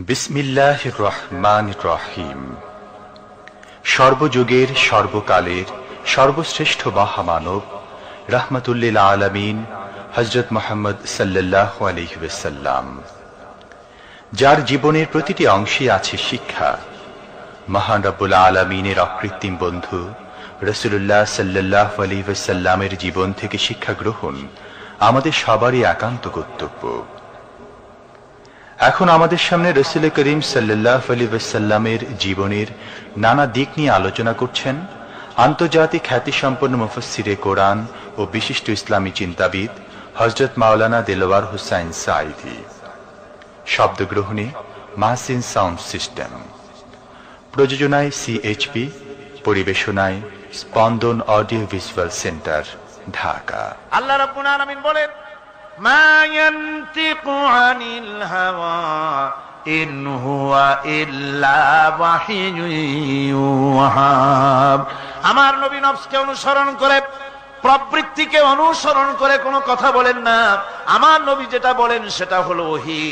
বিসমিল্লাহির রহমানির রহিম। সর্বযুগের সর্বকালের সর্বশ্রেষ্ঠ মহামানব রাহমাতুল্লিল আলামিন হযরত মুহাম্মদ সাল্লাল্লাহু আলাইহি ওয়াসাল্লাম, যার জীবনের প্রতিটি অংশে আছে শিক্ষা, মহান রব্বুল আলামিনের অকৃত্রিম বন্ধু রাসূলুল্লাহ সাল্লাল্লাহু আলাইহি ওয়াসাল্লামের জীবন থেকে শিক্ষা গ্রহণ আমাদের সবারই একান্ত কর্তব্য। এখন আমাদের সামনে রাসূল করিম সাল্লাল্লাহু আলাইহি ওয়াসাল্লামের জীবনের নানা দিক নিয়ে আলোচনা করছেন আন্তর্জাতিক খ্যাতিসম্পন্ন মুফাসসিরে কোরআন ও বিশিষ্ট ইসলামী চিন্তাবিদ হযরত মাওলানা দেলোয়ার হোসাইন সাঈদী। শব্দগ্রহণে মাহসিন সাউন্ড সিস্টেম, প্রযোজনায় সিএইচপি, পরিবেশনায় স্পন্দন অডিও ভিজুয়াল সেন্টার, ঢাকা। আল্লাহ রাব্বুল আলামিন বলেন, মা ইয়ানতিকু আনিল হাওয়া ইন হুয়া ইল্লা ওয়াহিয়ুন ইউহা। আমার নবী নফসকে অনুসরণ করে, প্রবৃত্তিকে অনুসরণ করে কোনো কথা বলেন না। আমার নবী যেটা বলেন সেটা হলো ওহী।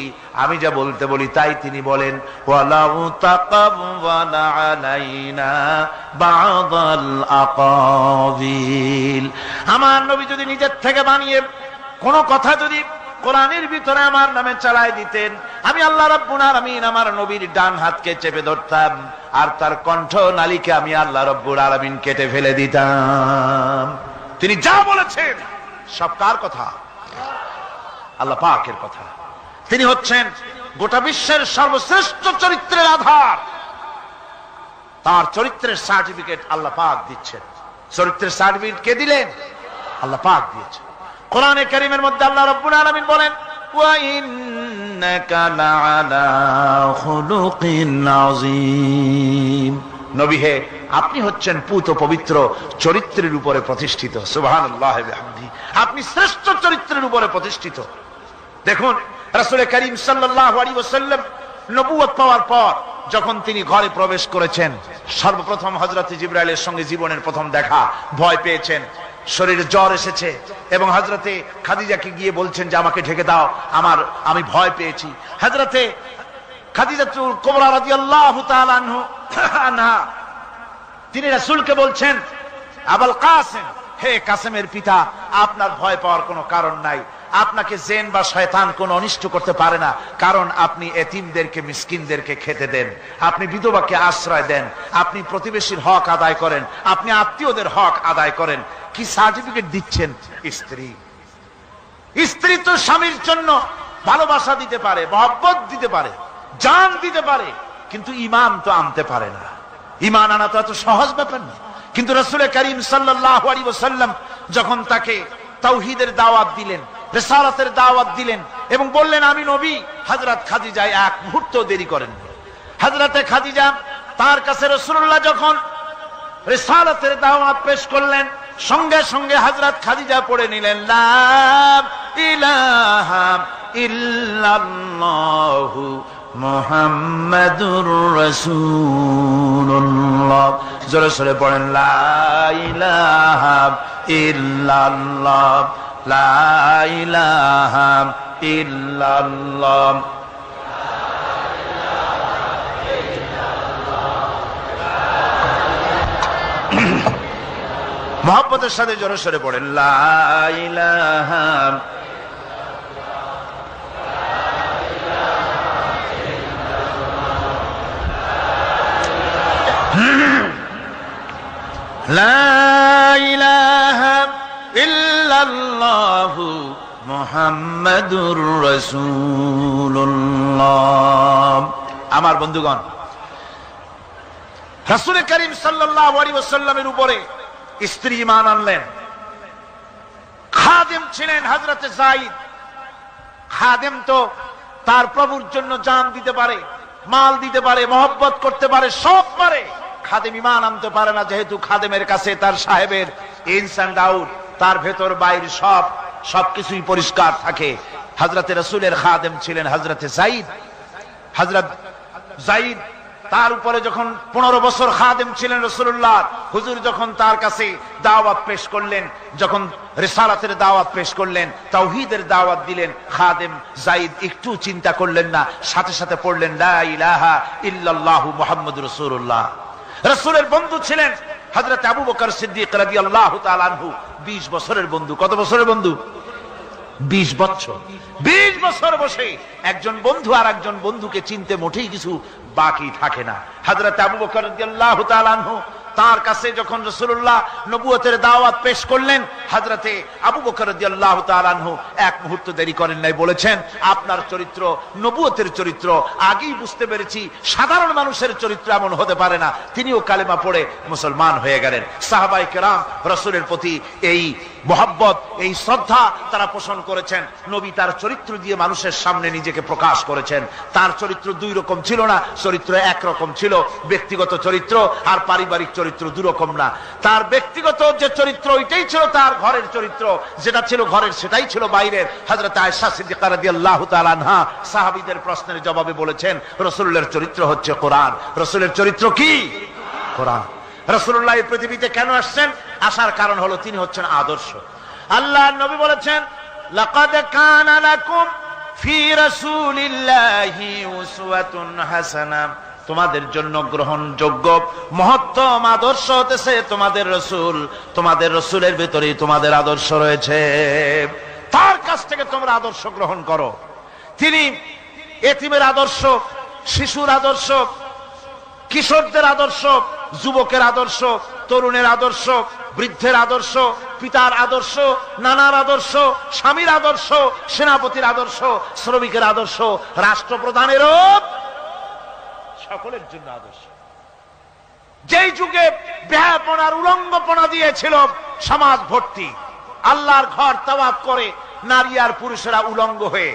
আমি যা বলতে বলি তাই তিনি বলেন। ওয়ালাউ তাকাওয়ালা আলাইনা বা'দাল আকাবিল। আমার নবী যদি নিজের থেকে বানিয়ে কোনো কথা যদি কোরআনের ভিতরে আমার নামে চালায় দিতেন, আমি আল্লাহ রাব্বুল আলামিন আমার নবীর ডান হাতকে চেপে ধরতাম, আর তার কণ্ঠ নালীকে আমি আল্লাহ রাব্বুল আলামিন কেটে ফেলে দিতাম। তিনি যা বলেছেন সব কার কথা? আল্লাহ পাকের কথা। তিনি হচ্ছেন গোটা বিশ্বের সর্বশ্রেষ্ঠ চরিত্রের আধার। তার চরিত্রের সার্টিফিকেট আল্লাহ পাক দিচ্ছেন। চরিত্রের সার্টিফিকেট কে দিলেন? আল্লাহ পাক দিয়েছেন। কোরআনে কারীমের মধ্যে আল্লাহ রাব্বুল আলামিন বলেন, ওয়া ইন্নাকা লাআলা খুলুকিন আযীম। নবী হে, আপনি হচ্ছেন পুত পবিত্র চরিত্রের উপরে প্রতিষ্ঠিত। সুবহানাল্লাহ ওয়া বিহামদিহি। আপনি শ্রেষ্ঠ চরিত্রের উপরে প্রতিষ্ঠিত। দেখুন, রাসূল করিম সাল্লাল্লাহু আলাইহি ওয়াসাল্লাম নবুয়ত পাওয়ার পর যখন তিনি ঘরে প্রবেশ করেছেন, সর্বপ্রথম হযরত জিবরাইলের সঙ্গে জীবনের প্রথম দেখা। ভয় পেয়েছেন, শরীরে জ্বর এসেছে, এবং হযরতে খাদিজাকে গিয়ে বলছেন যে আমাকে ঢেকে দাও, আমি ভয় পেয়েছি। হযরতে খাদিজাতুল কুবরা রাদিয়াল্লাহু তাআলা আনহা তিনি রাসূলকে বলছেন, আবুল কাসেম, হে কাসেমের পিতা, আপনার ভয় পাওয়ার কোনো কারণ নাই। আপনাকে জিন বা শয়তান কোনো অনিষ্ট করতে পারে না, কারণ আপনি এতিমদেরকে, মিসকিনদেরকে খেতে দেন, আপনি বিধবাকে আশ্রয় দেন, আপনি প্রতিবেশীর হক আদায় করেন, আপনি আত্মীয়দের হক আদায় করেন। কি সার্টিফিকেট দিচ্ছেন? স্ত্রী তো স্বামীর জন্য ভালোবাসা দিতে পারে, মহব্বত দিতে পারে, জান দিতে পারে, কিন্তু ঈমান তো আনতে পারে না। ঈমান আনা তো এত সহজ ব্যাপার না। কিন্তু রাসূল করিম সাল্লাল্লাহু আলাইহি ওয়াসাল্লাম যখন তাকে তাওহীদের দাওয়াত দিলেন, রিসালাতের দাওয়াত দিলেন এবং বললেন আমি নবী, হযরত খাদিজা এক মুহূর্ত দেরি করেন। হযরতে খাদিজা তার কাছে রাসূলুল্লাহ যখন রিসালাতের দাওয়াত পেশ করলেন, সঙ্গে সঙ্গে হযরত খাদিজা পড়ে নিলেন, লা ইলাহা ইল্লাল্লাহু মুহাম্মাদুর রাসূলুল্লাহ। জোরে সরে পড়েন, লা ইলাহা ইল্লাল্লাহ, লা ইলাহা ইল্লাল্লাহ। মহব্বতের সাথে জোরে সরে পড়েন, লা ইলাহা লা ইলাহা ইল্লাল্লাহু মুহাম্মাদুর রাসূলুল্লাহ। আমার বন্ধুগণ, রাসূল করিম সাল্লাল্লাহু আলাইহি ওয়াসাল্লামের উপরে স্ত্রী ঈমান আনলেন। খাদেম ছিলেন হযরতে যায়েদ। খাদেম তো তার প্রভুর জন্য জান দিতে পারে, মাল দিতে পারে, মহব্বত করতে পারে, সব পারে। খাদেম ঈমান আনতে পারে না, যেহেতু খাদেমের কাছে তার সাহেবের ইনস এন্ড আউট, তার ভেতর বাইরে সবকিছুই পরিষ্কার থাকে। হযরতে রাসূলের খাদেম ছিলেন হযরতে যায়েদ। হযরত যায়েদ তার উপরে যখন 15 বছর খাদেম ছিলেন রাসূলুল্লাহ, হুজুর যখন তার কাছে দাওয়াত পেশ করলেন, যখন রিসালাতের দাওয়াত পেশ করলেন, তাওহীদের দাওয়াত দিলেন, খাদেম যায়েদ একটু চিন্তা করলেন না, সাথে সাথে পড়লেন লা ইলাহা ইল্লাল্লাহু মুহাম্মাদুর রাসূলুল্লাহ। রাসূলের বন্ধু ছিলেন হযরত আবু বকর সিদ্দিক রাদিয়াল্লাহু তাআলা আনহু, 20 বছরের বন্ধু। কত বছরের বন্ধু? 20 বছর। 20 বছর বসে একজন বন্ধু আর একজন বন্ধুকে চিনতে মোটেই কিছু বাকি থাকে না। হযরত আবু বকর রাদিয়াল্লাহু তাআলা আনহু তার কাছে যখন রাসূলুল্লাহ নবুয়তের দাওয়াত পেশ করলেন, হযরতে আবু বকর রাদিয়াল্লাহু তাআলা আনহু এক মুহূর্ত দেরি করেন নাই, বলেছেন আপনার চরিত্র নবুয়তের চরিত্র আগেই বুঝতে পেরেছি, সাধারণ মানুষের চরিত্র এমন হতে পারে না। তিনিও কালেমা পড়ে মুসলমান হয়ে গেলেন। সাহাবায়ে কেরাম রাসূলের প্রতি এই মোহাব্বত, এই শ্রদ্ধা তারা পোষণ করেছেন। নবী তার চরিত্র দিয়ে মানুষের সামনে নিজেকে প্রকাশ করেছেন। তার চরিত্র দুই রকম ছিল না, চরিত্র একরকম ছিল। ব্যক্তিগত চরিত্র আর পারিবারিক চরিত্র দুই রকম না। তার ব্যক্তিগত যে চরিত্র ওইটাই ছিল তার ঘরের চরিত্র, যেটা ছিল ঘরের সেটাই ছিল বাইরের। হযরত আয়েশা সিদ্দিকা রাদিয়াল্লাহু তাআলা আনহা সাহাবীদের প্রশ্নের জবাবে বলেছেন রাসূলের চরিত্র হচ্ছে কোরআন। রাসূলের চরিত্র কি? কোরআন। রাসূলুল্লাহ এই পৃথিবীতে কেন আসছেন? আসার কারণ হলো তিনি হচ্ছেন আদর্শ। আল্লাহর নবী বলেছেন লাকাদ কানা লাকুম ফি রাসূলিল্লাহি উসওয়াতুন হাসানাহ, তোমাদের জন্য গ্রহণযোগ্য মহত্তম আদর্শ হতেছে তোমাদের রাসূল। তোমাদের রাসূলের ভিতরেই তোমাদের আদর্শ রয়েছে, তার কাছ থেকে তোমরা আদর্শ গ্রহণ করো। তিনি এতিমের আদর্শ, শিশুর আদর্শ, কিশোরদের আদর্শ, যুবকের আদর্শ, তরুণের আদর্শ, বৃদ্ধের আদর্শ, পিতার আদর্শ, নানার আদর্শ, স্বামীর আদর্শ, সেনাপতির আদর্শ, শ্রমিকের আদর্শ, রাষ্ট্রপ্রধানেরও সকলের জন্য আদর্শ। যেই যুগে বেহাপনার উলঙ্গপনা দিয়েছিল সমাজ ভর্তি, আল্লাহর ঘর তাওয়াফ করে নারী আর পুরুষেরা উলঙ্গ হয়ে,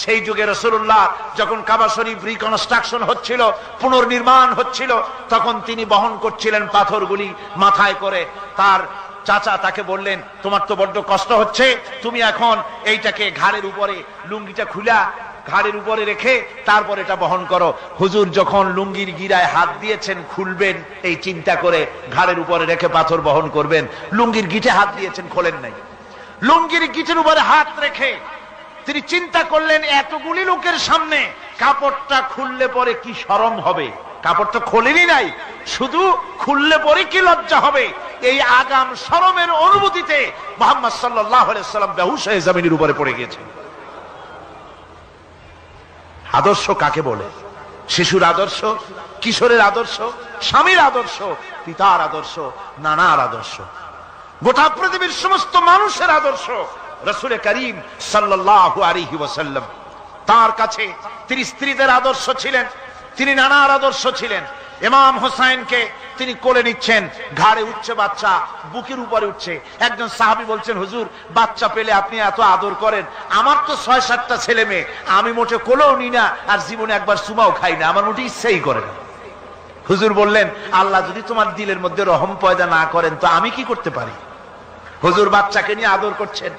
সেই যুগে রাসূলুল্লাহ যখন কাবা শরীফ রিকনস্ট্রাকশন হচ্ছিল, পুনর্নির্মাণ হচ্ছিল, তখন তিনি বহন করছিলেন পাথরগুলি মাথায় করে। তার চাচা তাকে বললেন তোমার তো বড্ড কষ্ট হচ্ছে, তুমি এখন এইটাকে ঘাড়ের উপরে, লুঙ্গিটা খুলা ঘাড়ের উপরে রেখে তারপর এটা বহন করো। হুজুর যখন লুঙ্গির গিরায় হাত দিয়েছেন খুলবেন এই চিন্তা করে ঘাড়ের উপরে রেখে পাথর বহন করবেন, লুঙ্গির গিটে হাত দিয়েছেন, খোলেন নাই। লুঙ্গির গিটের উপরে হাত রেখে তিনি চিন্তা করলেন এতগুলি লোকের সামনে কাপড়টা খুললে পরে কি শরম হবে। কাপড়টা খোলেনি নাই, শুধু খুললে পরে কি লজ্জা হবে। এই আগাম শরমের অনুভূতিতে মুহাম্মদ সাল্লাল্লাহু আলাইহি ওয়াসাল্লাম বেহুশ হয়ে জমিনের উপরে পড়ে গেছেন। আদর্শ কাকে বলে? শিশুর আদর্শ, কিশোরের আদর্শ, স্বামীর আদর্শ, পিতার আদর্শ, নানার আদর্শ, গোটা পৃথিবীর সমস্ত মানুষের আদর্শ রাসূল করিম সাল্লাল্লাহু আলাইহি ওয়াসাল্লাম। তার কাছে তিনি স্ত্রীদের আদর্শ ছিলেন, তিনি নানার আদর্শ ছিলেন। ইমাম হোসেনকে তিনি কোলে নিচ্ছেন, ঘাড়ে উঠছে বাচ্চা, বুকের উপরে উঠছে। একজন সাহাবী বলছেন হুজুর বাচ্চা পেলে আপনি এত আদর করেন, আমার তো ৬-৭টা ছেলে মেয়ে, আমি মোটে কোলেও নি না আর জীবনে একবার সুমাও খাই না, আমার মোটে ইচ্ছাই করে না। হুজুর বললেন আল্লাহ যদি তোমার দিলের মধ্যে রহম পয়দা না করেন তো আমি কি করতে পারি। হুজুর বাচ্চাকে নিয়ে আদর করছেন।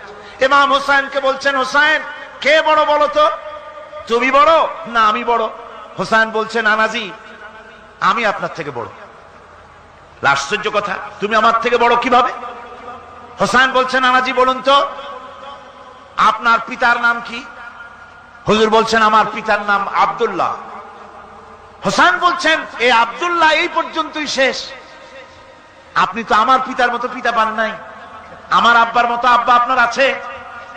ইমাম হোসেনকে বলছেন হোসেন কে বড় বলো তো, তুমি বড় না আমি বড়? হোসেন বলছেন নানাজি আমি আপনার থেকে বড়। আশ্চর্য কথা, তুমি আমার থেকে বড় কিভাবে? হোসেন বলছেন নানাজি বলুন তো আপনার পিতার নাম কি? হুজুর বলছেন আমার পিতার নাম আব্দুল্লাহ। হোসেন বলছেন এই আব্দুল্লাহ এই পর্যন্তই শেষ, আপনি তো আমার পিতার মতো পিতা পান নাই, আমার আব্বার মতো আব্বা আপনার আছে।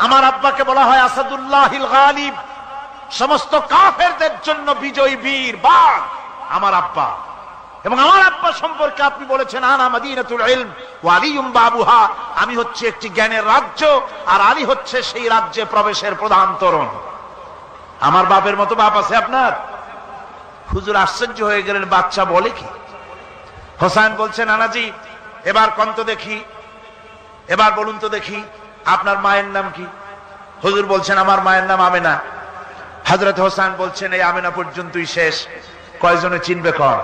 আমার আব্বাকে বলা হয় আসাদুল্লাহিল গালিব, সমস্ত কাফেরদের জন্য বিজয়ী বীর বাঘ আমার আব্বা। এবং আমার আব্বা সম্পর্কে আপনি বলেছেন আনা মাদিনাতুল ইলম ওয়া আলিয়ুম বাবুহা, আমি হচ্ছে একটি জ্ঞানের রাজ্য আর আলী হচ্ছে সেই রাজ্যে প্রবেশের প্রধান তরুণ। আমার বাপের মতো বাপ আছে আপনার? হুজুর আশ্চর্য হয়ে গেলেন, বাচ্চা বলে কি? হোসেন বলছেন নানাজি এবার কোন তো দেখি, এবার বলুন তো দেখি আপনার মায়ের নাম কি? হুজুর বলছেন আমার মায়ের নাম আমেনা। হযরত হোসেন বলছেন এই আমেনা পর্যন্তই শেষ, কয়জনে চিনবে কর?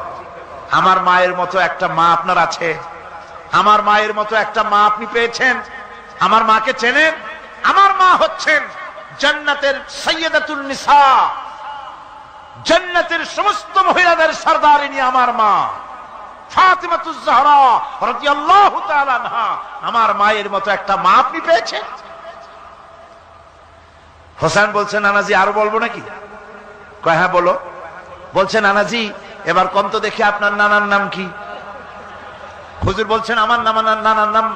আমার মায়ের মতো একটা মা আপনার আছে? আমার মায়ের মতো একটা মা আপনি পেয়েছেন? আমার মাকে চেনেন? আমার মা হচ্ছেন জান্নাতের সাইয়্যিদাতুন নিসা, জান্নাতের সমস্ত মহিলাদের সরদারিনী আমার মা ফাতিমাতুজ জাহরা রাদিয়াল্লাহু তাআলা আনহা। আমার মায়ের মতো একটা মা আপনি পেয়েছেন? হোসেন বলছে, নানাজি আরো বলবো নাকি? কয় হ্যাঁ বলো। বলছে, নানাজি এবার কোন তো দেখি আপনার নানার নাম কি? হুজুর বলছেন, আমার নানার নাম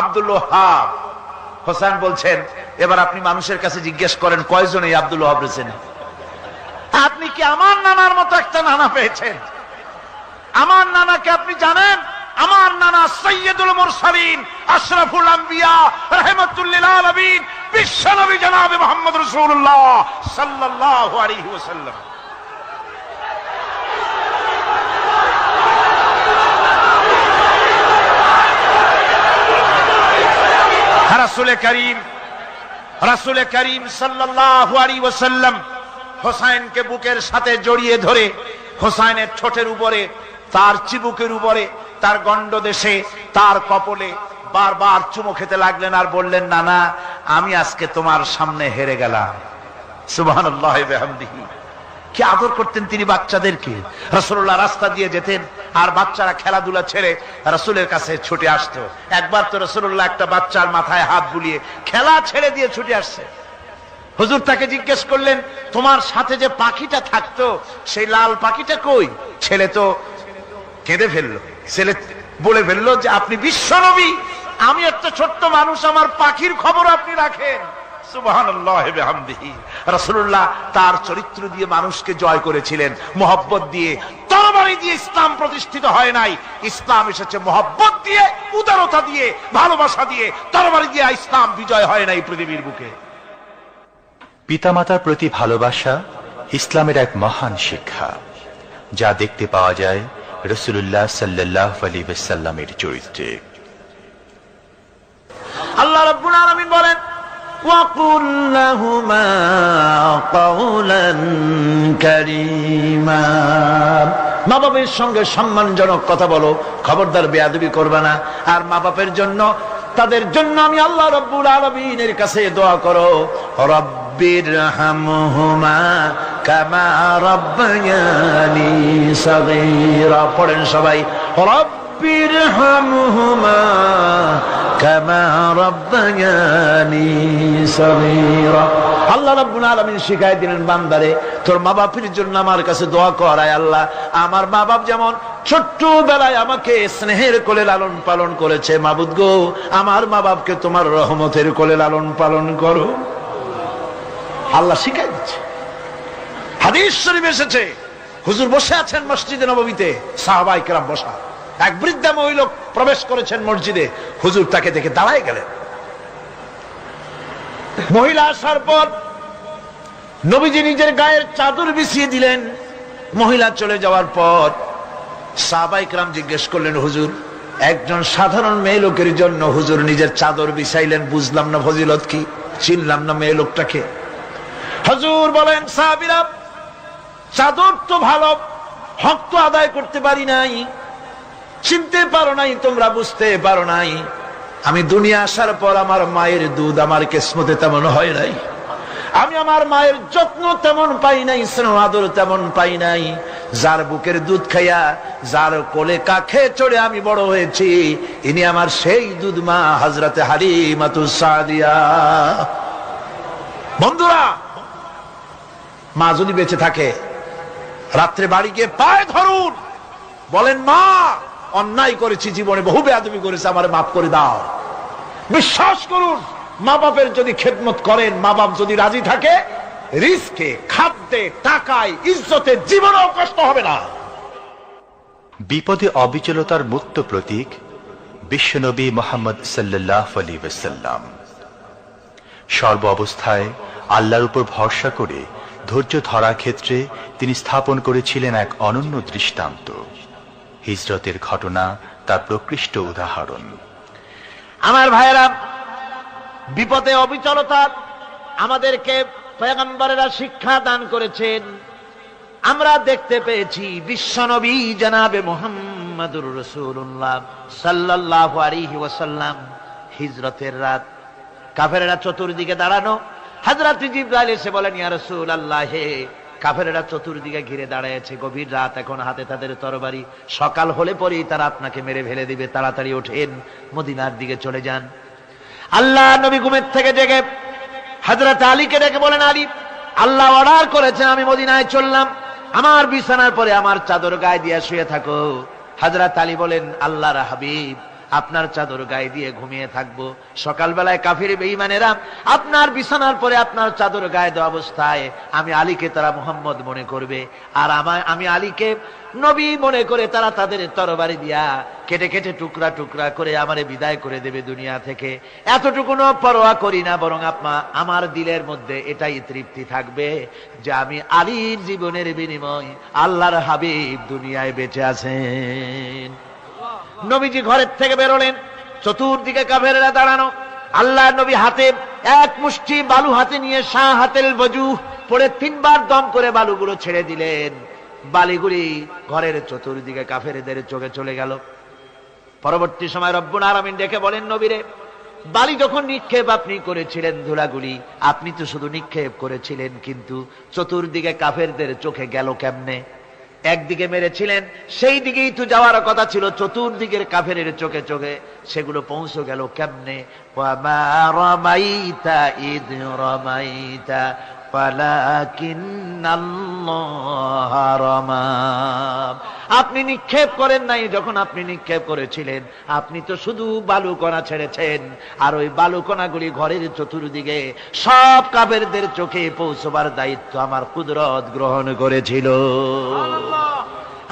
আব্দুল ওয়াহাব। হোসেন বলছেন, এবার আপনি মানুষের কাছে জিজ্ঞেস করেন কয়জন এই আব্দুল ওয়াহাব রয়েছেন? আপনি কি আমার নানার মতো একটা নানা পেয়েছেন? আমার নানাকে আপনি জানেন? আমার নানা সাইয়্যিদুল মুরসালিন, আশরাফুল আম্বিয়া, রাহমাতুল লিল আলামিন, বিশ্বনবী জনাবে মুহাম্মদ রাসূলুল্লাহ সাল্লাল্লাহু আলাইহি ওয়াসাল্লাম। রাসূল করিম সাল্লাল্লাহু আলাইহি ওয়াসাল্লাম হোসাইনকে বুকের সাথে জড়িয়ে ধরে হোসাইনের ঠোঁটের উপরে, তার চিবুকের উপরে, তার গণ্ডদেশে, তার কপলে বারবার চুমো খেতে লাগলেন আর বললেন, নানা আমি আজকে তোমার সামনে হেরে গেলাম। সুবহানাল্লাহি ওয়া বিহামদিহি। কি আদর করতেন তিনি বাচ্চাদেরকে। রাসূলুল্লাহ রাস্তা দিয়ে যেতেন আর বাচ্চারা খেলাধুলা ছেড়ে রাসূলের কাছে ছুটে আসতো। একবার তো রাসূলুল্লাহ একটা বাচ্চার মাথায় হাত বুলিয়ে খেলা ছেড়ে দিয়ে ছুটে আসছে। হুজুর তাকে জিজ্ঞেস করলেন, তোমার সাথে যে পাখিটা থাকতো সেই লাল পাখিটা কই? ছেলে তো কেঁদে ফেললো। ছেলে বলে ফেললো যে আপনি বিশ্বনবী, আমি একটা ছোট্ট মানুষ, আমার পাখির খবর আপনি রাখেন। সুবহানাল্লাহি ওয়া বিহামদিহি। রাসূলুল্লাহ তার চরিত্র দিয়ে মানুষকে জয় করেছিলেন, মুহাব্বত দিয়ে। তরবারি দিয়ে ইসলাম প্রতিষ্ঠিত হয় নাই, ইসলাম এসেছে মুহাব্বত দিয়ে, উদারতা দিয়ে, ভালোবাসা দিয়ে। তরবারি দিয়ে ইসলাম বিজয় হয় নাই পৃথিবীর বুকে। পিতামাতার প্রতি ভালোবাসা ইসলামের এক মহান শিক্ষা, যা দেখতে পাওয়া যায় রাসূলুল্লাহ সাল্লাল্লাহু আলাইহি ওয়াসাল্লামের চরিত্রে। আল্লাহ রাব্বুল আলামিন বলেন, ওয়াকুল লাহুমা কাওলান কারীমা। মা বাবার সঙ্গে সম্মানজনক কথা বলো, খবরদার বেয়াদবি করবে না। আর মা বাপের জন্য, তাদের জন্য আমি আল্লাহ রাব্বুল আলামিনের কাছে দোয়া করো, রব্বিরহামহুমা কামা রাব্বায়ানি সাগীরা। পড়েন সবাই, রব্বিরহামহুমা কামা রাব্বায়ানি সাগীরা। আল্লাহ রাব্বুল আলামিন শিখাই দিলেন, বান্দারে তোর মা বাপের জন্য আমার কাছে দোয়া কর, আয় আল্লাহ আমার মা বাপ যেমন ছোট্টবেলায় আমাকে স্নেহের কোলে লালন পালন করেছে, মাবুদ গো আমার মা বাপকে তোমার রহমতের কোলে লালন পালন করো। আল্লাহ শিখাই দিচ্ছে। হাদিস শরীফ এসেছে, হুজুর বসে আছেন মসজিদে নববীতে, সাহাবায়ে কেরাম বসা। এক বৃদ্ধা মহিলা প্রবেশ করেছেন মসজিদে, হুজুর তাকে দেখে দাঁড়ায় গেলেন। মহিলা আসার পর নবীজি নিজের গায়ের চাদর বিছিয়ে দিলেন। মহিলা চলে যাওয়ার পর সাহাবায়ে কেরাম জিজ্ঞেস করলেন, হুজুর একজন সাধারণ মেয়ে লোকের জন্য হুজুর নিজের চাদর বিছাইলেন, বুঝলাম না ফজিলত কি, চিনলাম না মেয়ে লোকটাকে। হুজুর বলেন, সাহাবীরা চাদর তো ভালো, হক তো আদায় করতে পারি নাই, চিনতে পারো নাই, তোমরা বুঝতে পারো নাই। আমি দুনিয়া আসার পর আমার মায়ের দুধ আমার কিসমতে তেমন হয় নাই, আমি আমার মায়ের যত্ন তেমন পাই নাই, স্নেহ আদর তেমন পাই নাই। যার বুকের দুধ খাইয়া, যার কোলে কাখে চড়ে আমি বড় হয়েছি, ইনি আমার সেই দুধ মা হযরতে হালিমাতুস সাদিয়া। বন্ধুরা, মা যদি বেঁচে থাকে, রাত্রে বাড়ি গিয়ে পায়ে ধরুন, বলেন মা অন্যায় করেছি, জীবনে বহু বেয়াদবি করেছি, আমারে মাফ করে দাও। বিশ্বাস করুন, মা বাপের যদি খেদমত করেন, মা বাপ যদি রাজি থাকে, রিজকে, খাদ্যে, টাকায়, ইজ্জতে জীবনেও কষ্ট হবে না। বিপদে অবিচলতার মুক্ত প্রতীক বিশ্বনবী মুহাম্মদ সাল্লাল্লাহু আলাইহি ওয়াসাল্লাম। সর্ব অবস্থায় আল্লাহর উপর ভরসা করে ধৈর্য ধরার ক্ষেত্রে তিনি স্থাপন করেছিলেন এক অনন্য দৃষ্টান্ত। হিজরতের ঘটনা তার প্রকৃষ্ট উদাহরণ। আমার ভাইয়েরা, বিপদে অবিচলতা আমাদেরকে পয়গম্বরেরা শিক্ষা দান করেছেন। আমরা দেখতে পেয়েছি বিশ্বনবী জনাবে মুহাম্মদুর রাসূলুল্লাহ সাল্লাল্লাহু আলাইহি ওয়াসাল্লাম হিজরতের রাত, কাফেররা চতুর্দিকে দাঁড়ানো, হযরত জিবরাইল এসে বলেন, ইয়া রাসূলুল্লাহ, হে কাফেরেরা চতুর্দিকে ঘিরে দাঁড়িয়েছে, গভীর রাত, এখন হাতে তাদের তরবারি, সকাল হলে পরেই তারা আপনাকে মেরে ফেলে দিবে, তাড়াতাড়ি ওঠেন, মদিনার দিকে চলে যান। আল্লাহ নবী ঘুমের থেকে জেগে হযরত আলীকে ডেকে বলেন, আলী, আল্লাহ অর্ডার করেছেন আমি মদিনায় চললাম, আমার বিছানার পরে আমার চাদর গায়ে দিয়ে শুয়ে থাকো। হযরত আলী বলেন, আল্লাহর হাবিব, আপনার চাদর গায়ে দিয়ে ঘুমিয়ে থাকবো, সকালবেলায় কাফির বেঈমানেরা আপনার বিছানার পরে আপনার চাদর গায়ে দেওয়া অবস্থায় আমি আলীকে তারা মুহাম্মদ মনে করবে, আর আমি আলীকে নবী মনে করে তারা তাদের তরবারি দিয়া কেটে কেটে টুকরা টুকরা করে আমারে বিদায় করে দেবে দুনিয়া থেকে। এতটুকুনো পরোয়া করি না, বরং আমার দিলের মধ্যে এটাই তৃপ্তি থাকবে যে আমি আলীর জীবনের বিনিময় আল্লাহর হাবিব দুনিয়ায় বেঁচে আছেন। নবীজি ঘরের থেকে বেরোলেন, চতুর্দিকে কাফেররা দাঁড়ানো। আল্লাহ নবী হাতে এক মুষ্টি বালু হাতে নিয়ে শাহাতেল ওযু পড়ে 3 বার দম করে বালুগুলো ছেড়ে দিলেন। বালিগুলি ঘরের চতুর্দিকে কাফেরদের চোখে চলে গেল। পরবর্তী সময় রব্বুল আলামিন ডেকে বলেন, নবীরে, বালি যখন নিক্ষেপ আপনি করেছিলেন, ধুলাগুলি আপনি তো শুধু নিক্ষেপ করেছিলেন, কিন্তু চতুর্দিকে কাফেরদের চোখে গেল কেমনে? একদিকে মেরেছিলেন, সেই দিকেই তো যাওয়ার কথা ছিল, চতুর্দিকের কাফেরের চোখে চোখে সেগুলো পৌঁছে গেল কেমনে? ওয়ামা রামাইতা ইদ রামাইতা ওয়ালাকিন্নাল্লাহ রামা। আপনি নিক্ষেপ করেন নাই, যখন আপনি নিক্ষেপ করেছিলেন আপনি তো শুধু বালুকণা ছেড়েছেন, আর ওই বালুকণাগুলি ঘরের চতুর্দিকে সব কাফেরদের চোখে পৌঁছবার দায়িত্ব আমার কুদরত গ্রহণ করেছিল।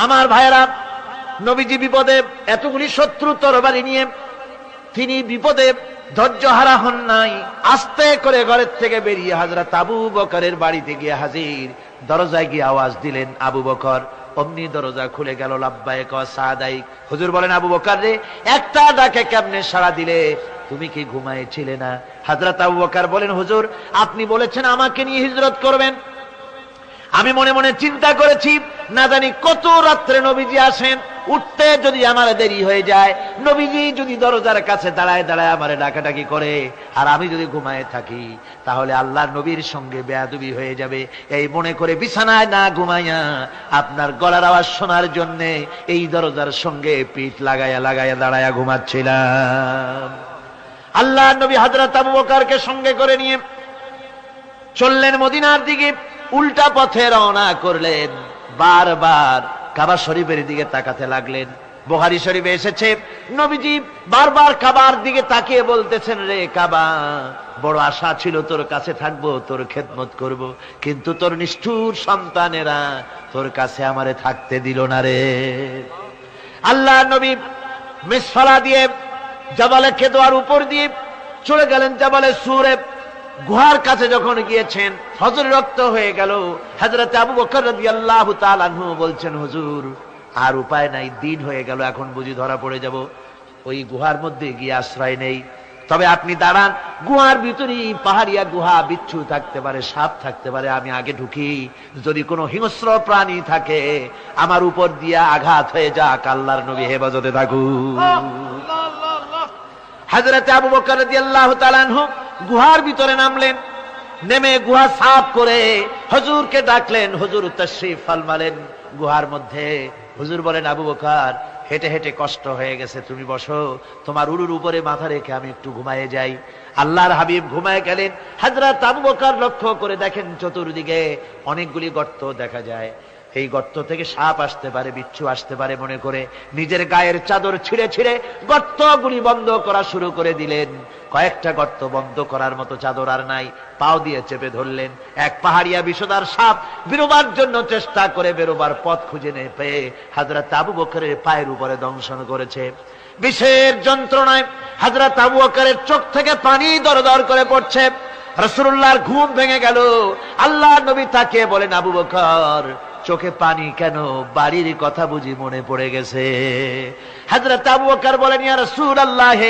আমার ভাইয়েরা, নবীজি বিপদে, এতগুলি শত্রু তরবারি নিয়ে তিনি বিপদে ধৈর্য হারা হন নাই। আস্তে করে ঘরের থেকে বেরিয়ে হযরত আবু বকরের বাড়িতে গিয়ে হাজির। দরজায় গিয়ে আওয়াজ দিলেন, আবু বকর। অমনি দরজা খুলে গেল। লাব্বাইক ওয়া সাদাইক। হুজুর বলেন, আবু বকর রে, একটা ডাকে কেমনে সাড়া দিলে? তুমি কি ঘুমাইছিলে না? হযরত আবু বকর বলেন, হুজুর, আপনি বলেছেন আমাকে নিয়ে হিজরত করবেন, আমি মনে মনে চিন্তা করেছি, না জানি কত রাত্রে নবীজি আসেন, উঠতে যদি আমার দেরি হয়ে যায়, নবীজি যদি দরজার কাছে দাঁড়ায় দাঁড়ায় আমারে ডাকাডাকি করে, আর আমি যদি ঘুমায় থাকি, তাহলে আল্লাহর নবীর সঙ্গে বেয়াদবি হয়ে যাবে। এই মনে করে বিছানায় না ঘুমাইয়া আপনার গলার আওয়াজ শোনার জন্য এই দরজার সঙ্গে পিঠ লাগাইয়া লাগাইয়া দাঁড়াইয়া ঘুমাচ্ছিলাম। আল্লাহর নবী হযরত আবু বকরকে সঙ্গে করে নিয়ে চললেন মদিনার দিকে। উল্টা পথে রওনা করলেন। বারবার কাবা শরীফের দিকে তাকাতে লাগলেন। বুখারী শরীফে এসেছে, নবীজি বারবার কাবার দিকে তাকিয়ে বলতেছেন, রে কাবা, বড় আশা ছিল তোর কাছে থাকবো, তোর খেদমত করব, কিন্তু তোর নিষ্ঠুর সন্তানেরা তোর কাছে আমারে থাকতে দিল না রে। আল্লাহ নবী মিসফালা দিয়ে জাবালে কেদোয়ার উপর দিয়ে চলে গেলেন জাবালে সুরে। গুহার কাছে যখন গিয়েছেন, ফজর রক্ত হয়ে গেল। হযরত আবু বকর রাদিয়াল্লাহু তাআলা আনহু বলছেন, হুজুর, আর উপায় নাই, দিন হয়ে গেল, এখন বুঝি ধরা পড়ে যাব, ওই গুহার মধ্যে গিয়ে আশ্রয় নেই। তবে আপনি দাঁড়ান, গুহার ভিতরেই পাহাড়িয়া গুহা, বিচ্ছু থাকতে পারে, সাপ থাকতে পারে, আমি আগে ঢুকি, যদি কোনো হিংস্র প্রাণী থাকে আমার উপর দিয়া আঘাত হয়ে যাক, আল্লাহর নবী হেফাজতে থাকুক। হযরত আবু বকর রাদিয়াল্লাহু তাআলা আনহু গুহার ভিতরে নামলেন। নেমে গুহা সাফ করে হুজুরকে ডাকলেন। হুজুর তাশরীফ ফরমালেন গুহার মধ্যে। হুজুর বলেন, আবু বকর, হেঁটে হেঁটে কষ্ট হয়ে গেছে, তুমি বসো, তোমার উরুর উপরে মাথা রেখে আমি একটু ঘুমায়ে যাই। আল্লাহর হাবিব ঘুমায় গেলেন। হযরত আবু বকর লক্ষ্য করে দেখেন চতুর্দিকে অনেকগুলি গর্ত দেখা যায়। এই গর্ত থেকে সাপ আসতে পারে, বিচ্ছু আসতে পারে মনে করে নিজের গায়ের চাদর ছিঁড়ে ছিঁড়ে গর্তগুলি বন্ধ করা শুরু করে দিলেন। কয়েকটা গর্ত বন্ধ করার মতো চাদর আর নাই, পাও দিয়ে চেপে ধরলেন। এক পাহাড়িয়া বিষধর সাপ বেরোবার জন্য চেষ্টা করে বেরোবার পথ খুঁজে না পেয়ে হযরত আবু বকরের পায়ের উপরে দংশন করেছে। বিষের যন্ত্রণায় হযরত আবু বকরের চোখ থেকে পানি দরদর করে পড়ছে। রাসূলুল্লাহর ঘুম ভেঙে গেল। আল্লাহর নবী তাকিয়ে বলেন, আবু বকর, চোখে পানি কেন? বাড়ির কথা বুঝি মনে পড়ে গেছে? হযরত আবু বকর বলেন, ইয়া রাসূলুল্লাহ,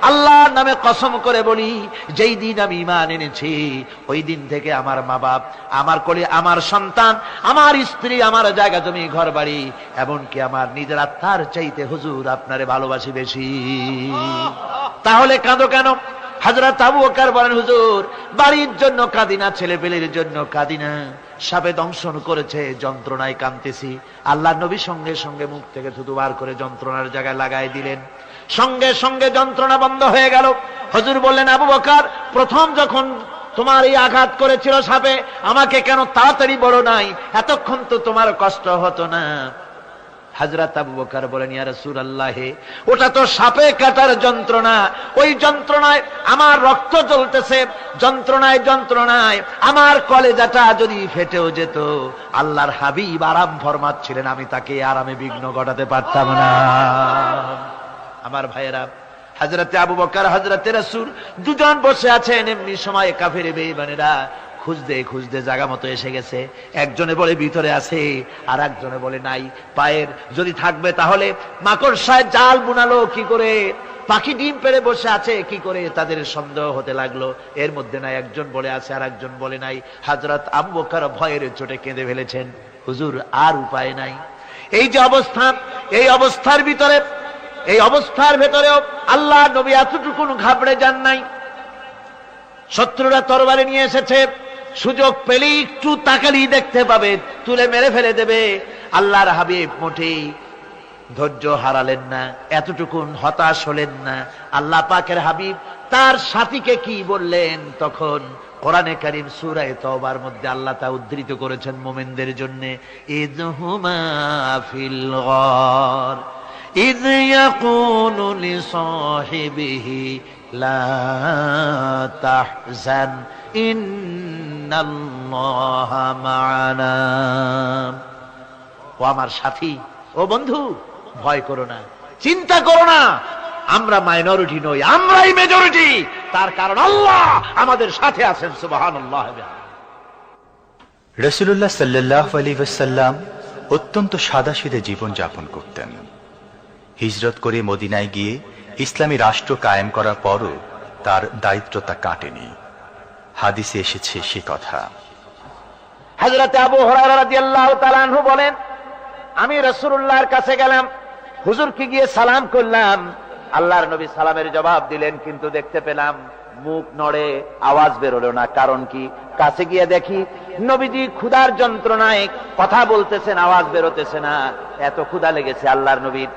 আল্লাহর নামে কসম করে বলি, যেই দিন আমি ঈমান এনেছি ওই দিন থেকে আমার মা বাপ, আমার কোলে আমার সন্তান, আমার স্ত্রী, আমার জায়গা জমি ঘর বাড়ি, এমনকি আমার নিজের আত্মার চাইতে হুজুর আপনারে ভালোবাসি বেশি। তাহলে কাঁদো কেন? হযরত আবু বকর বলেন, হুজুর, বাড়ির জন্য কাঁদি না, ছেলে পেলের জন্য কাঁদি না, সাপে দংশন করেছে, যন্ত্রণায় কাঁদতেছি। আল্লাহ নবী সঙ্গে সঙ্গে মুখ থেকে থুতু বার করে যন্ত্রণার জায়গায় লাগাই দিলেন, সঙ্গে সঙ্গে যন্ত্রণা বন্ধ হয়ে গেল। হুজুর বললেন, আবু বকর, প্রথম যখন তোমার এই আঘাত করেছিল সাপে, আমাকে কেন তাড়াতাড়ি বলো নাই? এতক্ষণ তো তোমার কষ্ট হতো না। হযরত আবু বকর বলেন, ইয়া রাসূলুল্লাহ, ওটা তো সাপে কাটার যন্ত্রণা, ওই যন্ত্রণায় আমার রক্ত জ্বলতেছে, যন্ত্রণায় যন্ত্রণায় আমার কলেজাটা যদি ফেটেও যেত। আল্লাহর হাবিব আরাম ফরমাচ্ছিলেন, আমি তাকে আরামে বিঘ্ন ঘটাতে পারতাম না। আমার ভাইয়েরা, হযরতে আবু বকর, হযরতে রাসূল দুজন বসে আছেন। এমনি সময় কাফের বেঈমানেরা খুঁজতে খুঁজতে জায়গা মতো এসে গেছে। একজনে বলে ভিতরে আছে, আর একজনে বলে নাই। পায়ের যদি থাকবে তাহলে মাকড়সায় জাল বুনালো কি করে, পাখি ডিম পেড়ে বসে আছে কি করে, তাদের সন্দেহ হতে লাগলো। এর মধ্যে নাই একজন বলে আছে আর একজন বলে নাই। হযরত আবু বকর ভয়ের চোটে কেঁদে ফেলেছেন, হুজুর আর উপায় নাই। এই যে অবস্থা, এই অবস্থার ভিতরে, এই অবস্থার ভেতরেও আল্লাহ নবী এতটুকু ঘাবড়ে যান নাই। শত্রুরা তরবারি নিয়ে এসেছে, সুযোগ পেলেই একটু তাকালেই দেখতে পাবে, তুলে মেরে ফেলে দেবে। আল্লাহর হাবিব মোটেই ধৈর্য হারালেন না, এতটুকুন হতাশ হলেন না। আল্লাহ পাকের হাবিব তার সাথীকে কি বললেন? তখন কোরআনে কারীম সূরা তাওবার মধ্যে আল্লাহ তা উদ্ধৃত করেছেন মুমিনদের জন্য, ইযহুমা ফিল গার ইয ইয়াকুলু লিসাহিবিহি লা তাহজান ইন্নাল্লাহা মা'ানা। ও আমার সাথী, ও বন্ধু, ভয় করো না, চিন্তা করো না। আমরা মাইনরিটি নই, আমরাই মেজরিটি। তার কারণ আল্লাহ আমাদের সাথে আছেন। সুবহানাল্লাহ। রাসূলুল্লাহ সাল্লাল্লাহু আলাইহি ওয়াসাল্লাম অত্যন্ত সাদাসিধে জীবন যাপন করতেন। হিজরত করে মদিনায় গিয়ে ইসলামী রাষ্ট্র কায়েম করার পরও তার দারিদ্রতা কাটেনি। হাদিসে এসেছে সে কথা। হযরত আবু হুরায়রা রাদিয়াল্লাহু তাআলা আনহু বলেন, আমি রাসূলুল্লাহর কাছে গেলাম, হুজুরকে গিয়ে সালাম করলাম। আল্লাহর নবী সালামের জবাব দিলেন, কিন্তু দেখতে পেলাম মুখ নড়ে, আওয়াজ বেরোলো না। কারণ কি? কাছে গিয়ে দেখি নবীজি ক্ষুধার যন্ত্রণায় কথা বলতেছেন, আওয়াজ বেরোতেছে না। এত ক্ষুধা লেগেছে আল্লাহর নবীর।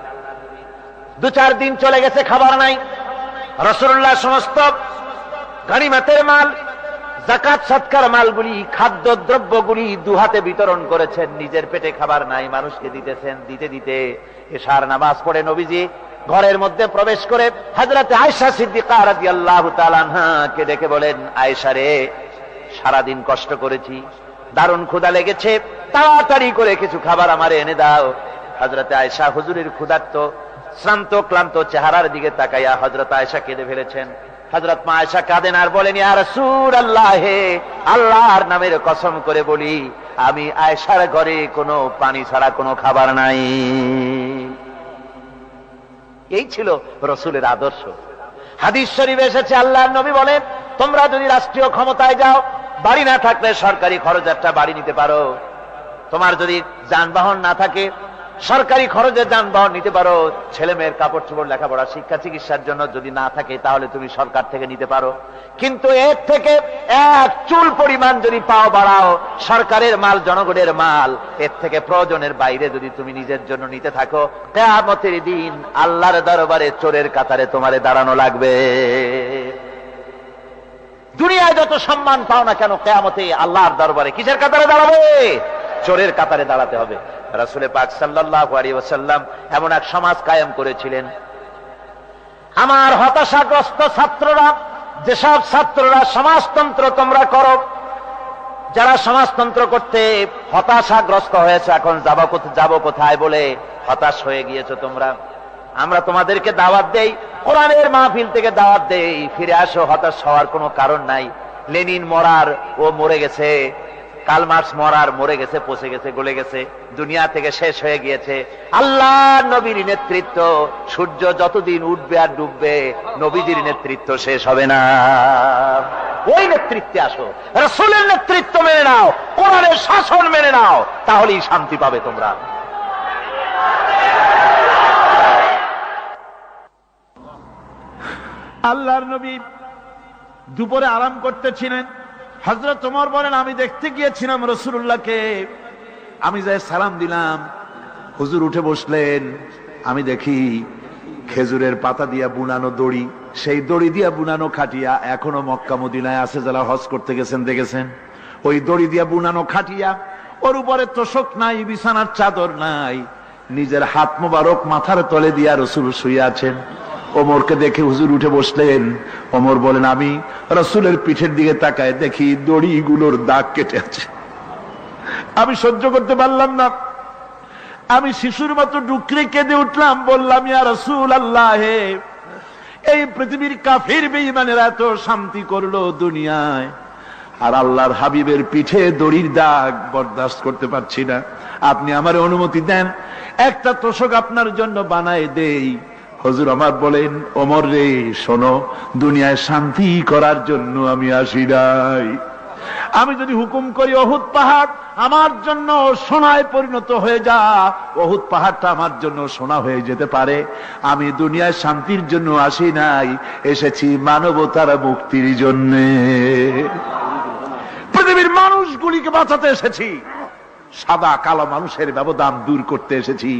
2-4 দিন চলে গেছে, খাবার নাই। রাসূলুল্লাহ সমস্ত গনিমতের মাল, যাকাত সদকার মালগুলি, খাদ্য দ্রব্যগুলি দুহাতে বিতরণ করেছেন। নিজের পেটে খাবার নাই, মানুষকে দিতেছেন। দিতে দিতে এশার নামাজ পড়ে নবীজি ঘরের মধ্যে প্রবেশ করে হযরতে আয়েশা সিদ্দিকা রাদিয়াল্লাহু তাআলা আনহাকে ডেকে বলেন, আয়েশা রে, সারাদিন কষ্ট করেছি, দারুণ ক্ষুধা লেগেছে, তাড়াতাড়ি করে কিছু খাবার আমারে এনে দাও। হযরতে আয়েশা হুজুরের ক্ষুধার্ত শ্রান্ত ক্লান্ত চেহারার দিকে তাকাইয়া হযরত আয়েশা কেঁদে ফেলেছেন। হযরত মা আয়েশা কাঁদেন আর বলেন, ইয়া রাসূলুল্লাহ, হে আল্লাহর নামের কসম করে বলি, আমি আয়েশার ঘরে কোনো পানি ছাড়া কোনো খাবার নাই। এই ছিল রাসূলের আদর্শ। হাদিস শরীফে এসেছে, আল্লাহর নবী বলেন, তোমরা যদি রাষ্ট্রীয় ক্ষমতায় যাও, বাড়ি না থাকলে সরকারি খরচ একটা বাড়ি নিতে পারো। তোমার যদি যানবাহন না থাকে, সরকারি খরচে যানবাহন নিতে পারো। ছেলে মেয়ের কাপড় চোপড়, লেখাপড়া, শিক্ষা, চিকিৎসার জন্য যদি না থাকে, তাহলে তুমি সরকার থেকে নিতে পারো। কিন্তু এর থেকে এক চুল পরিমাণ যদি পাও বাড়াও, সরকারের মাল জনগণের মাল, এর থেকে প্রয়োজনের বাইরে যদি তুমি নিজের জন্য নিতে থাকো, কিয়ামতের দিন আল্লাহর দরবারে চোরের কাতারে তোমারে দাঁড়ানো লাগবে। দুনিয়ায় যত সম্মান পাও না কেন, কিয়ামতে আল্লাহর দরবারে কিসের কাতারে দাঁড়াবে? চোরের কাতারে দাঁড়াতে হবে। রাসূল পাক সাল্লাল্লাহু আলাইহি ওয়াসাল্লাম এমন এক সমাজ কায়েম করেছিলেন। আমার হতাশাগ্রস্ত ছাত্ররা, যেসব ছাত্ররা সমাজতন্ত্র তোমরা করো, যারা সমাজতন্ত্র করতে হতাশাগ্রস্ত হয়েছে, এখন যাব কোথায় বলে হতাশ হয়ে গিয়েছো তোমরা, আমরা তোমাদেরকে দাওয়াত দেই, কোরআনের মাহফিল থেকে দাওয়াত দেই, ফিরে আসো। হতাশ হওয়ার কোনো কারণ নাই। লেনিন মরার, ও মরে গেছে। কার্ল মার্কস মরার, মরে গেছে, পচে গেছে, গলে গেছে, দুনিয়া থেকে শেষ হয়ে গিয়েছে। আল্লাহ নবীর নেতৃত্ব, সূর্য যতদিন উঠবে আর ডুববে, নবীজির নেতৃত্ব শেষ হবে না। ওই নেতৃত্বে আসো, রাসূলের নেতৃত্ব মেনে নাও, কোরআনের শাসন মেনে নাও, তাহলেই শান্তি পাবে তোমরা। আল্লাহর নবী দুপুরে আরাম করতেছিলেন। হযরত ওমর বলেন, আমি দেখতে গিয়েছিলাম রাসূলুল্লাহকে, আমি যাই সালাম দিলাম, হুজুর উঠে বসলেন। আমি দেখি খেজুরের পাতা দিয়া বুনানো দড়ি, সেই দড়ি দিয়া বুনানো খাটিয়া এখনো মক্কা মদিনায় আছে, যারা হজ করতে গেছেন দেখেছেন। ওই দড়ি দিয়া বুনানো খাটিয়া, ওর উপরে তোশক নাই, বিছানার চাদর নাই, নিজের হাত মোবারক মাথার তলে দিয়া রাসূল শুয়ে আছেন। ওমরকে দেখে হুজুর উঠে বসলেন। ওমর বলেন, আমি রাসূলের পিঠের দিকে তাকায় দেখি দড়িগুলোর দাগ কেটে আছে। আমি সহ্য করতে পারলাম না, আমি শিশুর মতো ডুকরে কেঁদে উঠলাম, বললাম, ইয়া রাসূলুল্লাহ, এই পৃথিবীর কাফির বেঈমানেরা এত শান্তি করলো দুনিয়ায়, আর আল্লাহর হাবিবের পিঠে দড়ির দাগ বরদাস্ত করতে পারছি না। আপনি আমার অনুমতি দেন, একটা তোশক আপনার জন্য বানায় দেই। হুজুর আমার বলেন, ওমর রে শোনো, দুনিয়ায় শান্তি করার জন্য আমি আসি নাই। আমি যদি হুকুম করি উহুদ পাহাড় আমার জন্য সোনায় পরিণত হয়ে যা, উহুদ পাহাড়টা আমার জন্য সোনা হয়ে যেতে পারে। আমি দুনিয়ায় শান্তির জন্য আসি নাই, এসেছি মানবতার মুক্তির জন্য, পৃথিবীর মানুষগুলিকে বাঁচাতে এসেছি, সাদা কালো মানুষের ব্যবধান দূর করতে এসেছি।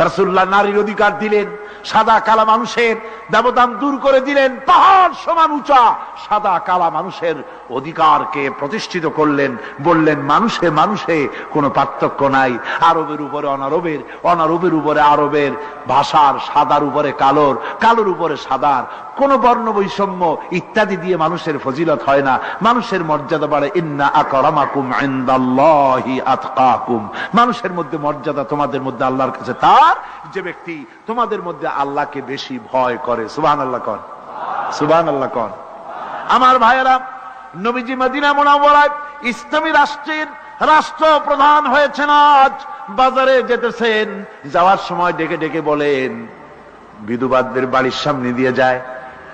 রাসূলুল্লাহ নারীর অধিকার দিলেন, সাদা কালা মানুষের ব্যবধান দূর করে দিলেন, পাহাড় সমান উঁচা সাদা কালা মানুষের অধিকারকে প্রতিষ্ঠিত করলেন। বললেন, মানুষে মানুষে কোনো পার্থক্য নাই, আরবের উপরে অনারবের, অনারবের উপরে আরবের, ভাষার, সাদার উপরে কালোর, কালোর উপরে সাদার, কোন বর্ণ বৈষম্য ইত্যাদি দিয়ে মানুষের ফজিলত হয় না, মানুষের মর্যাদা বাড়ে। ইন্না আকরামাকুম ইনদাল্লাহি আতকাকুম, মানুষের মধ্যে মর্যাদা তোমাদের মধ্যে আল্লাহর কাছে তার যে ব্যক্তি তোমাদের মধ্যে আল্লাহকে বেশি ভয় করে। সুবহানাল্লাহ কোন, সুবহানাল্লাহ কোন। আমার ভাইয়েরা, নবীজি মদিনা মুনাওয়ারায় ইসলামী রাষ্ট্রের রাষ্ট্রপ্রধান হয়েছেন। আজ বাজারে যেতেছেন, যাওয়ার সময় ডেকে ডেকে বলেন, বিধবাদের বাড়ির সামনে দিয়ে যায়,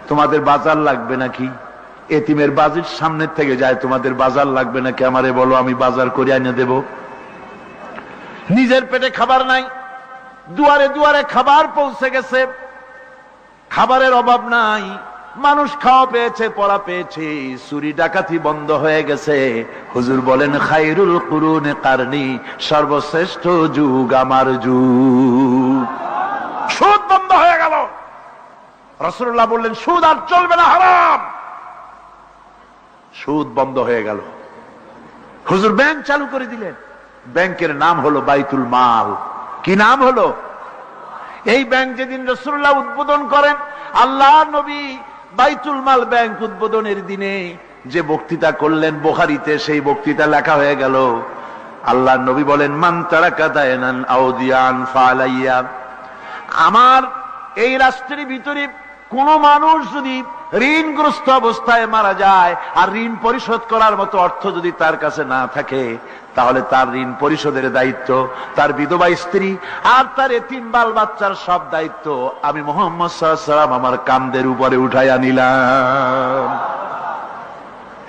তোমাদের বাজার লাগবে নাকি? এতিমের বাড়ির সামনে থেকে যায়, তোমাদের বাজার লাগবে নাকি? আমারে বলো, আমি বাজার করে এনে দেব। নিজের পেটে খাবার নাই, দুয়ারে দুয়ারে খাবার পৌঁছে গেছে, খাবারের অভাব নাই, মানুষ খাওয়া পেয়েছে, পড়া পেয়েছে, চুরি ডাকাতি বন্ধ হয়ে গেছে। হুজুর বলেন, খায়রুল কুরুনে কারনি, সর্বশ্রেষ্ঠ যুগ আমার যুগ। সুদ বন্ধ হয়ে গেল। রাসূলুল্লাহ বললেন, সুদ আর চলবে না, হারাম। সুদ বন্ধ হয়ে গেল। হুজুর ব্যাংক চালু করে দিলেন। ব্যাংকের নাম হলো বাইতুল মাল। কি নাম হলো? এই ব্যাংক যেদিন রাসূলুল্লাহ উদ্বোধন করেন, আল্লাহর নবী বাইতুল মাল ব্যাংক উদ্বোধনের দিনে যে বক্তৃতা করলেন, বুখারীতে সেই বক্তৃতা লেখা হয়ে গেল। আল্লাহর নবী বলেন, মান তারাকা দায়নান আও দিয়ান ফালাইয়া, আমার এই রাষ্ট্রের ভিতরে কোন মানুষ যদি ঋণগ্রস্ত অবস্থায় মারা যায় আর ঋণ পরিশোধ করার মতো অর্থ যদি তার কাছে না থাকে, তাহলে তার ঋণ পরিশোধের দায়িত্ব, তার বিধবা স্ত্রী আর তার এতিম বাল বাচ্চার সব দায়িত্ব আমি মুহাম্মদ সাল্লাল্লাহু আলাইহি ওয়াসাল্লাম আমার কাঁধের উপরে উঠাইয়া নিলাম।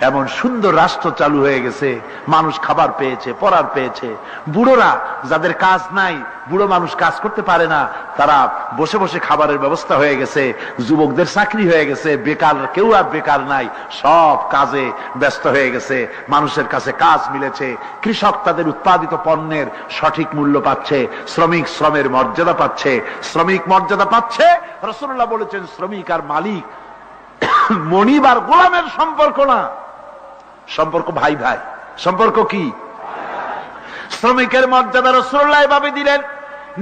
এমন সুন্দর রাষ্ট্র চালু হয়ে গেছে, মানুষ খাবার পেয়েছে, পড়ার পেয়েছে। বুড়োরা, যাদের কাজ নাই, বুড়ো মানুষ কাজ করতে পারে না, তারা বসে বসে খাবারের ব্যবস্থা হয়ে গেছে। যুবকদের চাকরি হয়ে গেছে, বেকার কেউ আর বেকার নাই, সব কাজে ব্যস্ত হয়ে গেছে, মানুষের কাছে কাজ মিলেছে। কৃষক তাদের উৎপাদিত পণ্যের সঠিক মূল্য পাচ্ছে, শ্রমিক শ্রমের মর্যাদা পাচ্ছে, শ্রমিক মর্যাদা পাচ্ছে। রাসূলুল্লাহ বলেছেন, শ্রমিক আর মালিক, মনিব আর গোলামের সম্পর্ক না, সম্পর্ক ভাই ভাই। সম্পর্ক কি? শ্রমিকের মর্যাদা রাসূলুল্লাহ এভাবে দিলেন,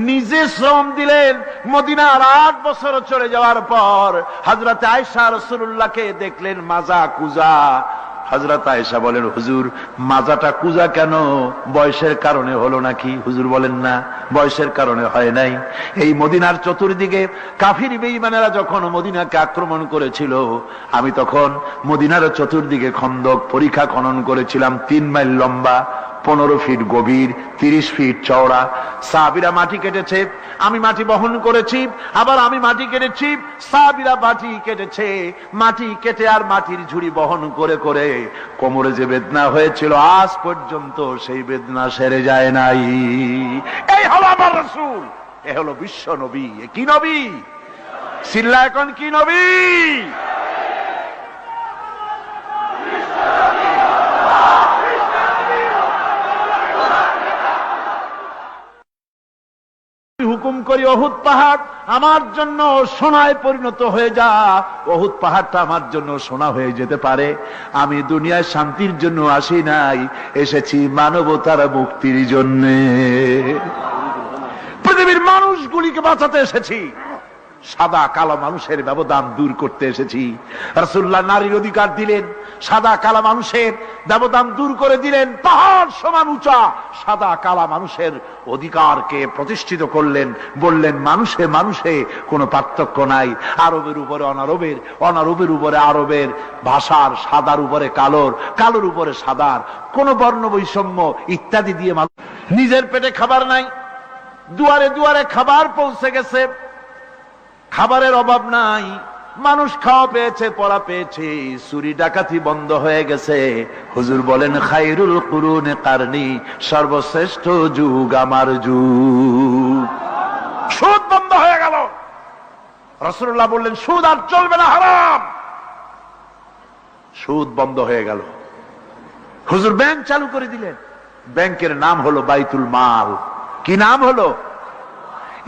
নিজে শ্রম দিলেন। মদিনার 8 বছর চলে যাওয়ার পর হযরত আয়েশা রাসূলুল্লাহকে দেখলেন মাজা কুজা। হযরত আয়েশা বলেন, হুজুর মাজাটা কুজা কেন? বয়সের কারণে হলো নাকি? হুজুর বলেন, না, বয়সের কারণে হয় নাই। এই মদিনার চতুর্দিকে কাফির বেঈমানেরা যখন মদিনাকে আক্রমণ করেছিল, আমি তখন মদিনার চতুর্দিকে খন্দক পরিখা খনন করেছিলাম, 3 মাইল লম্বা, 15 ফিট গভীর, 30 ফিট চওড়া। সাহাবীরা মাটি কেটেছে, আমি মাটি বহন করেছি, আবার আমি মাটি কেটেছি, সাহাবীরা মাটি কেটেছে। মাটি কেটে আর মাটির ঝুড়ি বহন করে করে কোমরে যে বেদনা হয়েছিল, আজ পর্যন্ত সেই বেদনা সেরে যায় নাই। এই হলো আমার রাসূল, এ হলো বিশ্ব নবী। কি নবী? সিল্লা এখন কি নবী? হুকুম করি উহুদ পাহাড় আমার জন্য সোনায় পরিণত হয়ে যা, উহুদ পাহাড়টা আমার জন্য সোনা হয়ে যেতে পারে। আমি দুনিয়ায় শান্তির জন্য আসি নাই, এসেছি মানবতার মুক্তির জন্য, পৃথিবীর মানুষগুলিকে বাঁচাতে এসেছি, সাদা কালো মানুষের ব্যবধান দূর করতে এসেছি। রাসূলুল্লাহ নারীর অধিকার দিলেন, সাদা কালো মানুষের ব্যবধান দূর করে দিলেন। পাহাড় সমান উঁচা সাদা কালো মানুষের অধিকারকে প্রতিষ্ঠিত করলেন, বললেন মানুষে মানুষে কোনো পার্থক্য নাই, আরবের উপরে অনারবের, অনারবের উপরে আরবের, ভাষার, সাদার উপরে কালোর, কালোর উপরে সাদার, কোন বর্ণ বৈষম্য ইত্যাদি দিয়ে মানুষ নিজের পেটে খাবার নাই, দুয়ারে দুয়ারে খাবার পৌঁছে গেছে, খাবারের অভাব নাই, মানুষ খাওয়া পেয়েছে, পড়া পেয়েছে, চুরি ডাকাতি বন্ধ হয়ে গেছে। হুজুর বলেন খায়রুল কুরুনে কারনি, সর্বশ্রেষ্ঠ যুগ আমার যুগ। সুদ বন্ধ হয়ে গেল। রাসূলুল্লাহ বললেন সুদ আর চলবে না, হারাম। সুদ বন্ধ হয়ে গেল। হুজুর ব্যাংক চালু করে দিলেন। ব্যাংকের নাম হলো বাইতুল মাল। কি নাম হলো?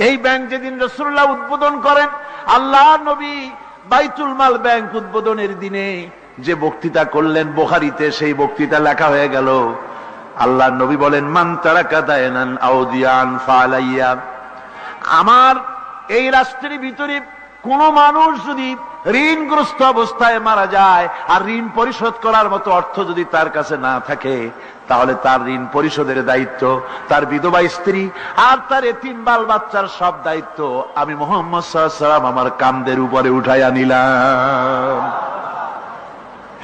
এই ব্যাংক যেদিন রাসূলুল্লাহ উদ্বোধন করেন, আল্লাহর নবী বাইতুল মাল ব্যাংক উদ্বোধনের দিনে যে বক্তৃতা করলেন, বুখারীতে সেই বক্তৃতা লেখা হয়ে গেল। আল্লাহর নবী বলেন মান তারাকা দায়নান আও দিয়ান ফালাইয়া, আমার এই রাষ্ট্রের ভিতরে কোন মানুষ যদি ঋণগ্রস্ত অবস্থায় মারা যায় আর ঋণ পরিশোধ করার মতো অর্থ যদি তার কাছে না থাকে, তাহলে তার ঋণ পরিশোধের দায়িত্ব, তার বিধবা স্ত্রী আর তার এতিম বাল বাচ্চার সব দায়িত্ব আমি মুহাম্মদ সাল্লাল্লাহু আলাইহি ওয়াসাল্লাম আমার কাঁধের উপরে উঠাইয়া নিলাম।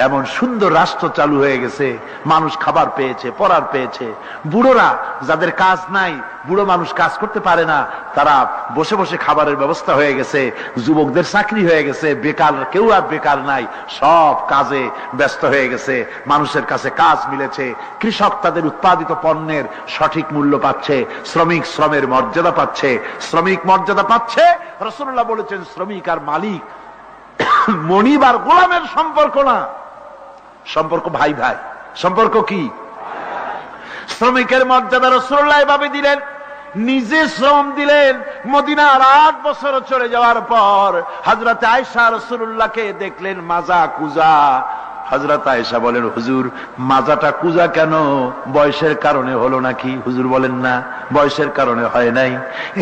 এমন সুন্দর রাষ্ট্র চালু হয়ে গেছে, মানুষ খাবার পেয়েছে, পড়ার পেয়েছে। বুড়োরা যাদের কাজ নাই, বুড়ো মানুষ কাজ করতে পারে না, তারা বসে বসে খাবারের ব্যবস্থা হয়ে গেছে। যুবকদের চাকরি হয়ে গেছে, বেকার কেউ আর বেকার নাই, সব কাজে ব্যস্ত হয়ে গেছে, মানুষের কাছে কাজ মিলেছে। কৃষক তাদের উৎপাদিত পণ্যের সঠিক মূল্য পাচ্ছে, শ্রমিক শ্রমের মর্যাদা পাচ্ছে, শ্রমিক মর্যাদা পাচ্ছে। রাসূলুল্লাহ বলেছেন শ্রমিক আর মালিক, মনিব আর গোলামের সম্পর্ক না, সম্পর্ক ভাই ভাই। সম্পর্ক কি? শ্রমিকের মর্যাদা রাসূলুল্লাহ এভাবে দিলেন, নিজে শ্রম দিলেন। মদিনার 8 বছর চলে যাওয়ার পর হযরত আয়েশা রাসূলুল্লাহকে দেখলেন মাজা কুজা। হযরত আয়েশা বলেন হুজুর মাজাটা কুজা কেন? বয়সের কারণে হলো নাকি? হুজুর বলেন না, বয়সের কারণে হয় নাই।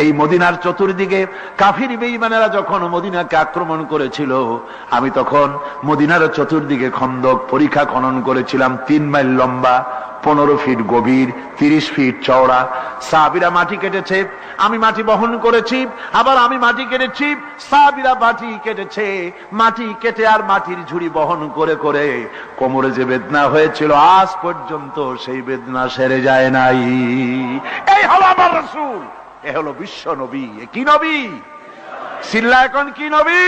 এই মদিনার চতুর্দিকে কাফির বেঈমানেরা যখন মদিনাকে আক্রমণ করেছিল, আমি তখন মদিনার চতুর্দিকে খন্দক পরিখা খনন করেছিলাম, 3 মাইল লম্বা, 15 ফিট গভীর, 30 ফিট চওড়া। সাহাবীরা মাটি কেটেছে, আমি মাটি বহন করেছি, আবার আমি মাটি কেটেছি, সাহাবীরা মাটি কেটেছে। মাটি কেটে আর মাটির ঝুড়ি বহন করে করে কোমরে যে বেদনা হয়েছিল আজ পর্যন্ত সেই বেদনা সেরে যায় নাই। এই হলো আমার রাসূল, এ হলো বিশ্ব নবী। কি নবী? সিল্লা এখন কি নবী?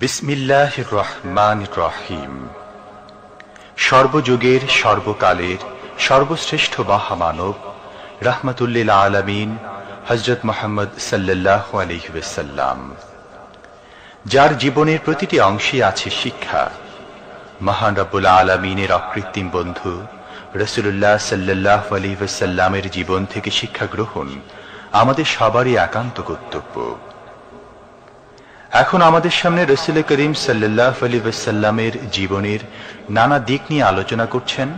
বিসমিল্লাহির রহমানির রহিম। সর্বযুগের সর্বকালের সর্বশ্রেষ্ঠ মহামানব রাহমাতুল্লিল আলামিন হযরত মুহাম্মদ সাল্লাল্লাহু আলাইহি ওয়াসাল্লাম, যার জীবনের প্রতিটি অংশে আছে শিক্ষা, মহান রব্বুল আলামিনের অকৃত্রিম বন্ধু রাসূলুল্লাহ সাল্লাল্লাহু আলাইহি ওয়াসাল্লামের জীবন থেকে শিক্ষা গ্রহণ আমাদের সবারই একান্ত কর্তব্য। এখন আমাদের সামনে রাসূল করিম সাল্লাল্লাহু আলাইহি ওয়াসাল্লামের জীবনের নানা দিক নিয়ে আলোচনা করছেন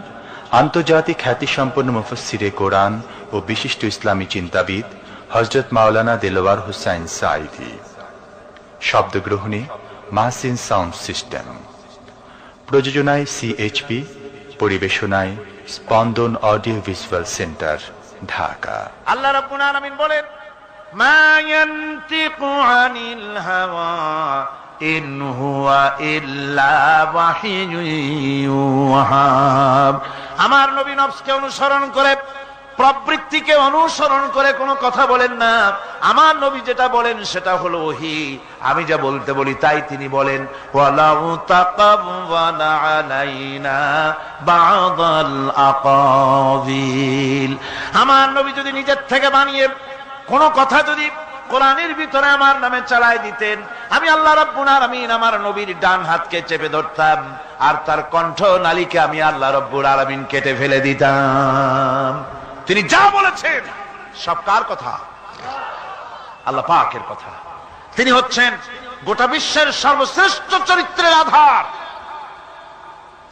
আন্তর্জাতিক খ্যাতিসম্পন্ন মুফাসসিরে কোরআন ও বিশিষ্ট ইসলামী চিন্তাবিদ হযরত মাওলানা দেলোয়ার হোসাইন সাঈদী। শব্দগ্রহণে মাহসিন সাউন্ড সিস্টেম, প্রযোজনায় সিএইচপি, পরিবেশনায় স্পন্দন অডিও ভিজুয়াল সেন্টার, ঢাকা। আল্লাহ রাব্বুল আলামিন বলেন মা ইয়ানতিকু আনিল হাওয়া ইন হুয়া ইল্লা ওয়াহিয়ুন ইউহা। আমার নবী নফসকে অনুসরণ করে, প্রবৃত্তিকে অনুসরণ করে কোনো কথা বলেন না। আমার নবী যেটা বলেন সেটা হলো ওহী। আমি যা বলতে বলি তাই তিনি বলেন। ওয়ালাউ তাকাওয়ালা আলাইনা বা'দাল আকাবিল। আমার নবী যদি নিজের থেকে বানিয়ে কোনো কথা যদি কোরআনের ভিতরে আমার নামে চালায় দিতেন, আমি আল্লাহ রাব্বুল আলামিন আমার নবীর ডান হাতকে চেপে ধরতাম, আর তার কণ্ঠ নালীকে আমি আল্লাহ রাব্বুল আলামিন কেটে ফেলে দিতাম। তিনি যা বলেছেন সব কার কথা? আল্লাহ পাকের কথা। তিনি হচ্ছেন গোটা বিশ্বের সর্বশ্রেষ্ঠ চরিত্রের আধার।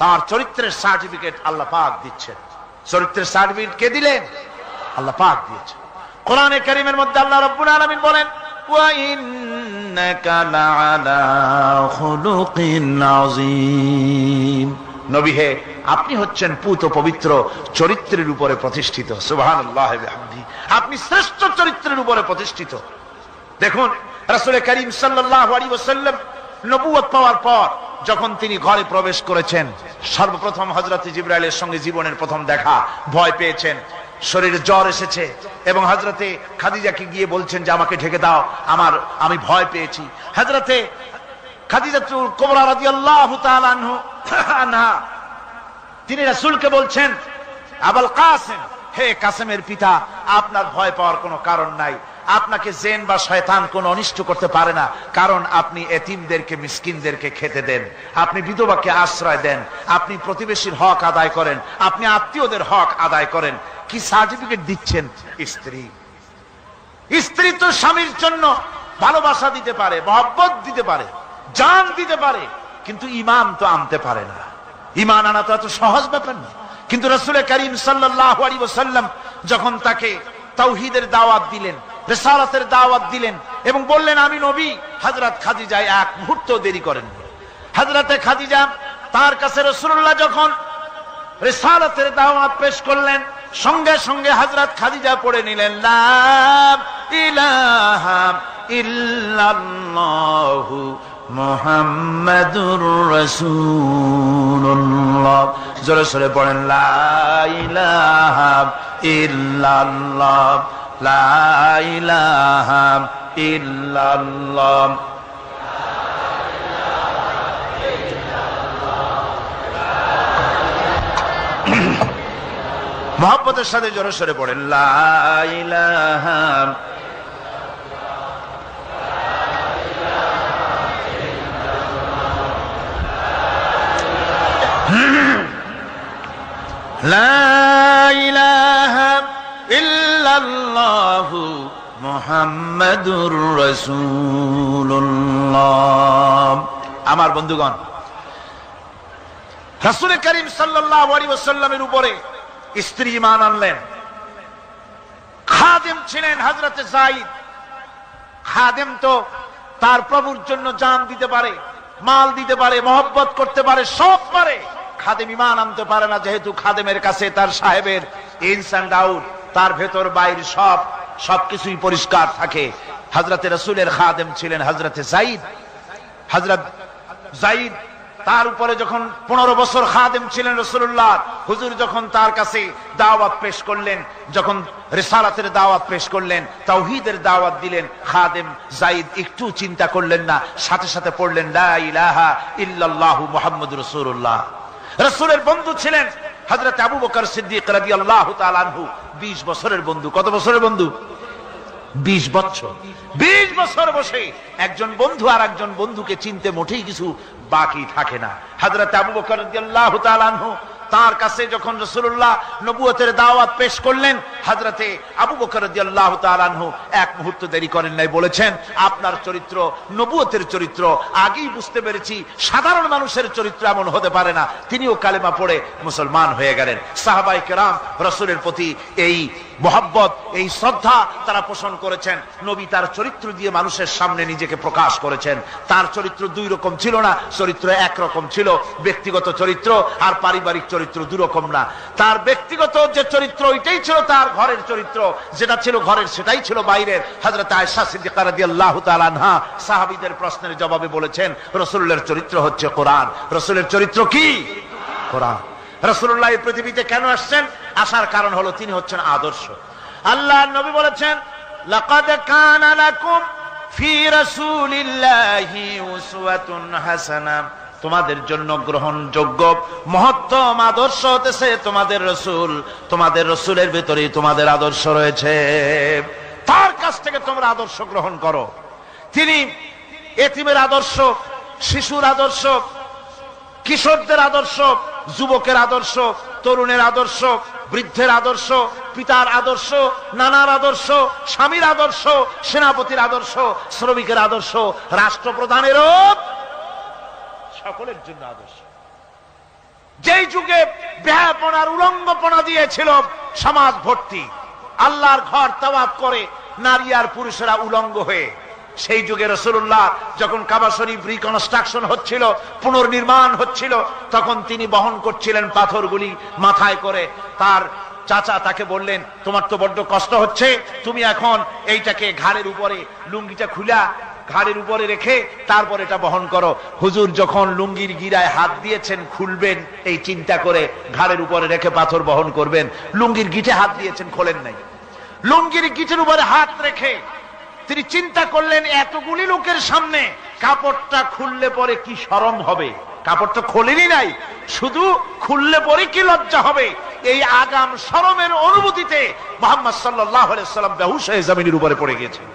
তার চরিত্রের সার্টিফিকেট আল্লাহ পাক দিচ্ছেন। চরিত্রের সার্টিফিকেট কে দিলেন? আল্লাহ পাক দিয়েছেন। কোরআনে কারীমের মধ্যে আল্লাহ রাব্বুল আলামিন বলেন, ওয়া ইন্নাকা লাআলা খুলুকিন আযীম। নবী হে, আপনি হচ্ছেন পুত পবিত্র চরিত্রের উপরে প্রতিষ্ঠিত। সুবহানাল্লাহ ওয়া বিহামদিহি। আপনি শ্রেষ্ঠ চরিত্রের উপরে প্রতিষ্ঠিত। দেখুন, রাসূল করিম সাল্লাল্লাহু আলাইহি ওয়াসাল্লাম নবুয়ত পাওয়ার পর যখন তিনি ঘরে প্রবেশ করেছেন, সর্বপ্রথম হযরত জিবরাইলের সঙ্গে জীবনের প্রথম দেখা, ভয় পেয়েছেন, শরীরে জ্বর এসেছে এবং হযরতে খাদিজাকে গিয়ে বলছেন যে আমাকে ঢেকে দাও, আমি ভয় পেয়েছি। হযরতে খাদিজাতুল কুবরা রাদিয়াল্লাহু তাআলা আনহা তিনি রাসূলকে বলছেন, আবুল কাসেম, হে কাসেমের পিতা, আপনার ভয় পাওয়ার কোনো কারণ নাই। আপনাকে জিন বা শয়তান কোনো অনিষ্ট করতে পারে না, কারণ আপনি এতিমদেরকে, মিসকিনদেরকে খেতে দেন, আপনি বিধবাকে আশ্রয় দেন, আপনি প্রতিবেশীর হক আদায় করেন, আপনি আত্মীয়দের হক আদায় করেন। কি সার্টিফিকেট দিচ্ছেন? স্ত্রী তো স্বামীর জন্য ভালোবাসা দিতে পারে, মহব্বত দিতে পারে, জান দিতে পারে, কিন্তু ঈমান তো আনতে পারে না। ঈমান আনা তো এত সহজ ব্যাপার না। কিন্তু রাসূল করিম সাল্লাল্লাহু আলাইহি ওয়াসাল্লাম যখন তাকে তাওহীদের দাওয়াত দিলেন, রিসালাতের দাওয়াত দিলেন এবং বললেন আমি নবী, হযরত খাদিজা এক মুহূর্ত দেরি করেন। হযরতে খাদিজা তার কাছে রাসূলুল্লাহ যখন রিসালাতের দাওয়াত পেশ করলেন, সঙ্গে সঙ্গে হযরত খাদিজা পড়ে নিলেন, লা ইলাহা ইল্লাল্লাহু মুহাম্মাদুর রাসূলুল্লাহ। জোরে সোরে পড়েন, লা ইলাহা ইল্লাল্লাহ, লা ইলাহা ইল্লাল্লাহ। মহব্বতের সাথে জোরে সোরে পড়েন, লা ইলাহা ইল্লাল্লাহু মুহাম্মাদুর রাসূলুল্লাহ। আমার বন্ধুগণ, রাসূল করিম সাল্লাল্লাহু আলাইহি ওয়াসাল্লামের উপরে স্ত্রী ঈমান আনলেন। খাদেম ছিলেন হযরতে যায়েদ। খাদেম তো তার প্রভুর জন্য জান দিতে পারে, মাল দিতে পারে, মহব্বত করতে পারে, সব পারে। খাদেম ঈমান আনতে পারে না, যেহেতু খাদেমের কাছে তার সাহেবের ইনস এন্ড আউট, তার ভেতর বাইরে সবকিছুই পরিষ্কার থাকে। হযরতে রাসূলের খাদেম ছিলেন হযরতে যায়েদ। হযরত যায়েদ তার উপরে যখন 15 বছর খাদেম ছিলেন রাসূলুল্লাহ, হুজুর যখন তার কাছে দাওয়াত পেশ করলেন, যখন রিসালাতের দাওয়াত পেশ করলেন, তাওহীদের দাওয়াত দিলেন, খাদেম যায়েদ একটু চিন্তা করলেন না, সাথে সাথে পড়লেন, লা ইলাহা ইল্লাল্লাহু মুহাম্মাদুর রাসূলুল্লাহ। রাসূলের বন্ধু ছিলেন হযরত আবু বকর সিদ্দিক রাদিয়াল্লাহু তাআলা আনহু। 20 বছরের বন্ধু। কত বছরের বন্ধু? 20 বছর। 20 বছর বসে একজন বন্ধু আর একজন বন্ধুকে চিনতে মোটেই কিছু বাকি থাকে না। হযরত আবু বকর রাদিয়াল্লাহু তাআলা আনহু তার কাছে যখন রাসূলুল্লাহ নবুয়তের দাওয়াত পেশ করলেন, হযরতে আবু বকর রাদিয়াল্লাহু তাআলা আনহু এক মুহূর্ত দেরি করেন নাই, বলেছেন আপনার চরিত্র নবুয়তের চরিত্র। আগেই বুঝতে পেরেছি সাধারণ মানুষের চরিত্র এমন হতে পারে না। তিনিও কালেমা পড়ে মুসলমান হয়ে গেলেন। সাহাবায়ে কেরাম রাসূলের প্রতি এই মহব্বত, এই শ্রদ্ধা তারা পোষণ করেছেন। নবী তার চরিত্র দিয়ে মানুষের সামনে নিজেকে প্রকাশ করেছেন। তার চরিত্র দুই রকম ছিল না, চরিত্র একরকম ছিল। ব্যক্তিগত চরিত্র আর পারিবারিক চরিত্র দুই রকম না। তার ব্যক্তিগত যে চরিত্র ওইটাই ছিল তার ঘরের চরিত্র, যেটা ছিল ঘরের সেটাই ছিল বাইরের। হযরত আয়েশা সিদ্দিকা রাদিয়াল্লাহু তাআলা আনহা সাহাবীদের প্রশ্নের জবাবে বলেছেন, রাসূলের চরিত্র হচ্ছে কোরআন। রাসূলের চরিত্র কি? কোরআন। রাসূলুল্লাহ এই পৃথিবীতে কেন আসছেন? আসার কারণ হলো তিনি হচ্ছেন আদর্শ। আল্লাহর নবী বলেছেন, লাকাদ কানা লাকুম ফি রাসূলিল্লাহি উসওয়াতুন হাসানাহ, তোমাদের জন্য গ্রহণযোগ্য মহত্তম আদর্শ হতেছে তোমাদের রাসূল। তোমাদের রাসূলের ভিতরেই তোমাদের আদর্শ রয়েছে। তার কাছ থেকে তোমরা তোমরা আদর্শ গ্রহণ করো। তিনি এতিমের আদর্শ, শিশুর আদর্শ, কিশোরদের আদর্শ, যুবকের আদর্শ, তরুণের আদর্শ, বৃদ্ধের আদর্শ, পিতার আদর্শ, নানার আদর্শ, স্বামীর আদর্শ, সেনাপতির আদর্শ, শ্রমিকের আদর্শ, রাষ্ট্রপ্রধানেরও সকলের জন্য আদর্শ। যেই যুগে বেহাপনার উলঙ্গপনা দিয়েছিল সমাজ ভর্তি, আল্লাহর ঘর তাওয়াফ করে নারী আর পুরুষেরা উলঙ্গ হয়ে, সেই যুগে রাসূলুল্লাহ যখন কাবা শরীফ রিকনস্ট্রাকশন হচ্ছিল, পুনর্নির্মাণ হচ্ছিল, তখন তিনি বহন করছিলেন পাথরগুলি মাথায় করে। তার চাচা তাকে বললেন, তোমার তো বড্ড কষ্ট হচ্ছে, তুমি এখন এইটাকে ঘাড়ের উপরে, লুঙ্গিটা খুলা ঘাড়ের উপরে রেখে তারপর এটা বহন করো। হুজুর যখন লুঙ্গির গিরায় হাত দিয়েছেন খুলবেন এই চিন্তা করে, ঘাড়ের উপরে রেখে পাথর বহন করবেন, লুঙ্গির গিটে হাত দিয়েছেন, খোলেন নাই। লুঙ্গির গিটের উপরে হাত রেখে তিনি চিন্তা করলেন, এতগুলি লোকের সামনে কাপড়টা খুললে পরে কি শরম হবে। কাপড়টা খোলেনি নাই, শুধু খুললে পরে কি লজ্জা হবে। এই আগাম শরমের অনুভূতিতে মুহাম্মদ সাল্লাল্লাহু আলাইহি ওয়াসাল্লাম বেহুশ হয়ে জমিনের উপরে পড়ে গেছেন।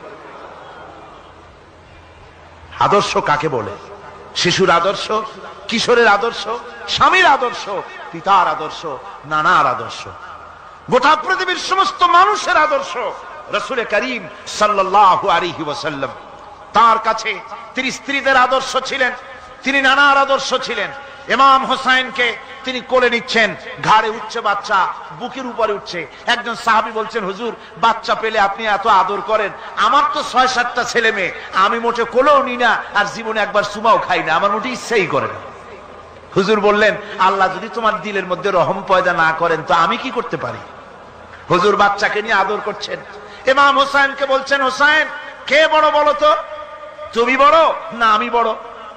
আদর্শ কাকে বলে? শিশুর আদর্শ, কিশোরের আদর্শ, স্বামীর আদর্শ, পিতার আদর্শ, নানার আদর্শ, গোটা পৃথিবীর সমস্ত মানুষের আদর্শ রাসূল করিম সাল্লাল্লাহু আলাইহি ওয়াসাল্লাম। তার কাছে তিনি স্ত্রীদের আদর্শ ছিলেন, তিনি নানার আদর্শ ছিলেন। ইমাম হোসেনকে তিনি কোলে নিচ্ছেন, ঘাড়ে উঠছে বাচ্চা, বুকের উপরে উঠছে। একজন সাহাবী বলছেন, হুজুর বাচ্চা পেলে আপনি এত আদর করেন, আমার তো ৬-৭টা ছেলে মেয়ে, আমি মোটে কোলেও নি না, আর জীবনে একবার সুমাও খাই না, আমার মোটে ইচ্ছেই করে না। হুজুর বললেন, আল্লাহ যদি তোমার দিলের মধ্যে রহম পয়দা না করেন তো আমি কি করতে পারি। হুজুর বাচ্চাকে নিয়ে আদর করছেন। ইমাম হোসেনকে বলছেন, হোসেন কে বড় বলো তো, তুমি বড় না আমি বড়?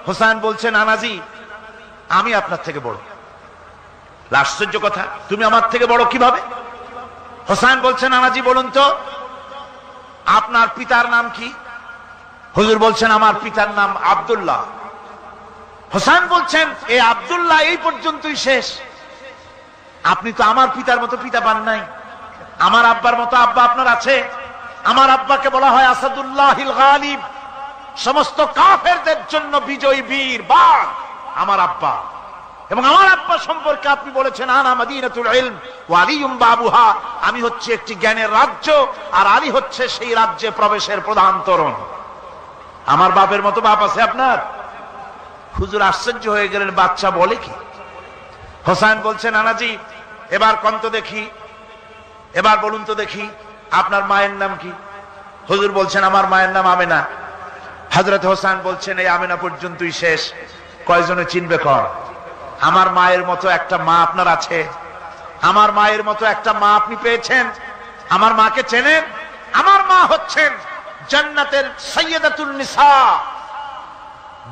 হোসেন বলছেন, নানাজি আমি আপনার থেকে বড়। আশ্চর্য কথা, তুমি আমার থেকে বড় কিভাবে? হোসেন বলছেন, নানাজি বলুন তো আপনার পিতার নাম কি? হুজুর বলছেন, আমার পিতার নাম আব্দুল্লাহ। হোসেন বলছেন, এই আব্দুল্লাহ এই পর্যন্তই শেষ, আপনি তো আমার পিতার মতো পিতা পান নাই, আমার আব্বার মতো আব্বা আপনার আছে। আমার আব্বাকে বলা হয় আসাদুল্লাহিল গালিব, সমস্ত কাফেরদের জন্য বিজয়ী বীর বাঘ আমার আব্বা। এবং আমার আব্বা সম্পর্কে আপনি বলেছেন, আনা মাদিনাতুল ইলম ওয়া আলিয়ুম বাবুহা, আমি হচ্ছে একটি জ্ঞানের রাজ্য আর আলী হচ্ছে সেই রাজ্যে প্রবেশের প্রধান তরুণ। আমার বাপের মতো বাপ আছে আপনার? হুজুর আশ্চর্য হয়ে গেলেন, বাচ্চা বলে কি? হোসেন বলছেন, নানাজি এবার কোন তো দেখি, এবার বলুন তো দেখি আপনার মায়ের নাম কি? হুজুর বলছেন, আমার মায়ের নাম আমেনা। হযরত হোসেন বলছেন, এই আমেনা পর্যন্তই শেষ, কয়জনে চিনবে কর? আমার মায়ের মতো একটা মা আপনার আছে? আমার মায়ের মতো একটা মা আপনি পেয়েছেন? আমার মাকে চেনেন? আমার মা হচ্ছেন জান্নাতের সাইয়্যিদাতুন নিসা,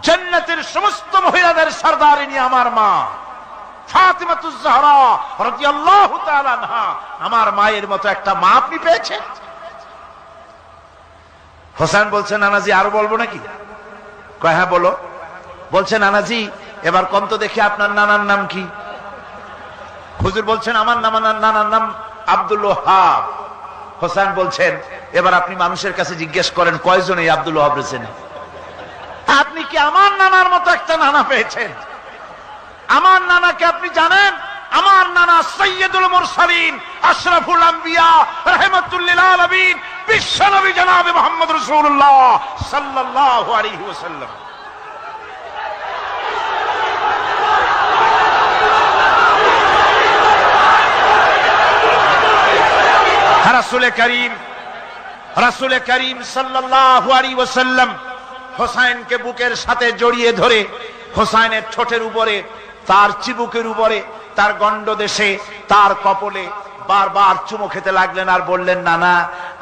জান্নাতের সমস্ত মহিলাদের সরদারিনী আমার মা ফাতিমাতুজ জাহরা রাদিয়াল্লাহু তাআলা আনহা। আমার মায়ের মতো একটা মা আপনি পেয়েছেন? হোসেন বলছেন, নানাজি আরো বলবো নাকি? কয় হ্যাঁ বলো। বলছেন, নানাজি এবার কোন তো দেখি আপনার নানার নাম কি? হুজুর বলছেন, আমার নানার নাম আব্দুল ওয়াহাব। হোসেন বলছেন, এবার আপনি মানুষের কাছে জিজ্ঞেস করেন কয়জন এই আব্দুল ওয়াহাব রয়েছেন? আপনি কি আমার নানার মতো একটা নানা পেয়েছেন? আমার নানাকে আপনি জানেন? আমার নানা সাইয়্যিদুল মুরসালিন, আশরাফুল আম্বিয়া, রাহমাতুল লিল আলামিন, বিশ্বনবী জনাবে মুহাম্মদ রাসূলুল্লাহ সাল্লাল্লাহু আলাইহি ওয়াসাল্লাম। রাসূল করিম সাল্লাল্লাহু আলাইহি ওয়াসাল্লাম হোসেনকে বুকের সাথে জড়িয়ে ধরে হোসেনের ঠোঁটের উপরে, তার চিবুকের উপরে, তার গণ্ডদেশে, তার কপলে বারবার চুমো খেতে লাগলেন আর বললেন, নানা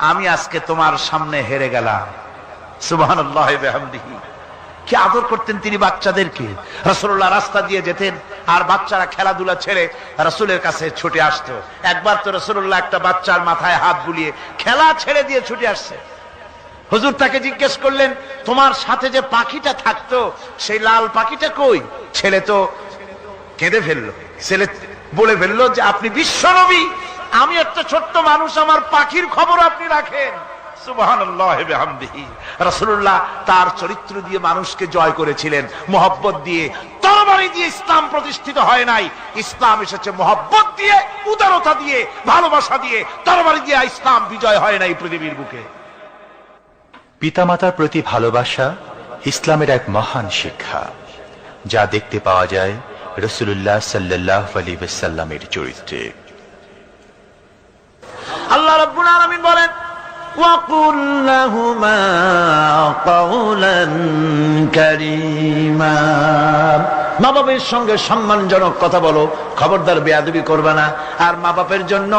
আমি আজকে তোমার সামনে হেরে গেলাম। সুবহানাল্লাহি ওয়া বিহামদিহি। কি আদর করতেন তিনি বাচ্চাদেরকে। রাসূলুল্লাহ রাস্তা দিয়ে যেতেন আর বাচ্চারা খেলাধুলা ছেড়ে রাসূলের কাছে ছুটে আসতো। একবার তো রাসূলুল্লাহ একটা বাচ্চার মাথায় হাত বুলিয়ে খেলা ছেড়ে দিয়ে ছুটে আসছে। হুজুর তাকে জিজ্ঞেস করলেন, তোমার সাথে যে পাখিটা থাকতো সেই লাল পাখিটা কই? ছেলে তো কেঁদে ফেললো। ছেলে বলে ফেললো যে আপনি বিশ্বনবী, আমি একটা ছোট্ট মানুষ, আমার পাখির খবর আপনি রাখেন। সুবহানাল্লাহি বিহামদিহি। রাসূলুল্লাহ তার চরিত্র দিয়ে মানুষকে জয় করেছিলেন, মহব্বত দিয়ে। তরবারি দিয়ে ইসলাম প্রতিষ্ঠিত হয় নাই, ইসলাম এসেছে মহব্বত দিয়ে, উদারতা দিয়ে, ভালোবাসা দিয়ে। তরবারি দিয়ে ইসলাম বিজয় হয় নাই পৃথিবীর বুকে। পিতামাতার প্রতি ভালোবাসা ইসলামের এক মহান শিক্ষা, যা দেখতে পাওয়া যায় রাসূলুল্লাহ সাল্লাল্লাহু আলাইহি ওয়াসাল্লামের চরিত্রে। আল্লাহ রাব্বুল আলামিন বলেন, ওয়াকুল লাহুমা কাওলান কারীমা। মা বাবার সঙ্গে সম্মানজনক কথা বলো, খবরদার বেয়াদবি করবে না। আর মা বাপের জন্য,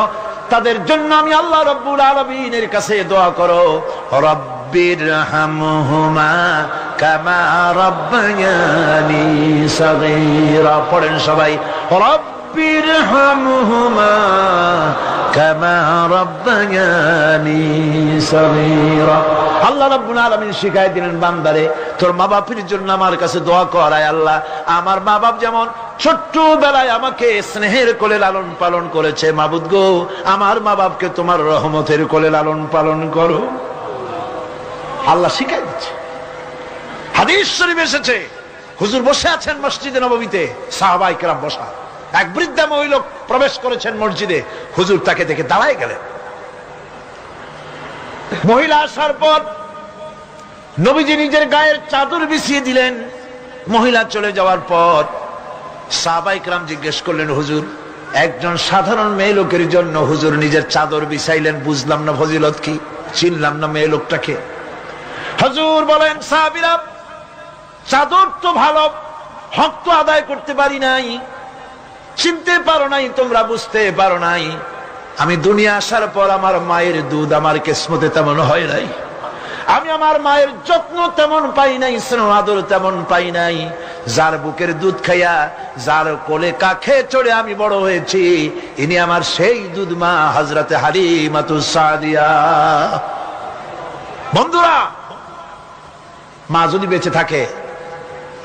তাদের জন্য আমি আল্লাহ রাব্বুল আলামিনের কাছে দোয়া করো, রব্বিরহামহুমা কামা রাব্বায়ানি সাগীরা। পড়েন সবাই, রব্বিরহামহুমা কামা রাব্বায়ানি সাগীরা। আল্লাহ রাব্বুল আলামিন শিখাই দিলেন, বান্দারে তোর মা বাপের জন্য আমার কাছে দোয়া কর, আয় আল্লাহ আমার মা বাপ যেমন ছোট্টবেলায় আমাকে স্নেহের কোলে লালন পালন করেছে, মাবুদ গো আমার মা বাপকে তোমার রহমতের কোলে লালন পালন করো। আল্লাহ শিখাই দিচ্ছে। হাদিস শরীফ এসেছে, হুজুর বসে আছেন মসজিদে নববীতে, সাহাবায়ে কেরাম বসা। এক বৃদ্ধা মহিলা প্রবেশ করেছেন মসজিদে, হুজুর তাকে দেখে দাঁড়ায় গেলেন। মহিলা আসার পর নবীজি নিজের গায়ের চাদর বিছিয়ে দিলেন। মহিলা চলে যাওয়ার পর সাহাবায়ে কেরাম জিজ্ঞেস করলেন, হুজুর একজন সাধারণ মেয়ে লোকের জন্য হুজুর নিজের চাদর বিছাইলেন, বুঝলাম না ফজিলত কি, চিনলাম না মেয়ে লোকটাকে। হুজুর বলেন, সাহাবীরা চাদর তো ভালো, হক তো আদায় করতে পারি নাই, চিনতে পারো নাই, তোমরা বুঝতে পারো নাই। আমি দুনিয়া আসার পর আমার মায়ের দুধ আমার কিসমতে তেমন হয় নাই, আমি আমার মায়ের যত্ন তেমন পাই নাই, স্নেহ আদর তেমন পাই নাই। যার বুকের দুধ খাইয়া, যার কোলে কাখে চড়ে আমি বড় হয়েছি, ইনি আমার সেই দুধ মা হযরতে হালিমাতুস সাদিয়া। বন্ধুরা, মা যদি বেঁচে থাকে,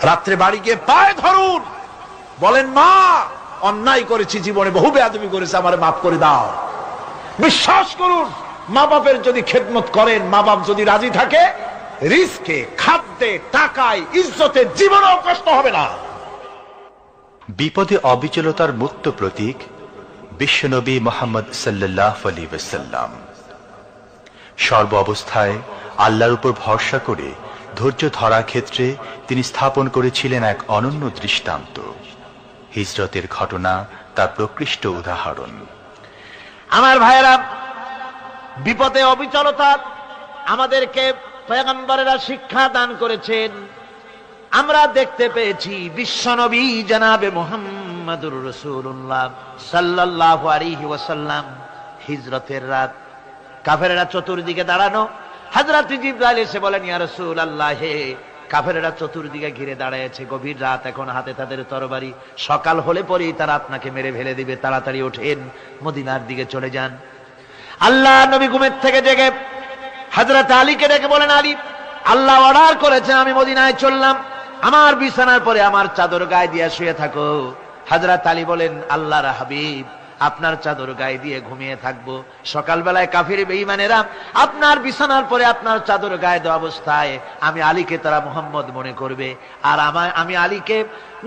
রাত্রে বাড়ি গিয়ে পায়ে ধরুন, বলেন মা অন্যায় করেছি, জীবনে বহু বেয়াদবি করেছি, আমারে মাফ করে দাও। বিশ্বাস করুন, মা বাপের যদি খেদমত করেন, মা বাপ যদি রাজি থাকে, রিজকে, খাদ্যে, টাকায়, ইজ্জতে জীবনেও কষ্ট হবে না। বিপদে অবিচলতার মূর্ত প্রতীক বিশ্বনবী মুহাম্মদ সাল্লাল্লাহু আলাইহি ওয়াসাল্লাম। সর্ব অবস্থায় আল্লাহর উপর ভরসা করে ধৈর্য ধরার ক্ষেত্রে তিনি স্থাপন করেছিলেন এক অনন্য দৃষ্টান্ত। হিজরতের ঘটনা তার প্রকৃষ্ট উদাহরণ। আমার ভাইয়েরা, বিপদে অবিচলতা আমাদেরকে পয়গম্বরেরা শিক্ষা দান করেছেন। আমরা দেখতে পেয়েছি বিশ্বনবী জনাবে মুহাম্মদুর রাসূলুল্লাহ সাল্লাল্লাহু আলাইহি ওয়াসাল্লাম হিজরতের রাত, কাফেররা চতুর্দিকে দাঁড়ানো। হযরত জিবরাইল এসে বলেন, ইয়া রাসূলুল্লাহ, হে কাফেররা চতুর্দিকে ঘিরে দাঁড়িয়েছে, গভীর রাত, এখন হাতে তাদের তরবারি, সকাল হলে পরেই তারা আপনাকে মেরে ফেলে দিবে, তাড়াতাড়ি ওঠেন, মদিনার দিকে চলে যান। আল্লাহ নবী ঘুমের থেকে জেগে হযরত আলীকে ডেকে বলেন, আলী, আল্লাহ অর্ডার করেছেন আমি মদিনায় চললাম, আমার বিছানার পরে আমার চাদর গায়ে দিয়ে শুয়ে থাকো। হযরত আলী বলেন, আল্লাহর হাবিব, আপনার চাদর গায়ে দিয়ে ঘুমিয়ে থাকবো, সকালবেলায় কাফির বেঈমানেরা আপনার বিছানার পরে আপনার চাদর গায়ে দেওয়া অবস্থায় আমি আলীকে তারা মুহাম্মদ মনে করবে, আর আমি আলীকে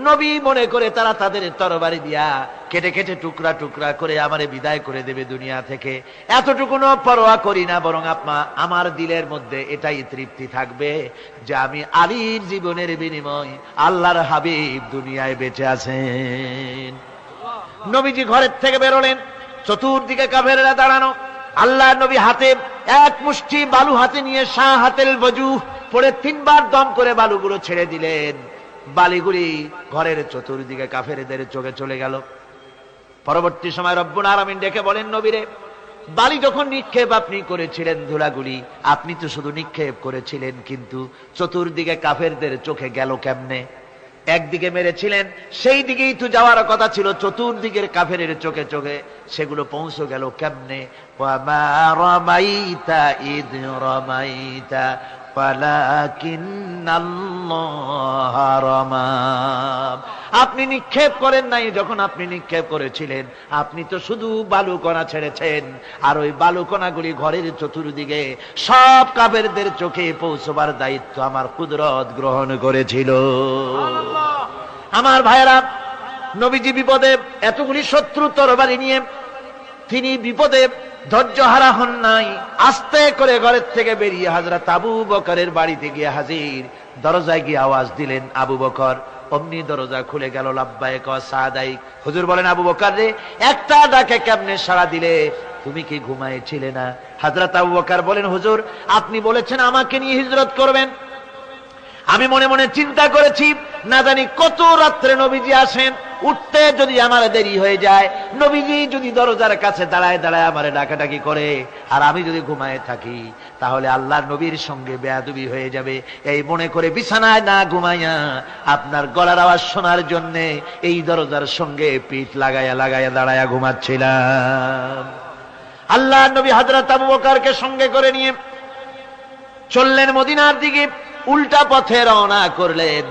নবী মনে করে তারা তাদের তরবারি দিয়া কেটে কেটে টুকরা টুকরা করে আমারে বিদায় করে দেবে দুনিয়া থেকে। এতটুকুনো পরোয়া করি না, বরং আমার দিলের মধ্যে এটাই তৃপ্তি থাকবে যে আমি আলীর জীবনের বিনিময় আল্লাহর হাবিব দুনিয়ায় বেঁচে আছেন। নবীজি ঘরের থেকে বেরোলেন, চতুর্দিকে কাফেররা দাঁড়ানো। আল্লাহ নবী হাতে এক মুষ্টি বালু হাতে নিয়ে শাহাতেল ওযু পড়ে 3 বার দম করে বালুগুলো ছেড়ে দিলেন। বালিগুলি ঘরের চতুর্দিকে কাফেরদের চোখে চলে গেল। পরবর্তী সময় রব্বুল আলামিন ডেকে বলেন, নবীরে, বালি যখন নিক্ষেপ আপনি করেছিলেন, ধুলাগুলি আপনি তো শুধু নিক্ষেপ করেছিলেন, কিন্তু চতুর্দিকে কাফেরদের চোখে গেল কেমনে? একদিকে মেরেছিলেন, সেই দিকেই তো যাওয়ার কথা ছিল, চতুর্দিকের কাফেরের চোখে চোখে সেগুলো পৌঁছে গেল কেমনে? ওয়ামা রামাইতা ইদ রামাইতা ওয়ালাকিন্নাল্লাহ রামা। আপনি নিক্ষেপ করেন নাই। যখন আপনি নিক্ষেপ করেছিলেন, আপনি তো শুধু বালুকণা ছেড়েছেন, আর ওই বালুকণাগুলি ঘরের চতুর্দিকে সব কাফেরদের চোখে পৌঁছবার দায়িত্ব আমার কুদরত গ্রহণ করেছিল। আমার ভাইয়েরা, নবীজি বিপদে, এতগুলি শত্রু তরবারি নিয়ে তিনি বিপদে ধৈর্য হারা হন নাই। আস্তে করে ঘরের থেকে বেরিয়ে হযরত আবু বকরের বাড়িতে গিয়ে হাজির। দরজায় গিয়ে আওয়াজ দিলেন, আবু বকর। অমনি দরজা খুলে গেল। লাব্বাইক ওয়া সাদাইক। হুজুর বলেন, আবু বকর রে, একটা ডাকে কেমনে সাড়া দিলে? তুমি কি ঘুমাইছিলে না? হযরত আবু বকর বলেন, হুজুর আপনি বলেছেন আমাকে নিয়ে হিজরত করবেন। আমি মনে মনে চিন্তা করেছি, না জানি কত রাত্রে নবীজি আসেন, উঠতে যদি আমার দেরি হয়ে যায়, নবীজি যদি দরজার কাছে দাঁড়ায় দাঁড়ায় আমারে ডাকাডাকি করে, আর আমি যদি ঘুমায় থাকি, তাহলে আল্লাহর নবীর সঙ্গে বেয়াদবি হয়ে যাবে। এই মনে করে বিছানায় না ঘুমাইয়া আপনার গলার আওয়াজ শোনার জন্য এই দরজার সঙ্গে পিঠ লাগাইয়া লাগাইয়া দাঁড়াইয়া ঘুমাচ্ছিলাম। আল্লাহর নবী হযরত আবু বকরকে সঙ্গে করে নিয়ে চললেন মদিনার দিকে। উল্টা পথে রওনা করলেন।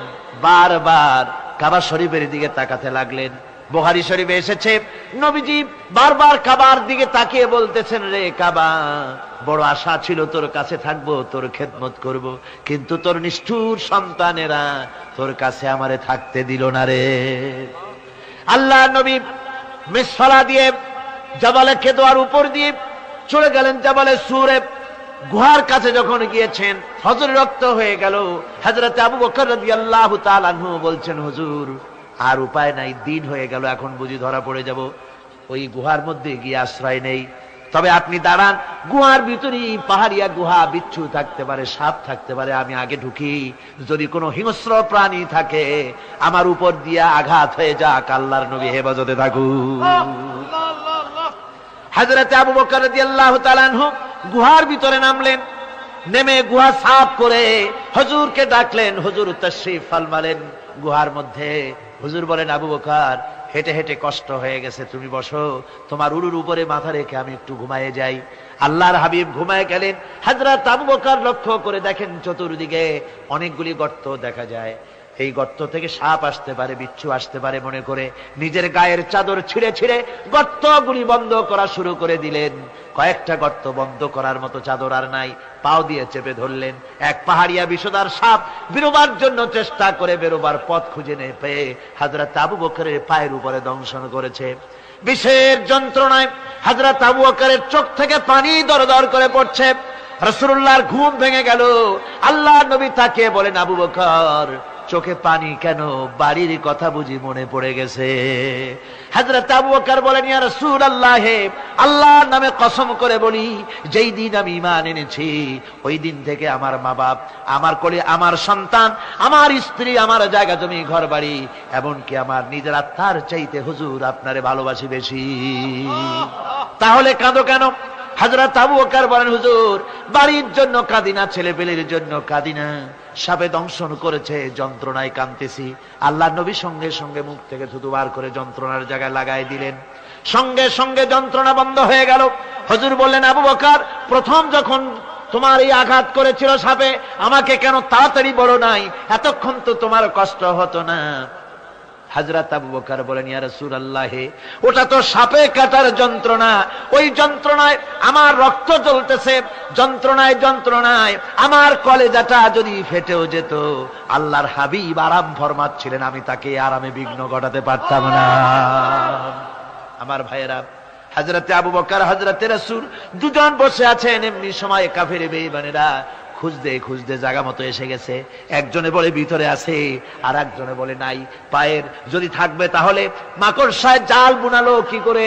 বারবার কাবা শরীফের দিকে তাকাতে লাগলেন। বুখারী শরীফে এসেছে, নবীজি বারবার কাবার দিকে তাকিয়ে বলতেছেন, রে কাবা, বড় আশা ছিল তোর কাছে থাকবো, তোর খেদমত করব, কিন্তু তোর নিষ্ঠুর সন্তানেরা তোর কাছে আমারে থাকতে দিল না রে। আল্লাহ নবী মিসফালা দিয়ে জাবালে কেদোয়ার উপর দিয়ে চলে গেলেন জাবালে সুরে। গুহার কাছে যখন গিয়েছেন, হযর রক্ত হয়ে গেল। হযরত আবু বকর রাদিয়াল্লাহু তাআলা আনহু বলছেন, হুজুর আর উপায় নাই, দিন হয়ে গেল, এখন বুঝি ধরা পড়ে যাব। ওই গুহার মধ্যে গিয়ে আশ্রয় নেই। তবে আপনি দাঁড়ান, গুহার ভিতরেই পাহাড়িয়া গুহা, বিচ্ছু থাকতে পারে, সাপ থাকতে পারে, আমি আগে ঢুকি। যদি কোনো হিংস্র প্রাণী থাকে আমার উপর দিয়া আঘাত হয়ে যাক, আল্লাহর নবী হেফাজতে থাকুক। হযরত আবু বকর রাদিয়াল্লাহু তাআলা আনহু গুহার ভিতরে নামলেন। নেমে গুহা সাফ করে হুজুরকে ডাকলেন। হুজুর তাশরীফ ফরমালেন গুহার মধ্যে। হুজুর বলেন, আবু বকর, হেঁটে হেঁটে কষ্ট হয়ে গেছে, তুমি বসো, তোমার উরুর উপরে মাথা রেখে আমি একটু ঘুমায়ে যাই। আল্লাহর হাবিব ঘুমায় গেলেন। হযরত আবু বকর লক্ষ্য করে দেখেন চতুর্দিকে অনেকগুলি গর্ত দেখা যায়। এই গর্ত থেকে সাপ আসতে পারে, বিচ্ছু আসতে পারে মনে করে নিজের গায়ের চাদর ছিঁড়ে ছিঁড়ে গর্তগুলি বন্ধ করা শুরু করে দিলেন। কয়েকটা গর্ত বন্ধ করার মতো চাদর আর নাই, পাও দিয়ে চেপে ধরলেন। এক পাহাড়িয়া বিষধর সাপ বেরোবার জন্য চেষ্টা করে বেরোবার পথ খুঁজে না পেয়ে হযরত আবু বকরের পায়ের উপরে দংশন করেছে। বিষের যন্ত্রণায় হযরত আবু বকরের চোখ থেকে পানি দরদর করে পড়ছে। রাসূলুল্লাহর ঘুম ভেঙে গেল। আল্লাহর নবী তাকে বলেন, আবু বকর, চোখে পানি কেন? বাড়ির কথা বুঝি মনে পড়ে গেছে? হযরত আবু বকর বলেন, ইয়া রাসূলুল্লাহ, আল্লাহর নামে কসম করে বলি, যেই দিন আমি ঈমান এনেছি ওই দিন থেকে আমার মা বাপ, আমার কোলে আমার সন্তান, আমার স্ত্রী, আমার জায়গা জমি ঘর বাড়ি, এমনকি আমার নিজের আত্মার চাইতে হুজুর আপনারে ভালোবাসি বেশি। তাহলে কাঁদো কেন? হযরত আবু বকর বলেন, হুজুর বাড়ির জন্য কাঁদিনা, ছেলে পেলের জন্য কাঁদিনা, সাপে দংশন করেছে, যন্ত্রণায় কাঁদতেছি। আল্লাহ নবী সঙ্গে সঙ্গে মুখ থেকে থুতু বার করে যন্ত্রণার জায়গায় লাগাই দিলেন। সঙ্গে সঙ্গে যন্ত্রণা বন্ধ হয়ে গেল। হুজুর বললেন, আবু বকর, প্রথম যখন তোমার এই আঘাত করেছিল সাপে, আমাকে কেন তাড়াতাড়ি বলো নাই? এতক্ষণ তো তোমার কষ্ট হতো না। হযরত আবু বকর বলেন, ইয়া রাসূলুল্লাহ, ওটা তো সাপে কাটার যন্ত্রণা, ওই যন্ত্রণায় আমার রক্ত জ্বলতেছে, যন্ত্রণায় যন্ত্রণায় আমার কলেজাটা যদি ফেটেও যেত। আল্লাহর হাবিব আরাম ফরমাচ্ছিলেন, আমি তাকে আরামে বিঘ্ন ঘটাতে পারতাম না। আমার ভাইয়েরা, হযরত আবু বকর, হযরত রাসূল দুজন বসে আছেন। এমনি সময় কাফের বেঈমানেরা খুঁজতে খুঁজতে জায়গা মতো এসে গেছে। একজনে বলে ভিতরে আছে, আর একজনে বলে নাই। পায়ের যদি থাকবে তাহলে মাকড়সায় জাল বুনালো কি করে,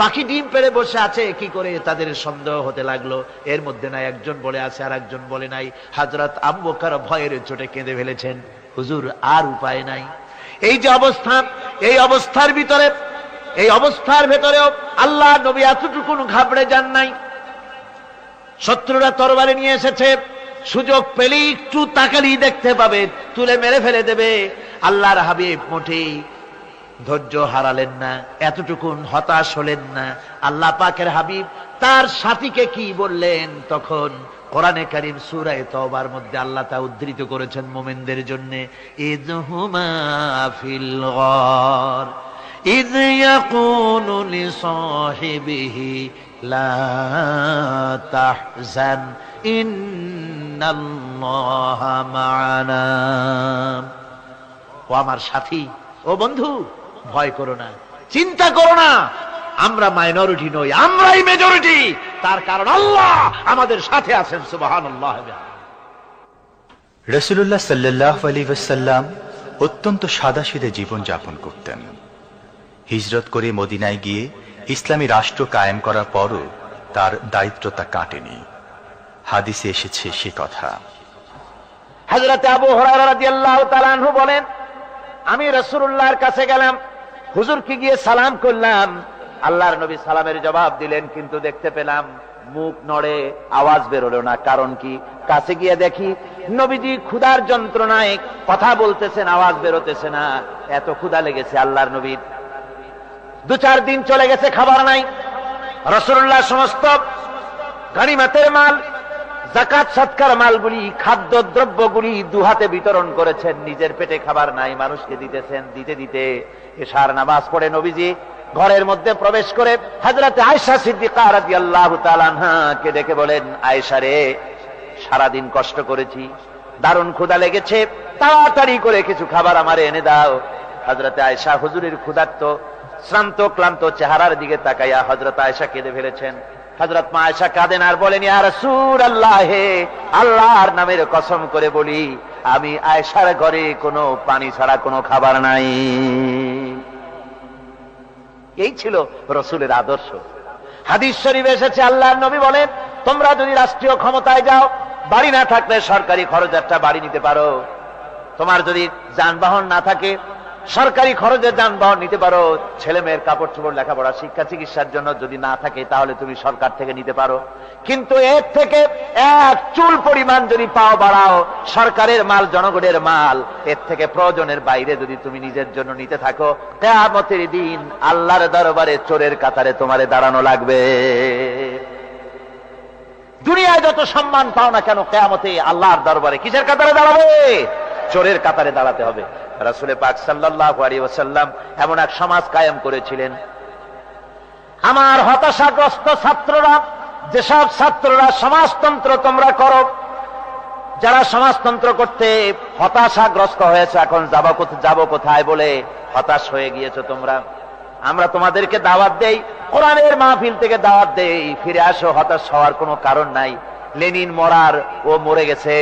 পাখি ডিম পেড়ে বসে আছে কি করে, তাদের সন্দেহ হতে লাগলো। এর মধ্যে নাই, একজন বলে আছে আর একজন বলে নাই। হযরত আবু বকর ভয়ের চোটে কেঁদে ফেলেছেন, হুজুর আর উপায় নাই। এই যে অবস্থা, এই অবস্থার ভিতরে, এই অবস্থার ভেতরেও আল্লাহ নবী এতটুকু ঘাবড়ে যান নাই। শত্রুরা তরবারি নিয়ে এসেছে, সুযোগ পেলেই একটু তাকালি দেখতে পাবে, তুলে মেরে ফেলে দেবে। আল্লাহর হাবিব মোটেই ধৈর্য হারালেন না, এতটুকুন হতাশ হলেন না। আল্লাহ পাকের হাবিব তার সাথীকে কি বললেন, তখন কোরআনে কারীম সূরা তাওবার মধ্যে আল্লাহ তা উদ্ধৃত করেছেন মুমিনদের জন্য, ইযহুমা ফিল গার ইয ইয়াকুলু লিসাহিবিহি লা তাহজান ইন্নাল্লাহা মা'ানা। ও আমার সাথী, ও বন্ধু, ভয় করো না, চিন্তা করো না, আমরা মাইনরিটি নই, আমরাই মেজরিটি। তার কারণ আল্লাহ আমাদের সাথে আছেন। সুবহানাল্লাহ। রাসূলুল্লাহ সাল্লাল্লাহু আলাইহি ওয়াসাল্লাম অত্যন্ত সাদাসিধে জীবন যাপন করতেন। হিজরত করে মদিনায় গিয়ে ইসলামী রাষ্ট্র কায়েম করার পরও তার দায়িত্বটা কাটেনি। হাদিসে এসেছে সে কথা। হযরত আবু হুরায়রা রাদিয়াল্লাহু তাআলা আনহু বলেন, আমি রাসূলুল্লাহর কাছে গেলাম, হুজুরকে গিয়ে সালাম করলাম। আল্লাহর নবী সালামের জবাব দিলেন, কিন্তু দেখতে পেলাম মুখ নড়ে, আওয়াজ বেরোলো না। কারণ কি? কাছে গিয়ে দেখি নবীজি ক্ষুধার যন্ত্রণায় কথা বলতেছেন, আওয়াজ বেরোতেছে না। এত ক্ষুধা লেগেছে আল্লাহর নবীর। 2-4 দিন চলে গেছে, খাবার নাই। রাসূলুল্লাহ সমস্ত গনিমতের মাল, যাকাত সদকার মালগুলি, খাদ্য দ্রব্যগুলি দুহাতে বিতরণ করেছেন। নিজের পেটে খাবার নাই, মানুষকে দিতেছেন। দিতে দিতে এশার নামাজ পড়ে নবীজি ঘরের মধ্যে প্রবেশ করে হযরত আয়েশা সিদ্দিকা রাদিয়াল্লাহু তাআলা আনহাকে ডেকে বলেন, আয়েশা রে, সারাদিন কষ্ট করেছি, দারুণ ক্ষুধা লেগেছে, তাড়াতাড়ি করে কিছু খাবার আমারে এনে দাও। হযরত আয়েশা হুজুরের ক্ষুধার্ত শ্রান্ত ক্লান্ত চেহারার দিকে তাকাইয়া হযরত আয়েশা কেঁদে ফেলেছেন। হযরত মা আয়েশা কাঁদেন আর বলেন, ইয়া রাসূলুল্লাহ, আল্লাহর নামের কসম করে বলি, আমি আয়েশার ঘরে কোনো পানি ছাড়া কোনো খাবার নাই। এই ছিল রাসূলের আদর্শ। হাদিস শরীফে এসেছে, আল্লাহর নবী বলেন, তোমরা যদি রাষ্ট্রীয় ক্ষমতায় যাও, বাড়ি না থাকলে সরকারি খরচ একটা বাড়ি নিতে পারো। তোমার যদি যানবাহন না থাকে, সরকারি খরচে যানবাহন নিতে পারো। ছেলে মেয়ের কাপড় চোপড়, লেখাপড়া, শিক্ষা, চিকিৎসার জন্য যদি না থাকে, তাহলে তুমি সরকার থেকে নিতে পারো। কিন্তু এর থেকে এক চুল পরিমাণ যদি পাও বাড়াও, সরকারের মাল জনগণের মাল, এর থেকে প্রয়োজনের বাইরে যদি তুমি নিজের জন্য নিতে থাকো, কিয়ামতের দিন আল্লাহর দরবারে চোরের কাতারে তোমারে দাঁড়ানো লাগবে। দুনিয়ায় যত সম্মান পাও না কেন, কিয়ামতে আল্লাহর দরবারে কিসের কাতারে দাঁড়াবে? চোরের কাতারে দাঁড়াতে হবে। রাসূল পাক সাল্লাল্লাহু আলাইহি ওয়াসাল্লাম এমন এক সমাজ কায়েম করেছিলেন। আমার হতাশাগ্রস্ত ছাত্ররা, যেসব ছাত্ররা সমাজতন্ত্র তোমরা করো, যারা সমাজতন্ত্র করতে হতাশাগ্রস্ত হয়েছে, এখন যাব কোথায় বলে হতাশ হয়ে গিয়েছো তোমরা, আমরা তোমাদেরকে দাওয়াত দেই, কোরআনের মাহফিল থেকে দাওয়াত দেই, ফিরে আসো। হতাশ হওয়ার কোনো কারণ নাই। লেনিন মরার, ও মরে গেছে।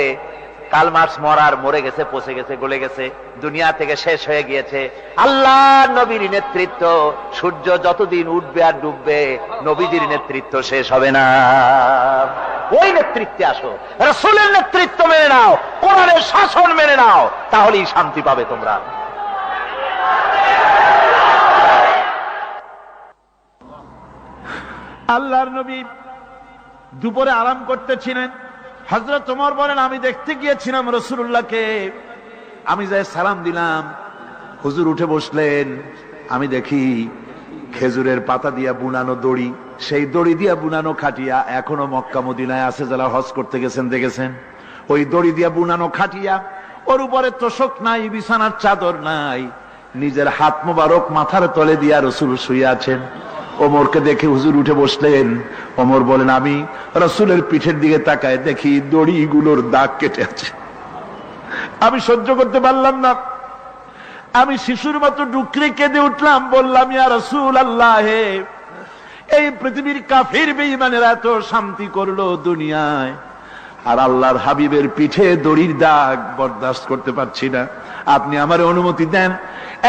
কার্ল মার্কস মরার, মরে গেছে, পচে গেছে, গলে গেছে, দুনিয়া থেকে শেষ হয়ে গিয়েছে। আল্লাহর নবীর নেতৃত্ব, সূর্য যতদিন উঠবে আর ডুববে, নবীজির নেতৃত্ব শেষ হবে না। ওই নেতৃত্বে আসো, রাসূলের নেতৃত্ব মেনে নাও, কোরআনের শাসন মেনে নাও, তাহলেই শান্তি পাবে তোমরা। আল্লাহর নবী দুপুরে আরাম করতেছিলেন। হযরত ওমর বলেন, আমি দেখতে গিয়েছিলাম রাসূলুল্লাহকে, আমি যাই সালাম দিলাম, হুজুর উঠে বসলেন। আমি দেখি খেজুরের পাতা দিয়া বুনানো দড়ি, সেই দড়ি দিয়া বুনানো খাটিয়া এখনো মক্কা মদিনায় আছে, যারা হজ করতে গেছেন দেখেছেন। ওই দড়ি দিয়া বুনানো খাটিয়া, ওর উপরে তোশক নাই, বিছানার চাদর নাই, নিজের হাত মোবারক মাথার তলে দিয়া রাসূল শুয়ে আছেন। ওমরকে দেখে হুজুর উঠে বসলেন। ওমর বলেন, আমি রাসূলের পিঠের দিকে তাকায় দেখি দড়িগুলোর দাগ কেটে আছে। আমি সহ্য করতে পারলাম না, আমি শিশুর মতো ডুকরে কেঁদে উঠলাম, বললাম, ইয়া রাসূলুল্লাহ, এই পৃথিবীর কাফির বেঈমানেরা এত শান্তি করলো দুনিয়ায়, আর আল্লাহর হাবিবের পিঠে দড়ির দাগ বরদাস্ত করতে পারছি না। আপনি আমার অনুমতি দেন,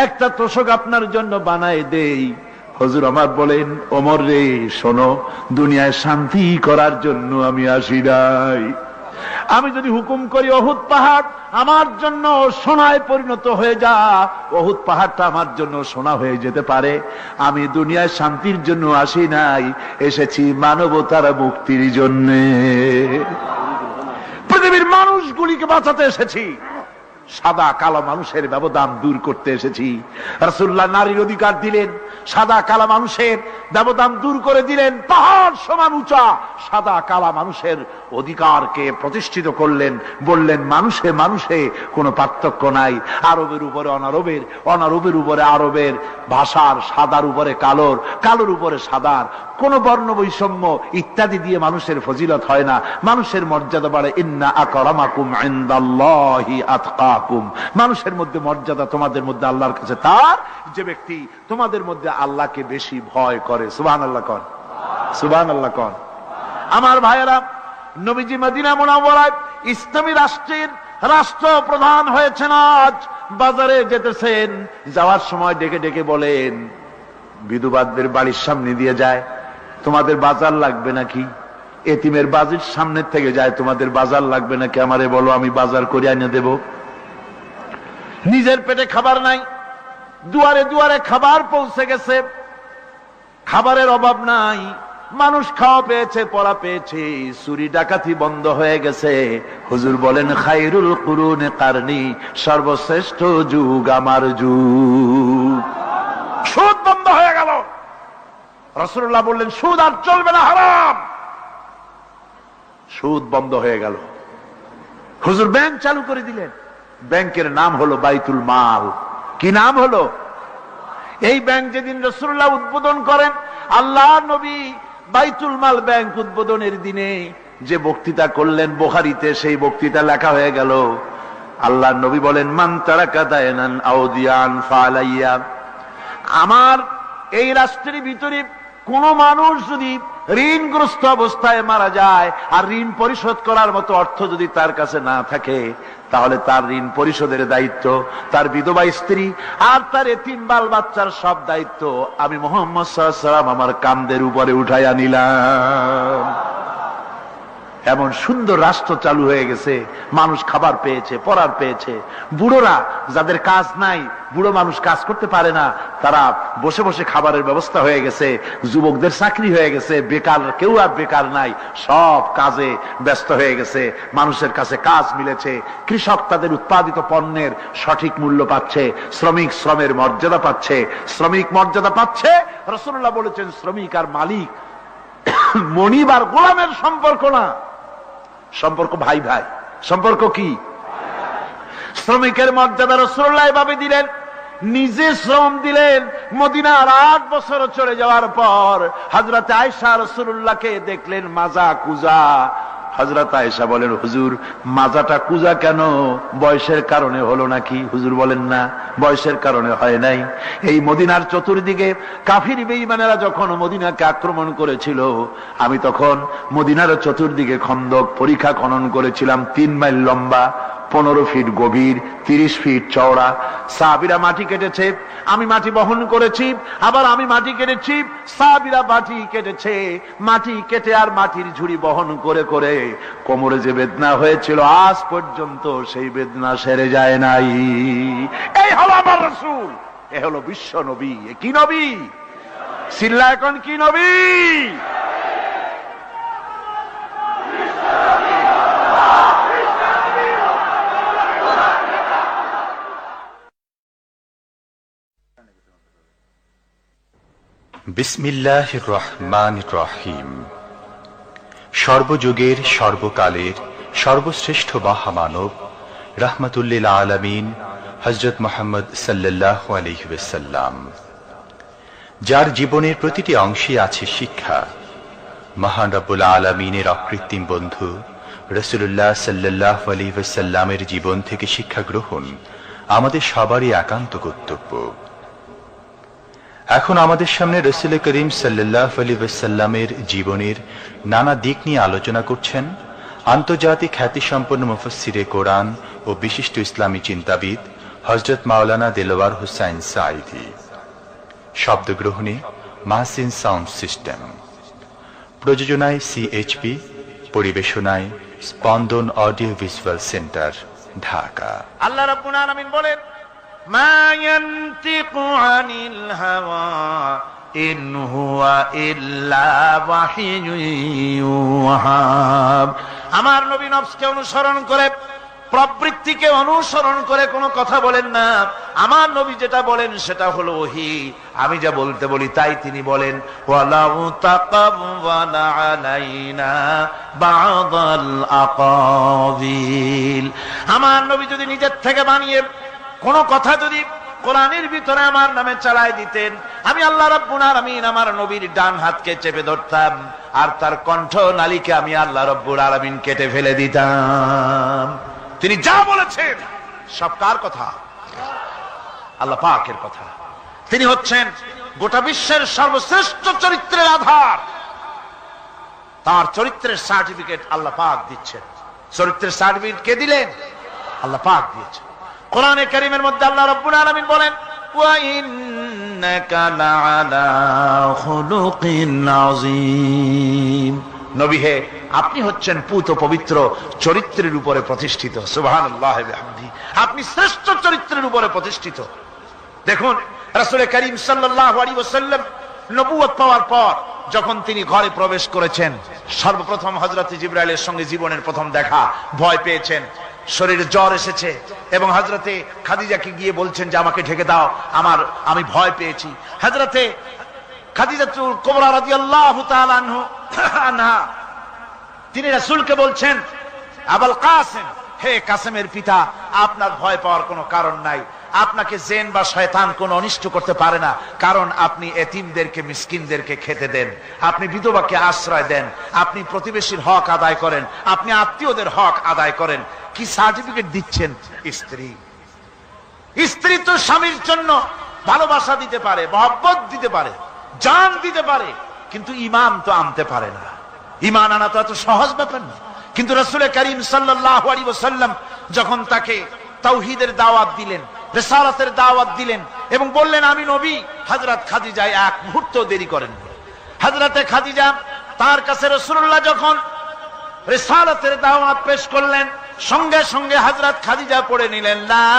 একটা তোশক আপনার জন্য বানায় দেই। হুজুর আমার বলেন, ওমর রে, শোনো, দুনিয়ায় শান্তি করার জন্য আমি আসি নাই। আমি যদি হুকুম করি উহুদ পাহাড় আমার জন্য সোনায় পরিণত হয়ে যা, উহুদ পাহাড়টা আমার জন্য সোনা হয়ে যেতে পারে। আমি দুনিয়ায় শান্তির জন্য আসি নাই, এসেছি মানবতার মুক্তির জন্য, পৃথিবীর মানুষগুলিকে বাঁচাতে এসেছি। সাদা কালো মানুষের ব্যবধান দূর করতে এসেছি। রাসূলুল্লাহ নারীর অধিকার দিলেন, সাদা কালো মানুষের ব্যবধান দূর করে দিলেন। পাহাড় সমান উঁচা সাদা কালো মানুষের অধিকারকে প্রতিষ্ঠিত করলেন, বললেন মানুষে মানুষে কোনো পার্থক্য নাই। আরবের উপরে অনারবের, অনারবের উপরে আরবের, ভাষার, সাদার উপরে কালোর, কালোর উপরে সাদার, কোন বর্ণ বৈষম্য ইত্যাদি দিয়ে মানুষের ফজিলত হয় না। মানুষের মর্যাদা বাড়ে। ইন্না আকরামাকুম ইনদাল্লাহি আতকাকুম। মানুষের মধ্যে মর্যাদা তোমাদের মধ্যে আল্লাহর কাছে তার যে ব্যক্তি তোমাদের মধ্যে আল্লাহকে বেশি ভয় করে। সুবহানাল্লাহ কোন, সুবহানাল্লাহ কোন। আমার ভাইয়েরা, নবীজি মদিনা মুনাওয়ারায় ইসলামী রাষ্ট্রের রাষ্ট্রপ্রধান হয়েছেন। আজ বাজারে যেতেছেন, যাওয়ার সময় ডেকে ডেকে বলেন, বিধবাদের বাড়ির সামনে দিয়ে যায়, তোমাদের বাজার লাগবে নাকি? এতিমের বাড়ির সামনে থেকে যায়, তোমাদের বাজার লাগবে নাকি? আমারে বলো, আমি বাজার করে এনে দেব। নিজের পেটে খাবার নাই, দুয়ারে দুয়ারে খাবার পৌঁছে গেছে, খাবারের অভাব নাই, মানুষ খাওয়া পেয়েছে, পড়া পেয়েছে, চুরি ডাকাতি বন্ধ হয়ে গেছে। হুজুর বলেন, খায়রুল কুরুনে কারনি, সর্বশ্রেষ্ঠ যুগ আমার যুগ। সুদ বন্ধ হয়ে গেল। রাসূলুল্লাহ বললেন, সুদ আর চলবে না, হারাম। সুদ বন্ধ হয়ে গেল। হুজুর ব্যাংক চালু করে দিলেন। ব্যাংকের নাম হলো বাইতুল মাল। কি নাম হলো? এই ব্যাংক যেদিন রাসূলুল্লাহ উদ্বোধন করেন, আল্লাহর নবী বাইতুল মাল ব্যাংক উদ্বোধনের দিনে যে বক্তৃতা করলেন, বুখারীতে সেই বক্তৃতা লেখা হয়ে গেল। আল্লাহর নবী বলেন, মান তারাকা দায়নান আও দিয়ান ফালাইয়া। আমার এই রাষ্ট্রের ভিতরে কোন মানুষ যদি ঋণগ্রস্ত অবস্থায় মারা যায় আর ঋণ পরিশোধ করার মতো অর্থ যদি তার কাছে না থাকে, তাহলে তার ঋণ পরিশোধের দায়িত্ব, তার বিধবা স্ত্রী আর তার এতিম বাল বাচ্চার সব দায়িত্ব আমি মুহাম্মদ সাল্লাল্লাহু আলাইহি ওয়াসাল্লাম আমার কাঁধের উপরে উঠাইয়া নিলাম। এমন সুন্দর রাষ্ট্র চালু হয়ে গেছে, মানুষ খাবার পেয়েছে, পড়ার পেয়েছে। বুড়োরা, যাদের কাজ নাই, বুড়ো মানুষ কাজ করতে পারে না, তারা বসে বসে খাবারের ব্যবস্থা হয়ে গেছে। যুবকদের চাকরি হয়ে গেছে, বেকার কেউ আর বেকার নাই, সব কাজে ব্যস্ত হয়ে গেছে, মানুষের কাছে কাজ মিলেছে। কৃষক তাদের উৎপাদিত পণ্যের সঠিক মূল্য পাচ্ছে, শ্রমিক শ্রমের মর্যাদা পাচ্ছে, শ্রমিক মর্যাদা পাচ্ছে। রাসূলুল্লাহ বলেছেন, শ্রমিক আর মালিক মনিব আর গোলামের সম্পর্ক না, সম্পর্ক ভাই ভাই। সম্পর্ক কি? শ্রমিকের মর্যাদা রাসূলুল্লাহ এভাবে দিলেন, নিজে শ্রম দিলেন। মদিনার 8 বছর চলে যাওয়ার পর হযরত আয়েশা রাসূলুল্লাহকে দেখলেন মাজা কুজা। হযরত আয়েশা বলেন, হুজুর মাজাটা কুজা কেন? বয়সের কারণে হলো নাকি? হুজুর বলেন, না, বয়সের কারণে হয় নাই। এই মদিনার চতুর্দিকে কাফির বেঈমানেরা যখন মদিনাকে আক্রমণ করেছিল, আমি তখন মদিনার চতুর্দিকে খন্দক পরিখা খনন করেছিলাম, 3 মাইল লম্বা, 15 ফিট গভীর, 30 ফিট চওড়া। সাহাবীরা মাটি কেটেছে, আমি মাটি বহন করেছি, আবার আমি মাটি কেটেছি, সাহাবীরা মাটি কেটেছে। মাটি কেটে আর মাটির ঝুড়ি বহন করে করে কোমরে যে বেদনা হয়েছিল, আজ পর্যন্ত সেই বেদনা সেরে যায় নাই। এই হলো আমার রাসূল, এ হলো বিশ্ব নবী। কি নবী? সিল্লা এখন কি নবী? বিসমিল্লাহির রহমানির রহিম। সর্বযুগের, সর্বকালের সর্বশ্রেষ্ঠ মহামানব রাহমাতুল্লিল আলামিন হযরত মুহাম্মদ সাল্লাল্লাহু আলাইহি ওয়াসাল্লাম, যার জীবনের প্রতিটি অংশে আছে শিক্ষা, মহান রব্বুল আলামিনের অকৃত্রিম বন্ধু রাসূলুল্লাহ সাল্লাল্লাহু আলাইহি ওয়াসাল্লামের জীবন থেকে শিক্ষা গ্রহণ আমাদের সবারই একান্ত কর্তব্য। এখন আমাদের সামনে রাসূল করিম সাল্লাল্লাহু আলাইহি ওয়াসাল্লামের জীবনের নানা দিক নিয়ে আলোচনা করছেন আন্তর্জাতিক খ্যাতিসম্পন্ন মুফাসসিরে কোরআন ও বিশিষ্ট ইসলামী চিন্তাবিদ হযরত মাওলানা দেলওয়ার হোসাইন সাঈদী। শব্দগ্রহণে মাহসিন সাউন্ড সিস্টেম, প্রযোজনায় সিএইচপি, পরিবেশনায় স্পন্দন অডিও ভিজুয়াল সেন্টার, ঢাকা। আল্লাহ রাব্বুল আলামিন বলেন, মা ইয়ানতিকু আনিল হাওয়া ইন হুয়া ইল্লা ওয়াহিয়ুন ইউহা। আমার নবী নফসকে অনুসরণ করে প্রবৃত্তিকে অনুসরণ করে কোনো কথা বলেন না। আমার নবী যেটা বলেন সেটা হলো ওহী। আমি যা বলতে বলি তাই তিনি বলেন। ওয়ালাউ তাকাওয়ালা আলাইনা বা'দাল আকাবিল। আমার নবী যদি নিজের থেকে বানিয়ে কোনো কথা যদি কোরআনের ভিতরে আমার নামে চালায় দিতেন, আমি আল্লাহ রাব্বুল আলামিন আমার নবীর ডান হাতকে চেপে ধরতাম, আর তার কণ্ঠ নালীকে আমি আল্লাহ রাব্বুল আলামিন কেটে ফেলে দিতাম। তিনি যা বলেছেন সব কার কথা? আল্লাহ পাকের কথা। তিনি হচ্ছেন গোটা বিশ্বের সর্বশ্রেষ্ঠ চরিত্রের আধার। তার চরিত্রের সার্টিফিকেট আল্লাহ পাক দিচ্ছেন। চরিত্রের সার্টিফিকেট কে দিলেন? আল্লাহ পাক দিয়েছেন। কোরআনে কারীমের মধ্যে আল্লাহ রাব্বুল আলামিন বলেন, ওয়া ইন্নাকা লাআলা খুলুকিন আযীম। নবী হে, আপনি হচ্ছেন পুত পবিত্র চরিত্রের উপরে প্রতিষ্ঠিত। সুবহানাল্লাহ ওয়া বিহামদিহি। আপনি শ্রেষ্ঠ চরিত্রের উপরে প্রতিষ্ঠিত। দেখুন, রাসূল করিম সাল্লাল্লাহু আলাইহি ওয়াসাল্লাম নবুয়ত পাওয়ার পর যখন তিনি ঘরে প্রবেশ করেছেন, সর্বপ্রথম হযরত জিবরাইলের সঙ্গে জীবনের প্রথম দেখা। ভয় পেয়েছেন, শরীরে জ্বর এসেছে, এবং হযরতে খাদিজাকে গিয়ে বলছেন যে আমাকে ঢেকে দাও, আমি ভয় পেয়েছি। হযরতে খাদিজাতুল কুবরা রাদিয়াল্লাহু তাআলা আনহা তিনি রাসূলকে বলছেন, আবুল কাসেম, হে কাসেমের পিতা, আপনার ভয় পাওয়ার কোনো কারণ নাই। আপনাকে জিন বা শয়তান কোনো অনিষ্ট করতে পারে না, কারণ আপনি এতিমদেরকে, মিসকিনদেরকে খেতে দেন, আপনি বিধবাকে আশ্রয় দেন, আপনি প্রতিবেশীর হক আদায় করেন, আপনি আত্মীয়দের হক আদায় করেন। কি সার্টিফিকেট দিচ্ছেন? স্ত্রী তো স্বামীর জন্য ভালোবাসা দিতে পারে, মহব্বত দিতে পারে, জান দিতে পারে, কিন্তু ঈমান তো আনতে পারে না। ঈমান আনা তো এত সহজ ব্যাপার না। কিন্তু রাসূল করিম সাল্লাল্লাহু আলাইহি ওয়াসাল্লাম যখন তাকে তাওহীদের দাওয়াত দিলেন, রিসালাতের দাওয়াত দিলেন, এবং বললেন আমি নবী, হযরত খাদিজা এক মুহূর্ত দেরি করেন। হযরতে খাদিজা তার কাছে রাসূলুল্লাহ যখন রিসালাতের দাওয়াত পেশ করলেন, সঙ্গে সঙ্গে হযরত খাদিজা পড়ে নিলেন, লা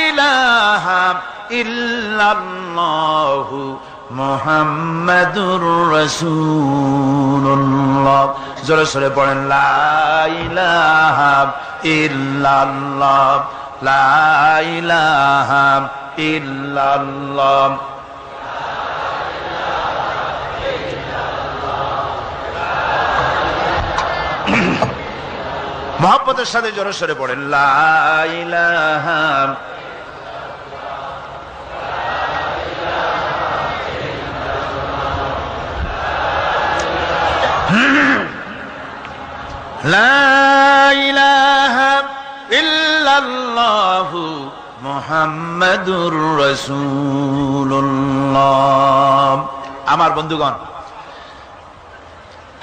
ইলাহা ইল্লাল্লাহু মুহাম্মাদুর রাসূলুল্লাহ। জোরে সোরে পড়েন, লা ইলাহা ইল্লাল্লাহ, লা ইলাহা ইল্লাল্লাহ। মহব্বতের সাথে জোরে সোরে পড়েন, লা ইলাহা লা ইলাহা ইল্লাল্লাহু মুহাম্মাদুর রাসূলুল্লাহ। আমার বন্ধুগণ,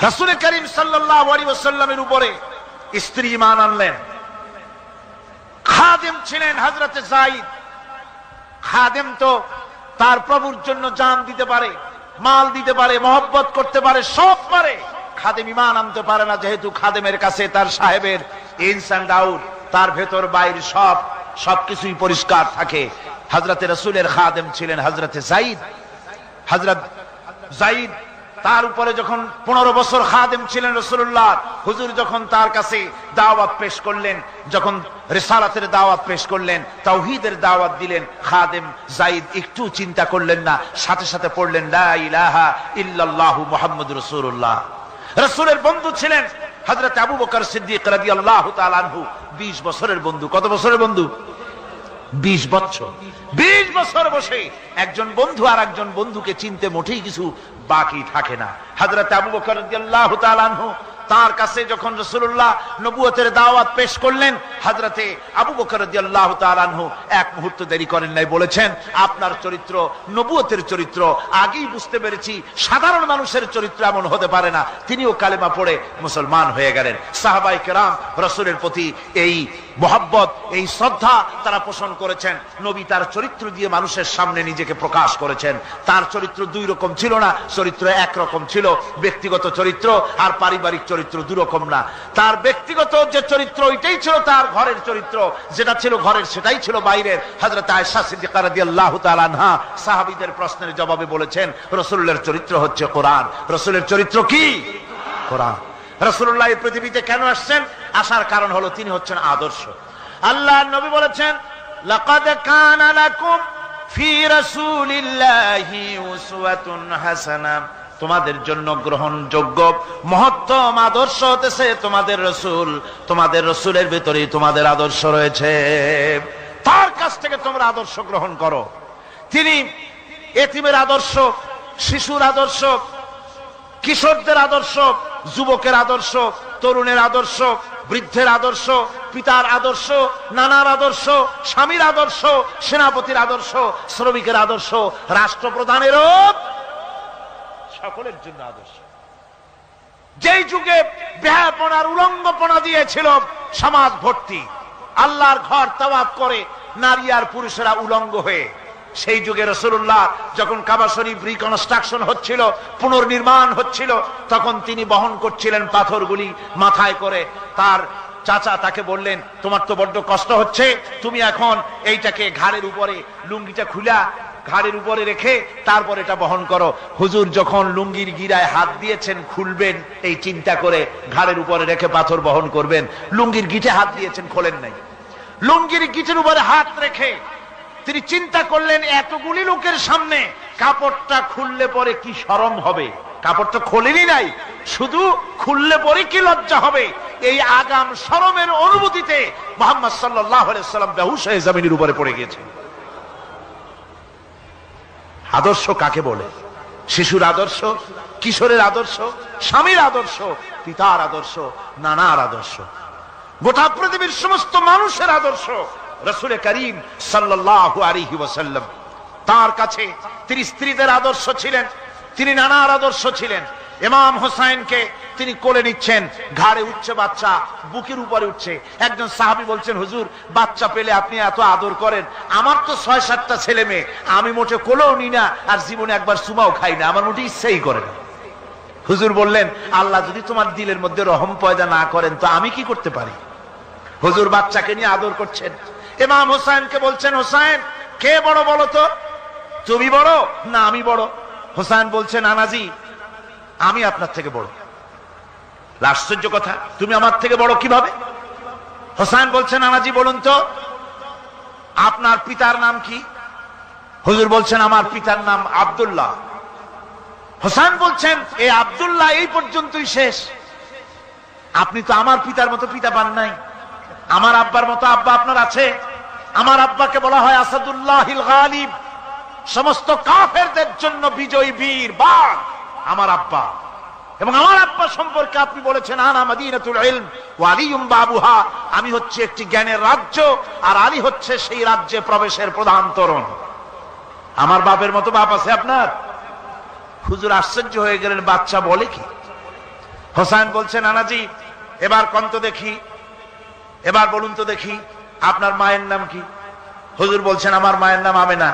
রাসূল করিম সাল্লাল্লাহু আলাইহি ওয়াসাল্লামের উপরে স্ত্রী ঈমান আনলেন। খাদেম ছিলেন হযরতে যায়েদ। খাদেম তো তার প্রভুর জন্য জান দিতে পারে, মাল দিতে পারে, মহব্বত করতে পারে, সব পারে। খাদেম ঈমান আনতে পারে না, যেহেতু খাদেমের কাছে তার সাহেবের ইনস এন্ড আউট, তার ভেতর বাইরে সবকিছুই পরিষ্কার থাকে। হযরতে রাসূলের খাদেম ছিলেন হযরতে যায়েদ। হযরত যায়েদ তার উপরে যখন 15 বছর খাদেম ছিলেন রাসূলুল্লাহ, হুজুর যখন তার কাছে দাওয়াত পেশ করলেন, যখন রিসালাতের দাওয়াত পেশ করলেন, তাওহীদের দাওয়াত দিলেন, খাদেম যায়েদ একটু চিন্তা করলেন না, সাথে সাথে পড়লেন, লা ইলাহা ইল্লাল্লাহু মুহাম্মাদুর রাসূলুল্লাহ। রাসূলের বন্ধু ছিলেন হযরত আবু বকর সিদ্দিক রাদিয়াল্লাহু তাআলা আনহু। 20 বছরের বন্ধু। কত বছরের বন্ধু? 20 বছর। 20 বছর বসে একজন বন্ধু আর একজন বন্ধুকে চিনতে মোটেই কিছু বাকি থাকে না। হযরত আবু বকর রাদিয়াল্লাহু তাআলা আনহু তার কাছে যখন রাসূলুল্লাহ নবুয়তের দাওয়াত পেশ করলেন, হযরতে আবু বকর রাদিয়াল্লাহু তাআলা আনহু এক মুহূর্ত দেরি করেন নাই, বলেছেন, আপনার চরিত্র নবুয়তের চরিত্র। আগেই বুঝতে পেরেছি সাধারণ মানুষের চরিত্র এমন হতে পারে না। তিনিও কালেমা পড়ে মুসলমান হয়ে গেলেন। সাহাবায়ে কেরাম রাসূলের প্রতি এই মহব্বত, এই শ্রদ্ধা তারা পোষণ করেছেন। নবী তার চরিত্র দিয়ে মানুষের সামনে নিজেকে প্রকাশ করেছেন। তার চরিত্র দুই রকম ছিল না, চরিত্র একরকম ছিল। ব্যক্তিগত চরিত্র আর পারিবারিক চরিত্র দুই রকম না। তার ব্যক্তিগত যে চরিত্র ওইটাই ছিল তার ঘরের চরিত্র, যেটা ছিল ঘরের সেটাই ছিল বাইরের। হযরত আয়েশা সিদ্দিকা রাদিয়াল্লাহু তাআলা আনহা সাহাবীদের প্রশ্নের জবাবে বলেছেন, রাসূলের চরিত্র হচ্ছে কোরআন। রাসূলের চরিত্র কি? কোরআন। রাসূলুল্লাহ এই পৃথিবীতে কেন আসছেন? আসার কারণ হলো তিনি হচ্ছেন আদর্শ। আল্লাহর নবী বলেছেন, লাকাদ কানা লাকুম ফি রাসূলিল্লাহি উসওয়াতুন হাসানাহ, তোমাদের জন্য গ্রহণযোগ্য মহত্তম আদর্শ হতেছে তোমাদের রাসূল। তোমাদের রাসূলের ভিতরেই তোমাদের আদর্শ রয়েছে, তার কাছ থেকে তোমরা আদর্শ গ্রহণ করো। তিনি এতিমের আদর্শ, শিশুর আদর্শ, কিশোরদের আদর্শ, যুবকের আদর্শ, তরুণের আদর্শ, বৃদ্ধের আদর্শ, পিতার আদর্শ, নানার আদর্শ, স্বামীর আদর্শ, সেনাপতির আদর্শ, শ্রমিকের আদর্শ, রাষ্ট্রপ্রধানেরও সকলের জন্য আদর্শ। যেই যুগে বেহাপনার উলঙ্গপনা দিয়েছিল সমাজ ভর্তি, আল্লাহর ঘর তাওয়াফ করে নারী আর পুরুষেরা উলঙ্গ হয়ে, সেই যুগে রাসূলুল্লাহ যখন কাবা শরীফ রিকনস্ট্রাকশন হচ্ছিল, পুনর্নির্মাণ হচ্ছিল, তখন তিনি বহন করছিলেন পাথরগুলি মাথায় করে। তার চাচা তাকে বললেন, তোমার তো বড্ড কষ্ট হচ্ছে, তুমি এখন এইটাকে ঘাড়ের উপরে, লুঙ্গিটা খুলা ঘাড়ের উপরে রেখে তারপর এটা বহন করো। হুজুর যখন লুঙ্গির গিরায় হাত দিয়েছেন খুলবেন এই চিন্তা করে, ঘাড়ের উপরে রেখে পাথর বহন করবেন, লুঙ্গির গিটে হাত দিয়েছেন, খোলেন নাই। লুঙ্গির গিটের উপরে হাত রেখে তিনি চিন্তা করলেন, এতগুলি লোকের সামনে কাপড়টা খুললে পরে কি শরম হবে। কাপড়টা খোলেনি নাই, শুধু খুললে পরে কি লজ্জা হবে। এই আগাম শরমের অনুভূতিতে মুহাম্মদ সাল্লাল্লাহু আলাইহি ওয়াসাল্লাম বেহুশ হয়ে জমিনের উপরে পড়ে গিয়েছেন। আদর্শ কাকে বলে? শিশুর আদর্শ, কিশোরের আদর্শ, স্বামীর আদর্শ, পিতার আদর্শ, নানার আদর্শ, গোটা পৃথিবীর সমস্ত মানুষের আদর্শ রাসূল করিম সাল্লাল্লাহু আলাইহি ওয়াসাল্লাম। তার কাছে তিনি স্ত্রীদের আদর্শ ছিলেন, তিনি নানার আদর্শ ছিলেন। ইমাম হোসাইনকে তিনি কোলে নিচ্ছেন, ঘাড়ে উঠছে বাচ্চা, বুকের উপরে উঠছে। একজন সাহাবী বলছেন, হুজুর বাচ্চা পেলে আপনি এত আদর করেন, আমার তো ৬-৭টা ছেলে মেয়ে, আমি মোটে কোলেও নি না, আর জীবনে একবার সুমাও খাই না, আমার মোটে ইচ্ছাই করে না। হুজুর বললেন, আল্লাহ যদি তোমার দিলের মধ্যে রহম পয়দা না করেন তো আমি কি করতে পারি? হুজুর বাচ্চাকে নিয়ে আদর করছেন। ইমাম হোসাইনকে বলছেন, হোসাইন কে বড় বলো তো, তুমি বড় না আমি বড়? হোসাইন বলছেন, নানাজি আমি আপনার থেকে বড়। আশ্চর্য কথা, তুমি আমার থেকে বড় কিভাবে? হোসাইন বলছেন, নানাজি বলুন তো আপনার পিতার নাম কি? হুজুর বলছেন, আমার পিতার নাম আব্দুল্লাহ। হোসাইন বলছেন, এই আব্দুল্লাহ এই পর্যন্তই শেষ, আপনি তো আমার পিতার মতো পিতা পান নাই, আমার আব্বার মতো আব্বা আপনার আছে। আমার আব্বাকে বলা হয় আসাদুল্লাহিল গালিব, সমস্ত কাফেরদের জন্য বিজয়ী বীর বাঘ আমার আব্বা। এবং আমার আব্বা সম্পর্কে আপনি বলেছেন, আনা মাদিনাতুল ইলম ওয়া আলিয়ুম বাবুহা, আমি হচ্ছে একটি জ্ঞানের রাজ্য আর আলী হচ্ছে সেই রাজ্যে প্রবেশের প্রধান তরুণ। আমার বাপের মতো বাপ আছে আপনার? হুজুর আশ্চর্য হয়ে গেলেন, বাচ্চা বলে কি? হোসাইন বলছেন, নানাজি এবার কোন তো দেখি, এবার বলুন তো দেখি আপনার মায়ের নাম কি? হুজুর বলছেন, আমার মায়ের নাম আমেনা।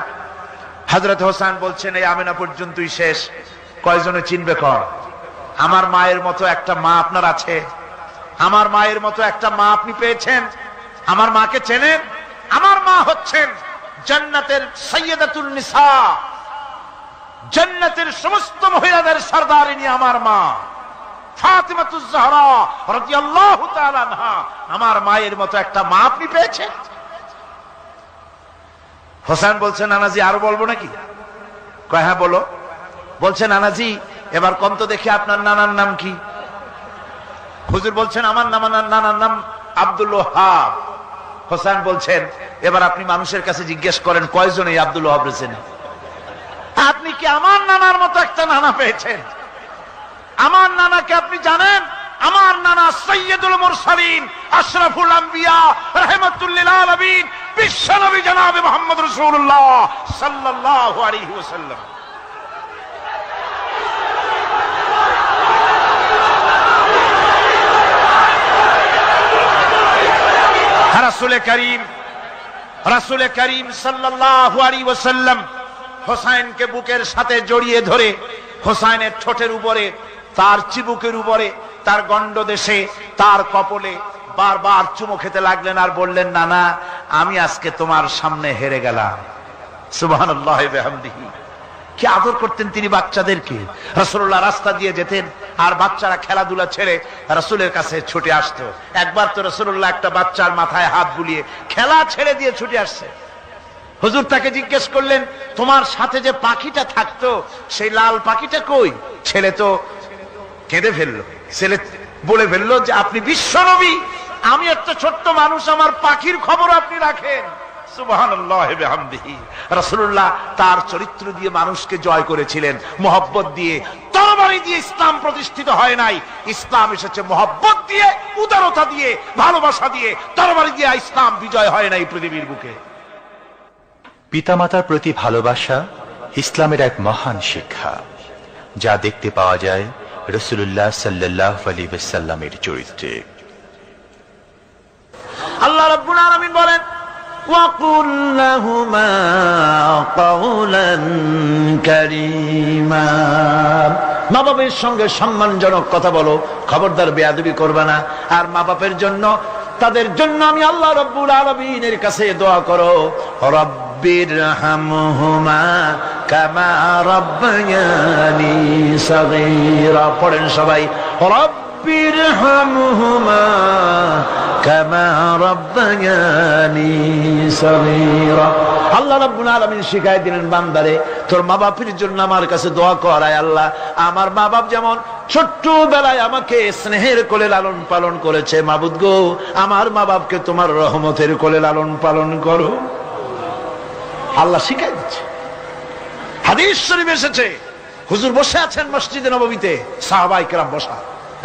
হযরত হোসেন বলছেন, এই আমেনা পর্যন্তই শেষ, কয়জনে চিনবে কর? আমার মায়ের মতো একটা মা আপনার আছে? আমার মায়ের মতো একটা মা আপনি পেয়েছেন? আমার মাকে চেনেন? আমার মা হচ্ছেন জান্নাতের সাইয়্যিদাতুন নিসা, জান্নাতের সমস্ত মহিলাদের সরদারিনী আমার মা ফাতিমাতুজ জাহরা রাদিয়াল্লাহু তাআলা আনহা। আমার মায়ের মতো একটা মা আপনি পেয়েছেন? হোসেন বলছেন, নানাজি আরো বলবো নাকি? কয় হ্যাঁ বলো। বলছেন, নানাজি এবার কোন তো দেখি আপনার নানার নাম কি? হুজুর বলছেন, আমার নানার নাম আব্দুল ওয়াহাব। হোসেন বলছেন, এবার আপনি মানুষের কাছে জিজ্ঞেস করেন কয়জন এই আব্দুল ওয়াহাব রয়েছেন? আপনি কি আমার নানার মতো একটা নানা পেয়েছেন? আমার নানাকে আপনি জানেন? আমার নানা সাইয়্যিদুল মুরসালিন, আশরাফুল আম্বিয়া, রাহমাতুল লিল আলামিন, বিশ্বনবী জনাবে মুহাম্মদ রাসূলুল্লাহ সাল্লাল্লাহু আলাইহি ওয়াসাল্লাম। রাসূল করিম সাল্লাল্লাহু আলাইহি ওয়াসাল্লাম হোসাইনকে বুকের সাথে জড়িয়ে ধরে হোসাইনের ঠোঁটের উপরে, তার চিবুকের উপরে, তার গণ্ডদেশে, তার কপলে বারবার চুমো খেতে লাগলেন আর বললেন, নানা আমি আজকে তোমার সামনে হেরে গেলাম। সুবহানাল্লাহি ওয়া বিহামদিহি। কি আদর করতেন তিনি বাচ্চাদেরকে। রাসূলুল্লাহ রাস্তা দিয়ে যেতেন আর বাচ্চারা খেলাধুলা ছেড়ে রাসূলের কাছে ছুটে আসতো। একবার তো রাসূলুল্লাহ একটা বাচ্চার মাথায় হাত বুলিয়ে খেলা ছেড়ে দিয়ে ছুটে আসছে। হুজুর তাকে জিজ্ঞেস করলেন, তোমার সাথে যে পাখিটা থাকতো সেই লাল পাখিটা কই? ছেলে তো কেঁদে ফেললো। ছেলে বলে ফেললো যে আপনি বিশ্বনবী, আমি একটা ছোট্ট মানুষ, আমার পাখির খবর আপনি রাখেন। সুবহানাল্লাহ বিহামদিহি। রাসূলুল্লাহ তার চরিত্র দিয়ে মানুষকে জয় করেছিলেন, মহব্বত দিয়ে। তরবারি দিয়ে ইসলাম প্রতিষ্ঠিত হয় নাই, ইসলাম এসেছে মহব্বত দিয়ে, উদারতা দিয়ে, ভালোবাসা দিয়ে। তরবারি দিয়ে ইসলাম বিজয় হয় নাই পৃথিবীর বুকে। পিতামাতার প্রতি ভালোবাসা ইসলামের এক মহান শিক্ষা, যা দেখতে পাওয়া যায় রাসূলুল্লাহ সাল্লাল্লাহু আলাইহি ওয়াসাল্লামের চরিত্রে। আল্লাহ রাব্বুল আলামিন বলেন, ওয়াকুল লাহুমা কাওলান কারীমা। মা বাবার সঙ্গে সম্মানজনক কথা বলো, খবরদার বেয়াদবি করবে না। আর মা বাপের জন্য, তাদের জন্য আমি আল্লাহ রাব্বুল আলামিনের কাছে দোয়া করো, রব্বিরহামহুমা কামা রাব্বায়ানি সাগীরা। পড়েন সবাই, রব্বিরহামহুমা কামা রাব্বায়ানি সাগীরা। আল্লাহ রাব্বুল আলামিন শিখাই দিলেন, বান্দারে তোর মা বাপের জন্য আমার কাছে দোয়া কর, আয় আল্লাহ আমার মা বাপ যেমন ছোট্টবেলায় আমাকে স্নেহের কোলে লালন পালন করেছে, মাবুদ গো আমার মা বাপকে তোমার রহমতের কোলে লালন পালন করো। আল্লাহ শিখাই দিচ্ছে। হাদিস শরীফ এসেছে, হুজুর বসে আছেন মসজিদে নববীতে, সাহাবায়ে কেরাম বসা।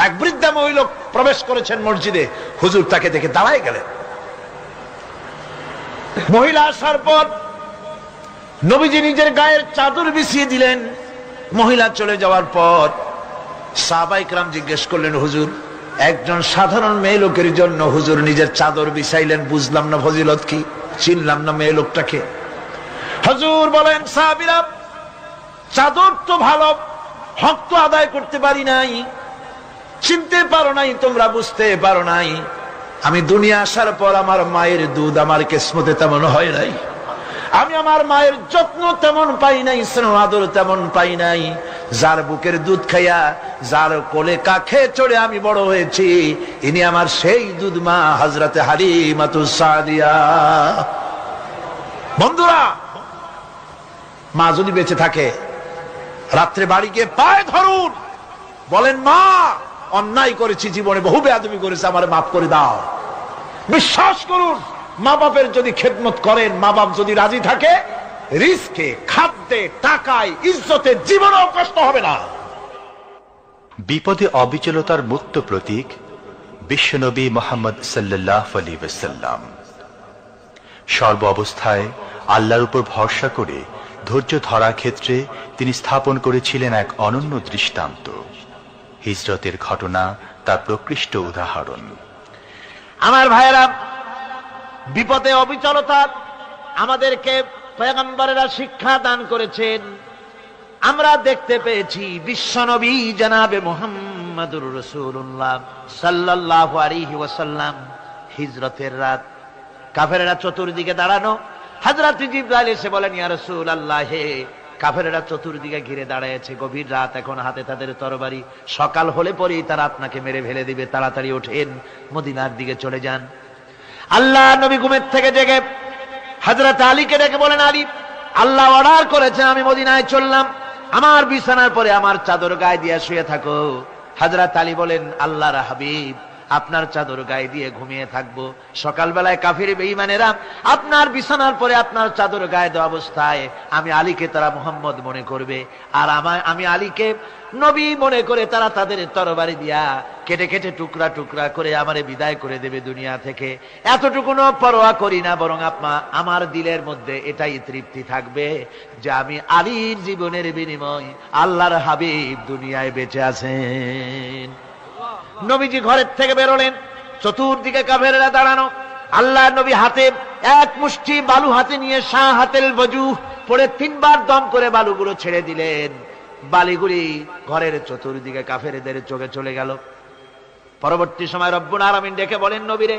এক বৃদ্ধা মহিলা প্রবেশ করেছেন মসজিদে, হুজুর তাকে দেখে দাঁড়ায় গেলেন। মহিলা আসার পর নবীজি নিজের গায়ের চাদর বিছিয়ে দিলেন। মহিলা চলে যাওয়ার পর সাহাবায়ে কেরাম জিজ্ঞেস করলেন, হুজুর একজন সাধারণ মেয়ে লোকের জন্য হুজুর নিজের চাদর বিছাইলেন, বুঝলাম না ফজিলত কি, চিনলাম না মেয়ে লোকটাকে। হুজুর বলেন, সাহাবীরা চাদর তো ভালো, হক তো আদায় করতে পারি নাই, চিনতে পারো নাই, তোমরা বুঝতে পারো নাই। আমি দুনিয়া আসার পর আমার মায়ের দুধ আমার কিসমতে তেমন হয় নাই, আমি আমার মায়ের যত্ন তেমন পাই নাই, স্নেহ আদর তেমন পাই নাই। যার বুকের দুধ খাইয়া, যার কোলে কাখে চড়ে আমি বড় হয়েছি, ইনি আমার সেই দুধ মা হযরতে হালিমাতুস সাদিয়া। বন্ধুরা, মা যদি বেঁচে থাকে, রাত্রে বাড়ি গিয়ে পায়ে ধরুন, বলেন মা অন্যায় করেছি, জীবনে বহু বেয়াদবি করেছি, আমারে মাফ করে দাও। বিশ্বাস করুন, মা বাপের যদি খেদমত করেন, মা বাপ যদি রাজি থাকে, রিজকে, খাদ্যে, টাকায়, ইজ্জতে জীবনেও কষ্ট হবে না। বিপদে অবিচলতার মূর্ত প্রতীক বিশ্বনবী মুহাম্মদ সাল্লাল্লাহু আলাইহি ওয়াসাল্লাম। সর্ব অবস্থায় আল্লাহর উপর ভরসা করে ধৈর্য ধরার ক্ষেত্রে তিনি স্থাপন করেছিলেন এক অনন্য দৃষ্টান্ত। হিজরতের ঘটনা তার প্রকৃষ্ট উদাহরণ। আমার ভাইয়েরা, বিপদে অবিচলতা আমাদেরকে পয়গম্বরেরা শিক্ষা দান করেছেন। আমরা দেখতে পেয়েছি বিশ্বনবী জনাবে মুহাম্মদুর রাসূলুল্লাহ সাল্লাল্লাহু আলাইহি ওয়াসাল্লাম হিজরতের রাত, কাফেররা চতুর্দিকে দাঁড়ানো। হযরত জিবরাইল এসে বলেন, ইয়া রাসূলুল্লাহ, হে কাফেররা চতুর্দিকে ঘিরে দাঁড়িয়েছে, গভীর রাত, এখন হাতে তাদের তরবারি, সকাল হলে পরেই তারা আপনাকে মেরে ফেলে দিবে, তাড়াতাড়ি ওঠেন, মদিনার দিকে চলে যান। আল্লাহ নবী ঘুমের থেকে জেগে হযরত আলীকে ডেকে বলেন, আলী, আল্লাহ অর্ডার করেছেন আমি মদিনায় চললাম, আমার বিছানার পরে আমার চাদর গায়ে দিয়ে শুয়ে থাকো। হযরত আলী বলেন, আল্লাহর হাবিব, আপনার চাদর গায়ে দিয়ে ঘুমিয়ে থাকবো, সকালবেলায় কাফির বেঈমানেরা আপনার বিছানার পরে আপনার চাদর গায়ে দেওয়া অবস্থায় আমি আলীকে তারা মুহাম্মদ মনে করবে, আর আমি আলীকে নবী মনে করে তারা তাদের তরবারি দিয়া কেটে কেটে টুকরা টুকরা করে আমারে বিদায় করে দেবে দুনিয়া থেকে। এতটুকুনো পরোয়া করি না, বরং আমার দিলের মধ্যে এটাই তৃপ্তি থাকবে যে আমি আলীর জীবনের বিনিময় আল্লাহর হাবিব দুনিয়ায় বেঁচে আছেন। নবীজি ঘরের থেকে বেরোলেন, চতুর্দিকে কাফেররা দাঁড়ানো। আল্লাহ নবী হাতে এক মুষ্টি বালু হাতে নিয়ে শাহাতেল ওযু পড়ে 3 বার দম করে বালুগুলো ছেড়ে দিলেন। বালিগুলি ঘরের চতুর্দিকে কাফেরদের চোখে চলে গেল। পরবর্তী সময় রব্বুল আলামিন ডেকে বলেন, নবীরে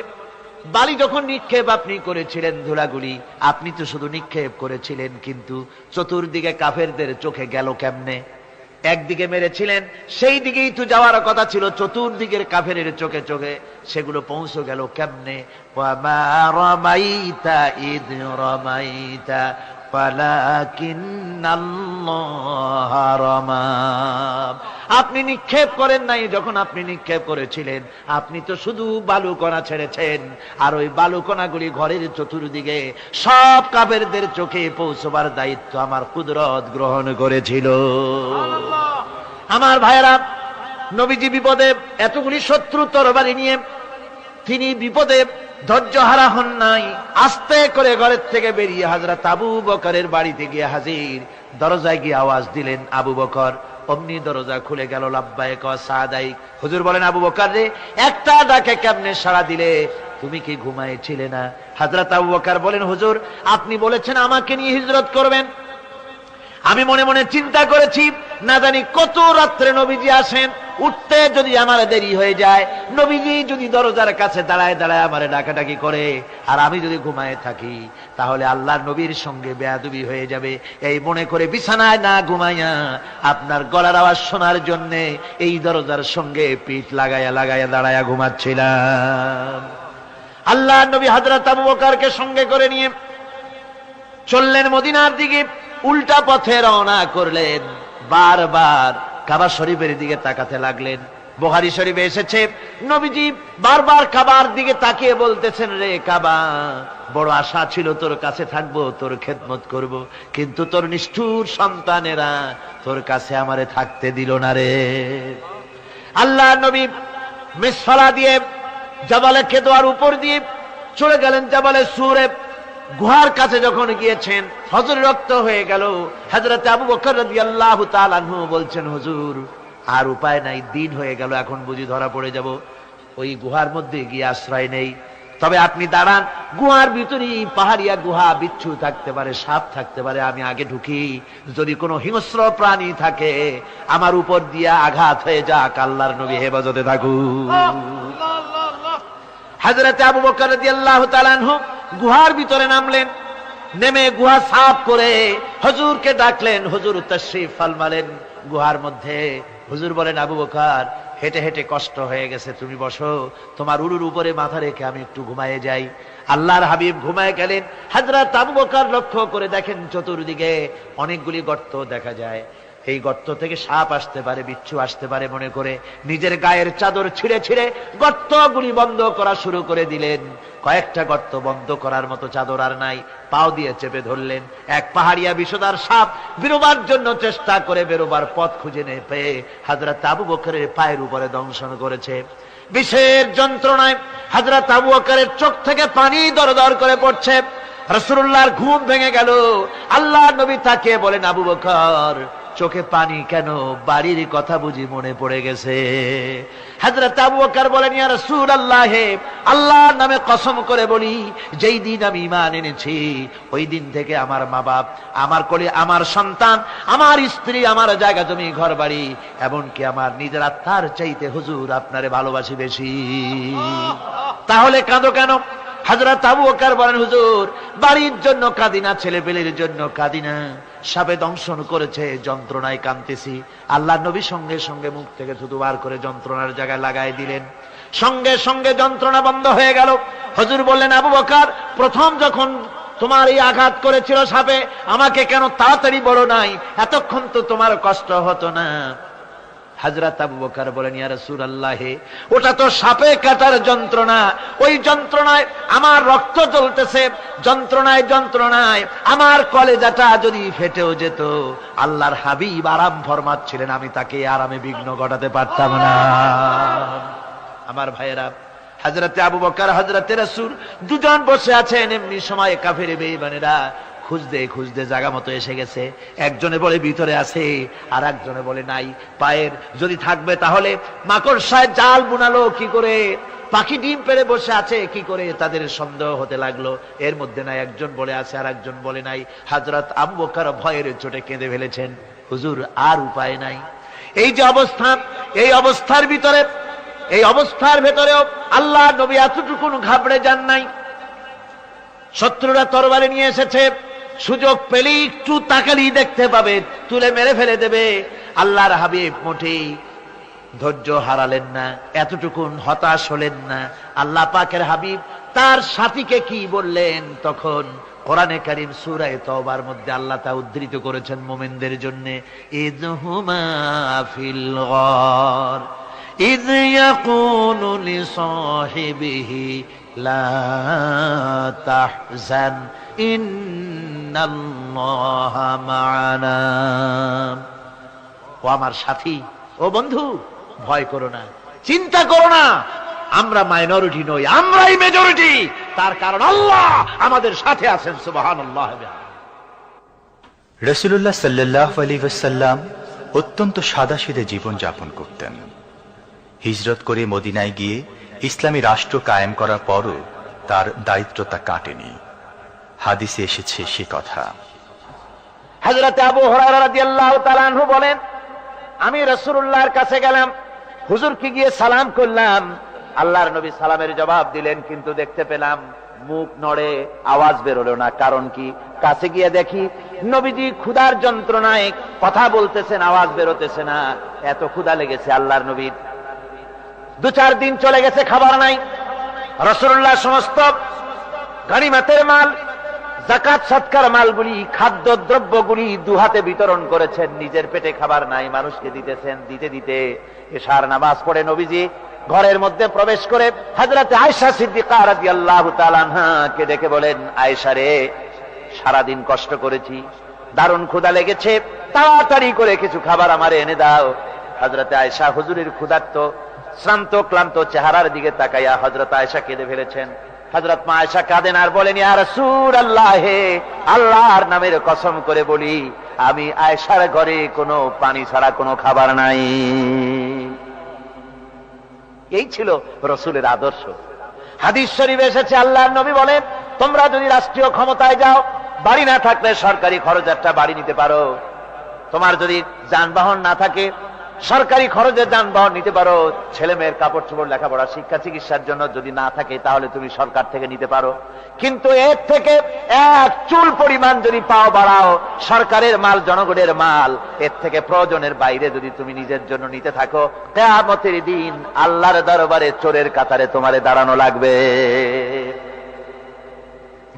বালি যখন নিক্ষেপ আপনি করেছিলেন, ধুলাগুলি আপনি তো শুধু নিক্ষেপ করেছিলেন, কিন্তু চতুর্দিকে কাফেরদের চোখে গেল কেমনে? একদিকে মেরেছিলেন, সেই দিকেই তো যাওয়ার কথা ছিল, চতুর্দিকের কাফেরের চোখে চোখে সেগুলো পৌঁছে গেল কেমনে? ওয়ামা রামাইতা ইদ রামাইতা ওয়ালাকিন্নাল্লাহ রামা। আপনি নিক্ষেপ করেন নাই, যখন আপনি নিক্ষেপ করেছিলেন আপনি তো শুধু বালুকণা ছেড়েছেন, আর ওই বালুকণাগুলি ঘরের চতুর্দিকে সব কাফেরদের চোখে পৌঁছবার দায়িত্ব আমার কুদরত গ্রহণ করেছিল। আমার ভাইয়েরা, নবীজি বিপদে, এতগুলি শত্রু তরবারি নিয়ে তিনি বিপদে ধৈর্য হারা হন নাই। আস্তে করে ঘরের থেকে বেরিয়ে হযরত আবু বকরের বাড়িতে গিয়ে হাজির। দরজায় গিয়ে আওয়াজ দিলেন, আবু বকর। অমনি দরজা খুলে গেল। লাব্বাইক ওয়া সাদাইক। হুজুর বলেন, আবু বকর রে, একটা ডাকে কেমনে সাড়া দিলে? তুমি কি ঘুমাইছিলে না? হযরত আবু বকর বলেন, হুজুর আপনি বলেছেন আমাকে নিয়ে হিজরত করবেন, আমি মনে মনে চিন্তা করেছি, না জানি কত রাত্রে নবীজি আসেন, উঠতে যদি আমার দেরি হয়ে যায়, নবীজি যদি দরজার কাছে দাঁড়ায় দাঁড়ায় আমারে ডাকাডাকি করে, আর আমি যদি ঘুমায় থাকি, তাহলে আল্লাহর নবীর সঙ্গে বেয়াদবি হয়ে যাবে। এই মনে করে বিছানায় না ঘুমাইয়া আপনার গলার আওয়াজ শোনার জন্য এই দরজার সঙ্গে পিঠ লাগাইয়া লাগাইয়া দাঁড়াইয়া ঘুমাচ্ছিলাম। আল্লাহর নবী হযরত আবু বকরকে সঙ্গে করে নিয়ে চললেন মদিনার দিকে। উল্টা পথে রওনা করলেন। বারবার কাবা শরীফের দিকে তাকাতে লাগলেন। বুখারী শরীফে এসেছে, নবীজি বারবার কাবার দিকে তাকিয়ে বলতেছেন, রে কাবা, বড় আশা ছিল তোর কাছে থাকবো, তোর খেদমত করব, কিন্তু তোর নিষ্ঠুর সন্তানেরা তোর কাছে আমারে থাকতে দিল না রে। আল্লাহ নবী মিসফালা দিয়ে জাবালে কেদোয়ার উপর দিয়ে চলে গেলেন জাবালে সুরে। গুহার কাছে যখন গিয়েছেন, হযর রক্ত হয়ে গেল। হযরত আবু বকর রাদিয়াল্লাহু তাআলা আনহু বলছেন, হুজুর আর উপায় নাই, দিন হয়ে গেল, এখন বুঝি ধরা পড়ে যাব, ওই গুহার মধ্যে গিয়ে আশ্রয় নেই। তবে আপনি দাঁড়ান, গুহার ভিতরেই পাহাড়িয়া গুহা, বিচ্ছু থাকতে পারে, সাপ থাকতে পারে, আমি আগে ঢুকি, যদি কোনো হিংস্র প্রাণী থাকে আমার উপর দিয়া আঘাত হয়ে যাক, আল্লাহর নবী হেফাজতে থাকুক। হযরত আবু বকর রাদিয়াল্লাহু তাআলা আনহু গুহার ভিতরে নামলেন। নেমে গুহা সাফ করে হুজুরকে ডাকলেন। হুজুর তাশরীফ ফরমালেন গুহার মধ্যে। হুজুর বলেন, আবু বকর, হেঁটে হেঁটে কষ্ট হয়ে গেছে, তুমি বসো, তোমার উরুর উপরে মাথা রেখে আমি একটু ঘুমায়ে যাই। আল্লাহর হাবিব ঘুমায় গেলেন। হযরত আবু বকর লক্ষ্য করে দেখেন চতুর্দিকে অনেকগুলি গর্ত দেখা যায়। এই গর্ত থেকে সাপ আসতে পারে, বিচ্ছু আসতে পারে মনে করে নিজের গায়ের চাদর ছিঁড়ে ছিঁড়ে গর্তগুলি বন্ধ করা শুরু করে দিলেন। কয়েকটা গর্ত বন্ধ করার মতো চাদর আর নাই, পাও দিয়ে চেপে ধরলেন। এক পাহাড়িয়া বিষধর সাপ বেরোবার জন্য চেষ্টা করে বেরোবার পথ খুঁজে না পেয়ে হযরত আবু বকরের পায়ের উপরে দংশন করেছে। বিষের যন্ত্রণায় হযরত আবু বকরের চোখ থেকে পানি দরদর করে পড়ছে। রাসূলুল্লাহর ঘুম ভেঙে গেল। আল্লাহর নবী তাকে বলেন, আবু বকর, চোখে পানি কেন? বাড়ির কথা বুঝি মনে পড়ে গেছে? হযরত আবু বকর বলেন, ইয়া রাসূলুল্লাহ, আল্লাহর নামে কসম করে বলি, যেই দিন আমি ঈমান এনেছি ওই দিন থেকে আমার মা বাপ, আমার কোলে আমার সন্তান, আমার স্ত্রী, আমার জায়গা জমি ঘর বাড়ি, এমনকি আমার নিজের আত্মার চাইতে হুজুর আপনারে ভালোবাসি বেশি। তাহলে কাঁদো কেন? হযরত আবু বকর বলেন, হুজুর বাড়ির জন্য কাঁদি না, ছেলে পেলের জন্য কাঁদি না, সাপে দংশন করেছে, যন্ত্রণায় কাঁদতেছি। আল্লাহ নবী সঙ্গে সঙ্গে মুখ থেকে থুতু বার করে যন্ত্রণার জায়গায় লাগাই দিলেন। সঙ্গে সঙ্গে যন্ত্রণা বন্ধ হয়ে গেল। হুজুর বললেন, আবু বকর, প্রথম যখন তোমার এই আঘাত করেছিল সাপে, আমাকে কেন তাড়াতাড়ি বলো নাই? এতক্ষণ তো তোমার কষ্ট হতো না। হযরত আবু বকর বলেন, ইয়া রাসূলুল্লাহ, ওটা তো সাপে কাটার যন্ত্রণা, ওই যন্ত্রণায় আমার রক্ত জ্বলতেছে, যন্ত্রণায় যন্ত্রণায় আমার কলেজাটা যদি ফেটেও যেত। আল্লাহর হাবিব আরাম ফরমাচ্ছিলেন, আমি তাকে আরামে বিঘ্ন ঘটাতে পারতাম না। আমার ভাইয়েরা, হযরত আবু বকর, হযরত রাসূল দুজন বসে আছেন। এমনি সময় কাফের বেঈমানেরা খুঁজতে খুঁজতে জায়গা মতো এসে গেছে। একজনে বলে ভিতরে আছে, আর একজনে বলে নাই। পায়ের যদি থাকবে তাহলে মাকড়সায় জাল বুনালো কি করে, পাখি ডিম পেড়ে বসে আছে কি করে, তাদের সন্দেহ হতে লাগলো। এর মধ্যে নাই একজন বলে আছে, আর একজন বলে নাই। হযরত আবু বকর ভয়ের চোটে কেঁদে ফেলেছেন, হুজুর আর উপায় নাই। এই যে অবস্থা, এই অবস্থার ভিতরে এই অবস্থার ভেতরেও আল্লাহ নবী এতটুকুন ঘাবড়ে যান নাই। শত্রুরা তরবারি নিয়ে এসেছে, সুযোগ পেলেই একটু তাকালেই দেখতে পাবে, তুলে মেরে ফেলে দেবে। আল্লাহর হাবিব মোটেই ধৈর্য হারালেন না, এতটুকুন হতাশ হলেন না। আল্লাহ পাকের হাবিব তার সাথীকে কি বললেন? তখন কোরআনে কারীম সূরা তাওবার মধ্যে আল্লাহ তা উদ্ধৃত করেছেন মুমিনদের জন্য, ইযহুমা ফিল গার ইয ইয়াকুলু লিসাহিবিহি লা তাহজান ইন্নাল্লাহা মা'ানা। ও আমার সাথী, ও বন্ধু, ভয় করো না, চিন্তা করো না, আমরা মাইনরিটি নই, আমরাই মেজরিটি। তার কারণ আল্লাহ আমাদের সাথে আছেন। সুবহানাল্লাহ। রাসূলুল্লাহ সাল্লাল্লাহু আলাইহি ওয়াসাল্লাম অত্যন্ত সাদাসিধে জীবন যাপন করতেন। হিজরত করে মদিনায় গিয়ে ইসলামী রাষ্ট্র কায়েম করার পরও তার দারিদ্রতা কাটেনি। হাদিসে এসেছে সে কথা। হযরত আবু হুরায়রা রাদিয়াল্লাহু তাআলা আনহু বলেন, আমি রাসূলুল্লাহর কাছে গেলাম, হুজুরকে গিয়ে সালাম করলাম। আল্লাহর নবী সালামের জবাব দিলেন, কিন্তু দেখতে পেলাম মুখ নড়ে, আওয়াজ বেরোলো না। কারণ কি? কাছে গিয়ে দেখি নবীজি ক্ষুধার যন্ত্রণায় কথা বলতেছেন, আওয়াজ বেরোতেছে না। এত ক্ষুধা লেগেছে আল্লাহর নবীর। 2-4 দিন চলে গেছে, খাবার নাই। রাসূলুল্লাহ সমস্ত গনিমতের মাল, যাকাত সদকার মালগুলি, খাদ্য দ্রব্যগুলি দুহাতে বিতরণ করেছেন। নিজের পেটে খাবার নাই, মানুষকে দিতেছেন। দিতে দিতে এশার নামাজ পড়ে নবীজি ঘরের মধ্যে প্রবেশ করে হযরত আয়েশা সিদ্দিকা রাদিয়াল্লাহু তাআলা আনহাকে ডেকে বলেন, আয়েশা রে, সারাদিন কষ্ট করেছি, দারুণ ক্ষুধা লেগেছে, তাড়াতাড়ি করে কিছু খাবার আমারে এনে দাও। হযরত আয়েশা হুজুরের ক্ষুধার্ত শ্রান্ত ক্লান্ত চেহারার দিকে তাকাইয়া হযরত আয়েশা কেঁদে ফেলেছেন। হযরত মা আয়েশা কাঁদেন আর বলেন, ইয়া রাসূলুল্লাহ, আল্লাহর নামের কসম করে বলি, আমি আয়েশার ঘরে কোনো পানি ছাড়া কোনো খাবার নাই। এই ছিল রাসূলের আদর্শ। হাদিস শরীফে এসেছে, আল্লাহর নবী বলেন, তোমরা যদি রাষ্ট্রীয় ক্ষমতায় যাও, বাড়ি না থাকলে সরকারি খরচ একটা বাড়ি নিতে পারো। তোমার যদি যানবাহন না থাকে, সরকারি খরচে যানবাহন নিতে পারো। ছেলে মেয়ের কাপড় চোপড়, লেখাপড়া, শিক্ষা, চিকিৎসার জন্য যদি না থাকে, তাহলে তুমি সরকার থেকে নিতে পারো। কিন্তু এর থেকে এক চুল পরিমাণ যদি পাও বাড়াও, সরকারের মাল জনগণের মাল, এর থেকে প্রয়োজনের বাইরে যদি তুমি নিজের জন্য নিতে থাকো, কিয়ামতের দিন আল্লাহর দরবারে চোরের কাতারে তোমারে দাঁড়ানো লাগবে।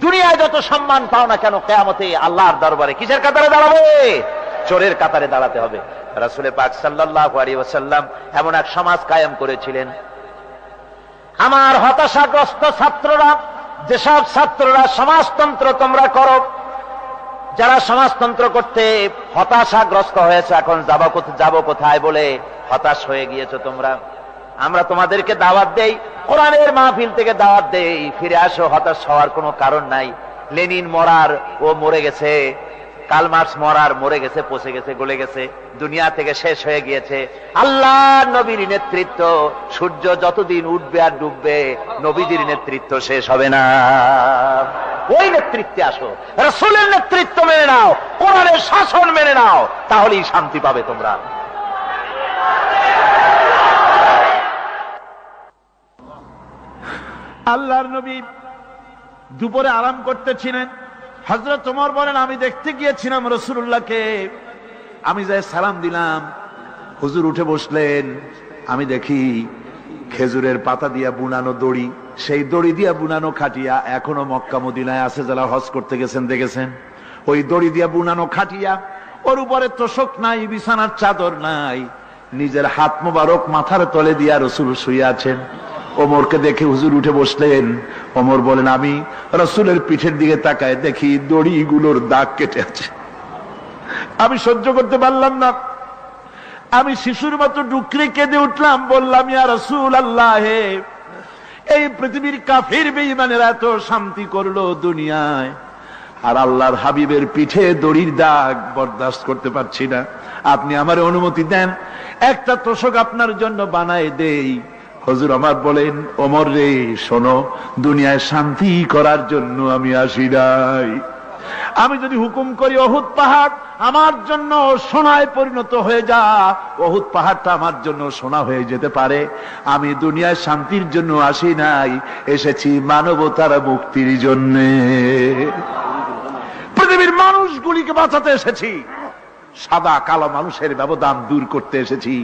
দুনিয়ায় যত সম্মান পাও না কেন, কিয়ামতে আল্লাহর দরবারে কিসের কাতারে দাঁড়াবে? চোরের কাতারে দাঁড়াতে হবে। রাসূল পাক সাল্লাল্লাহু আলাইহি ওয়াসাল্লাম এমন এক সমাজ কায়েম করেছিলেন। আমার হতাশাগ্রস্ত ছাত্ররা, যেসব ছাত্ররা সমাজতন্ত্র তোমরা করো, যারা সমাজতন্ত্র করতে হতাশাগ্রস্ত হয়েছে, এখন যাব কোথায় বলে হতাশ হয়ে গিয়েছো তোমরা, আমরা তোমাদেরকে দাওয়াত দেই, কোরআনের মাহফিল থেকে দাওয়াত দেই, ফিরে আসো। হতাশ হওয়ার কোনো কারণ নাই। লেনিন মরার, ও মরে গেছে। কার্ল মার্কস মরার, মরে গেছে, পচে গেছে, গলে গেছে, দুনিয়া থেকে শেষ হয়ে গিয়েছে। আল্লাহর নবীর নেতৃত্ব, সূর্য যতদিন উঠবে আর ডুববে, নবীজির নেতৃত্ব শেষ হবে না। ওই নেতৃত্বে আসো, রাসূলের নেতৃত্ব মেনে নাও, কোরআনের শাসন মেনে নাও, তাহলেই শান্তি পাবে তোমরা। আল্লাহর নবী দুপুরে আরাম করতেছিলেন। হযরত ওমর বলেন, আমি দেখতে গিয়েছিলাম রাসূলুল্লাহকে, আমি যাই সালাম দিলাম, হুজুর উঠে বসলেন। আমি দেখি খেজুরের পাতা দিয়া বুনানো দড়ি, সেই দড়ি দিয়া বুনানো খাটিয়া এখনো মক্কা মদিনায় আছে, যারা হজ করতে গেছেন দেখেছেন। ওই দড়ি দিয়া বুনানো খাটিয়া, ওর উপরে তোশক নাই, বিছানার চাদর নাই, নিজের হাত মোবারক মাথার তলে দিয়া রাসূল শুয়ে আছেন। ওমরকে দেখে হুজুর উঠে বসলেন। ওমর বলেন, আমি রাসূলের পিঠের দিকে তাকায় দেখি দড়িগুলোর দাগ কেটে আছে। আমি সহ্য করতে পারলাম না, আমি শিশুর মতো ডুকরে কেঁদে উঠলাম, বললাম, ইয়া রাসূলুল্লাহ, এই পৃথিবীর কাফির বেঈমানেরা এত শান্তি করলো দুনিয়ায়, আর আল্লাহর হাবিবের পিঠে দড়ির দাগ বরদাস্ত করতে পারছি না। আপনি আমার অনুমতি দেন, একটা তোশক আপনার জন্য বানায় দেই। হুজুর আমার বলেন, ওমর রে, শোনো, দুনিয়ায় শান্তি করার জন্য আমি আসি নাই, আমি যদি হুকুম করি উহুদ পাহাড় আমার জন্য সোনায় পরিণত হয়ে যা, উহুদ পাহাড়টা আমার জন্য সোনা হয়ে যেতে পারে। আমি দুনিয়ায় শান্তির জন্য আসি নাই, এসেছি মানবতার মুক্তির জন্য। পৃথিবীর মানুষগুলিকে বাঁচাতে এসেছি, সাদা কালো মানুষের ব্যবধান দূর করতে এসেছি।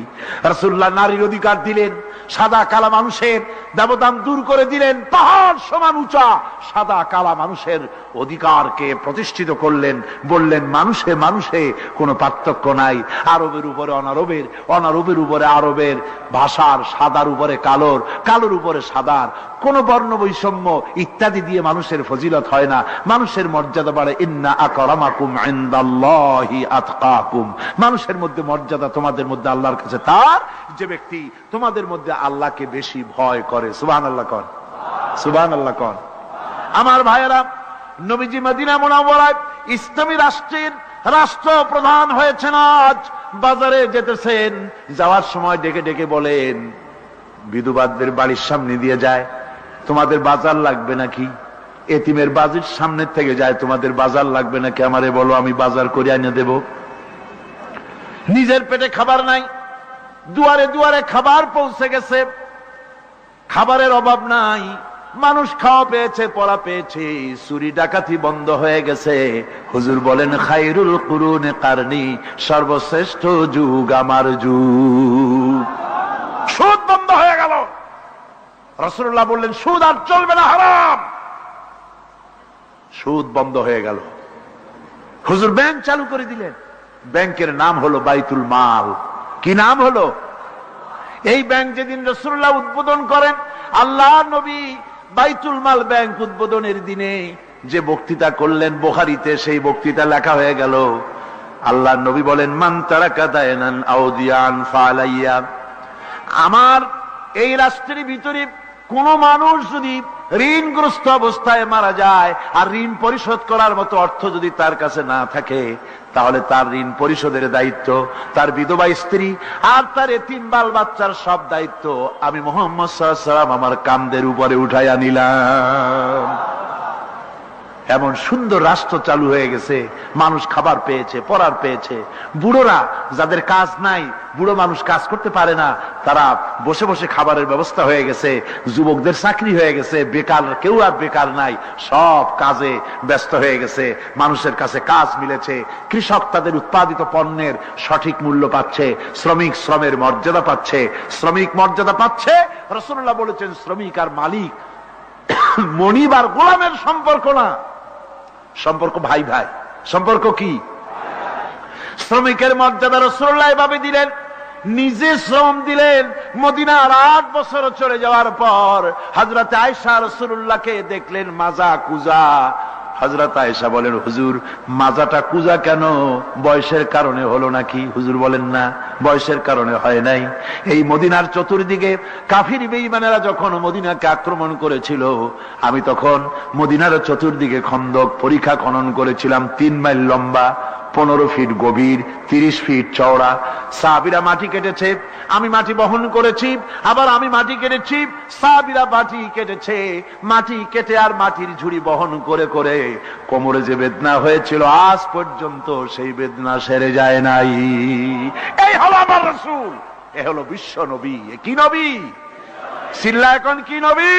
রাসূলুল্লাহ নারীর অধিকার দিলেন, সাদা কালো মানুষের ব্যবধান দূর করে দিলেন। পাহাড় সমান উঁচা সাদা কালো মানুষের অধিকারকে প্রতিষ্ঠিত করলেন, বললেন মানুষে মানুষে কোনো পার্থক্য নাই। আরবের উপরে অনারবের, অনারবের উপরে আরবের, ভাষার, সাদার উপরে কালোর, কালোর উপরে সাদার, কোন বর্ণ বৈষম্য ইত্যাদি দিয়ে মানুষের ফজিলত হয় না। মানুষের মর্যাদা বাড়ে। ইন্না আকরামাকুম ইনদাল্লাহি আতকাকুম। মানুষের মধ্যে মর্যাদা তোমাদের মধ্যে আল্লাহর কাছে তার যে ব্যক্তি তোমাদের মধ্যে আল্লাহকে বেশি ভয় করে। সুবহানাল্লাহ কোন, সুবহানাল্লাহ কোন। আমার ভাইয়েরা, নবীজি মদিনা মুনাওয়ারায় ইসলামী রাষ্ট্রের রাষ্ট্রপ্রধান হয়েছেন। আজ বাজারে যেতেছেন, যাওয়ার সময় ডেকে ডেকে বলেন, বিধবাদের বাড়ির সামনে দিয়ে যায়, তোমাদের বাজার লাগবে নাকি? এতিমের বাড়ির সামনে থেকে যায়, তোমাদের বাজার লাগবে নাকি? আমারে বলো, আমি বাজার করে এনে দেব। নিজের পেটে খাবার নাই, দুয়ারে দুয়ারে খাবার পৌঁছে গেছে, খাবারের অভাব নাই, মানুষ খাওয়া পেয়েছে, পড়া পেয়েছে, চুরি ডাকাতি বন্ধ হয়ে গেছে। হুজুর বলেন খায়রুল কুরুনে কারনি, সর্বশ্রেষ্ঠ যুগ আমার যুগ। সুদ বন্ধ হয়ে গেল। রাসূলুল্লাহ বললেন সুদ আর চলবে না, হারাম। সুদ বন্ধ হয়ে গেল। হুজুর ব্যাংক চালু করে দিলেন। ব্যাংকের নাম হলো বাইতুল মাল। কি নাম হলো? এই ব্যাংক যেদিন রাসূলুল্লাহ উদ্বোধন করেন, আল্লাহর নবী বাইতুল মাল ব্যাংক উদ্বোধনের দিনে যে বক্তৃতা করলেন, বুখারীতে সেই বক্তৃতা লেখা হয়ে গেল। আল্লাহর নবী বলেন মান তারাকা দায়নান আও দিয়ান ফালাইয়া। আমার এই রাষ্ট্রের ভিতরে কোন মানুষ যদি ঋণগ্রস্ত অবস্থায় মারা যায় আর ঋণ পরিশোধ করার মতো অর্থ যদি তার কাছে না থাকে, তাহলে তার ঋণ পরিশোধের দায়িত্ব, তার বিধবা স্ত্রী আর তার এতিম বাল বাচ্চার সব দায়িত্ব আমি মুহাম্মদ সাল্লাল্লাহু আলাইহি ওয়াসাল্লাম আমার কাঁধের উপরে উঠাইয়া নিলাম। এমন সুন্দর রাষ্ট্র চালু হয়ে গেছে, মানুষ খাবার পেয়েছে, পড়ার পেয়েছে। বুড়োরা যাদের কাজ নাই, বুড়ো মানুষ কাজ করতে পারে না, তারা বসে বসে খাবারের ব্যবস্থা হয়ে গেছে। যুবকদের চাকরি হয়ে গেছে, বেকার কেউ আর বেকার নাই, সব কাজে ব্যস্ত হয়ে গেছে, মানুষের কাছে কাজ মিলেছে। কৃষক তাদের উৎপাদিত পণ্যের সঠিক মূল্য পাচ্ছে, শ্রমিক শ্রমের মর্যাদা পাচ্ছে, শ্রমিক মর্যাদা পাচ্ছে। রাসূলুল্লাহ বলেছেন শ্রমিক আর মালিক মনিব আর গোলামের সম্পর্ক না, সম্পর্ক ভাই ভাই। সম্পর্ক কি? শ্রমিকের মর্যাদা রাসূলুল্লাহ এভাবে দিলেন, নিজে শ্রম দিলেন। মদিনার 8 বছর চলে যাওয়ার পর হযরত আয়েশা রাসূলুল্লাহকে দেখলেন মাজা কুজা। হযরত আয়েশা বলেন হুজুর মাজাটা কুজা কেন? বয়সের কারণে হলো নাকি? হুজুর বলেন না, বয়সের কারণে হয় নাই। এই মদিনার চতুর্দিকে কাফির বেঈমানেরা যখন মদিনাকে আক্রমণ করেছিল, আমি তখন মদিনার চতুর্দিকে খন্দক পরিখা খনন করেছিলাম, 3 মাইল লম্বা, 15 ফিট গভীর, 30 ফিট চওড়া। সাহাবীরা মাটি কেটেছে, আমি মাটি বহন করেছি, আবার আমি মাটি কেটেছি, সাহাবীরা মাটি কেটেছে। মাটি কেটে আর মাটির ঝুড়ি বহন করে করে কোমরে যে বেদনা হয়েছিল আজ পর্যন্ত সেই বেদনা সেরে যায় নাই। এই হলো আমার রাসূল, এ হলো বিশ্ব নবী। কি নবী? সিল্লা এখন কি নবী?